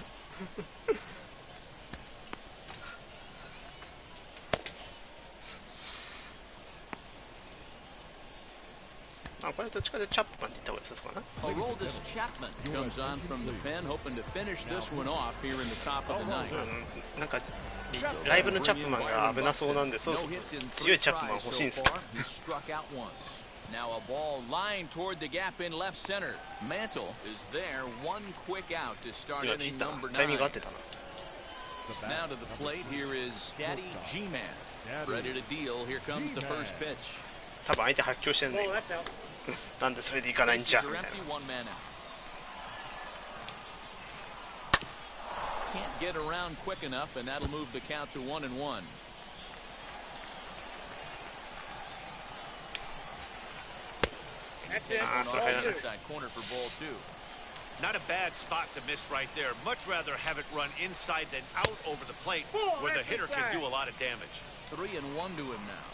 S6: あ、これどっちかでチャップマンって言った方が良さそうかな。
S3: Aroldis Chapman comes on from the pen, hoping to finish this one off here in the top of the ninth.
S6: なんかライブのチャップマンが危なそうなんで、そうそう強いチャップマン欲しいんですけど。
S3: He struck out once. Now a ball lined toward the gap in left center. Mantle is there. One quick out to start inning number
S6: タイミン
S3: 9.
S6: グ合ってたな。
S3: Now to the plate, here is Daddy G-Man. Ready to deal. Here comes the first pitch.
S6: 多分相手発狂してんね。なんでそれでいかないんじゃみたいな。
S3: Can't get around quick enough, and that'll move the count to 1-1.
S1: That's it.
S3: Inside corner for ball 2.
S5: Not a bad spot to miss right there. Much rather have it run inside than out over the plate, where the hitter can do a lot of damage.
S3: 3-1 to him now.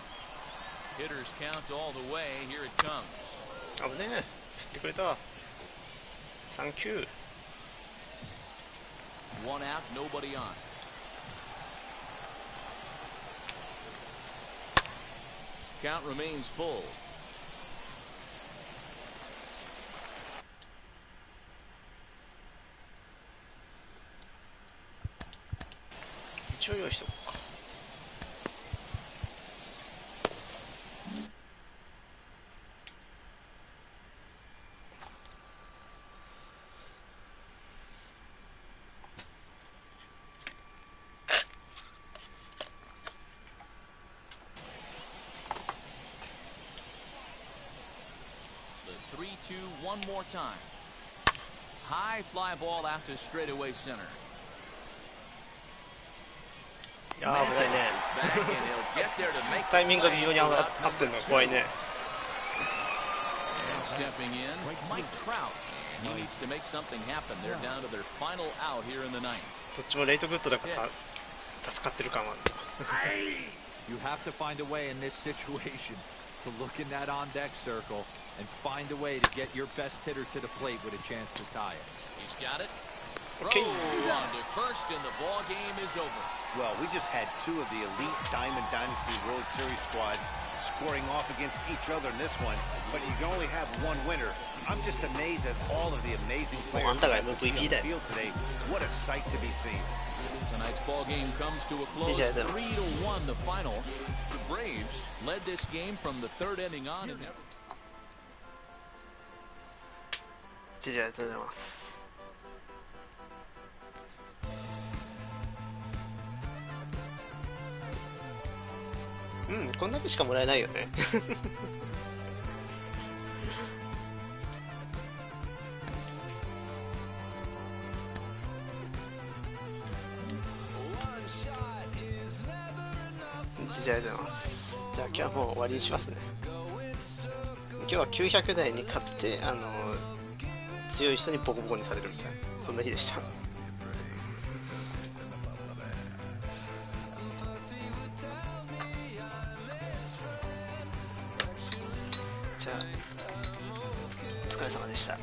S3: Hitters count all the way. Here it comes.
S6: あぶねえ、振ってくれた。サンキュー。
S3: 1 out, nobody on. Count remains full.
S6: 一応用意しとこうか。
S3: one more time. High fly ball out to straightaway center.
S6: いやー危ないね。タイミングが微妙に合ってるのが怖いね。
S3: Stepping in, Mike Trout. He needs to make something happen. They're down to their final out here in the ninth.
S6: どっちもレイトグッドだから助かってる感はある。
S2: You have to find a way in this situation to look in that on-deck circle and find a way to get your best hitter to the plate with a chance to tie it.
S3: He's got it. Throw on to first, and the ball game is over.
S5: Well, we just had two of the elite Diamond Dynasty World Series squads scoring off against each other in this one, but you can only have one winner. I'm just amazed at all of the amazing players we have to see on the field today. What a sight to be seen.
S3: Tonight's ball game comes to a close. 3-1 the final. The Braves led this game from the third inning on and never.
S6: ありがとうございます。うん、こんだけしかもらえないよね。じゃあ今日はもう終わりにしますね。今日は900台に勝って強い人にボコボコにされるみたいな、そんな日でした。じゃあお疲れ様でした。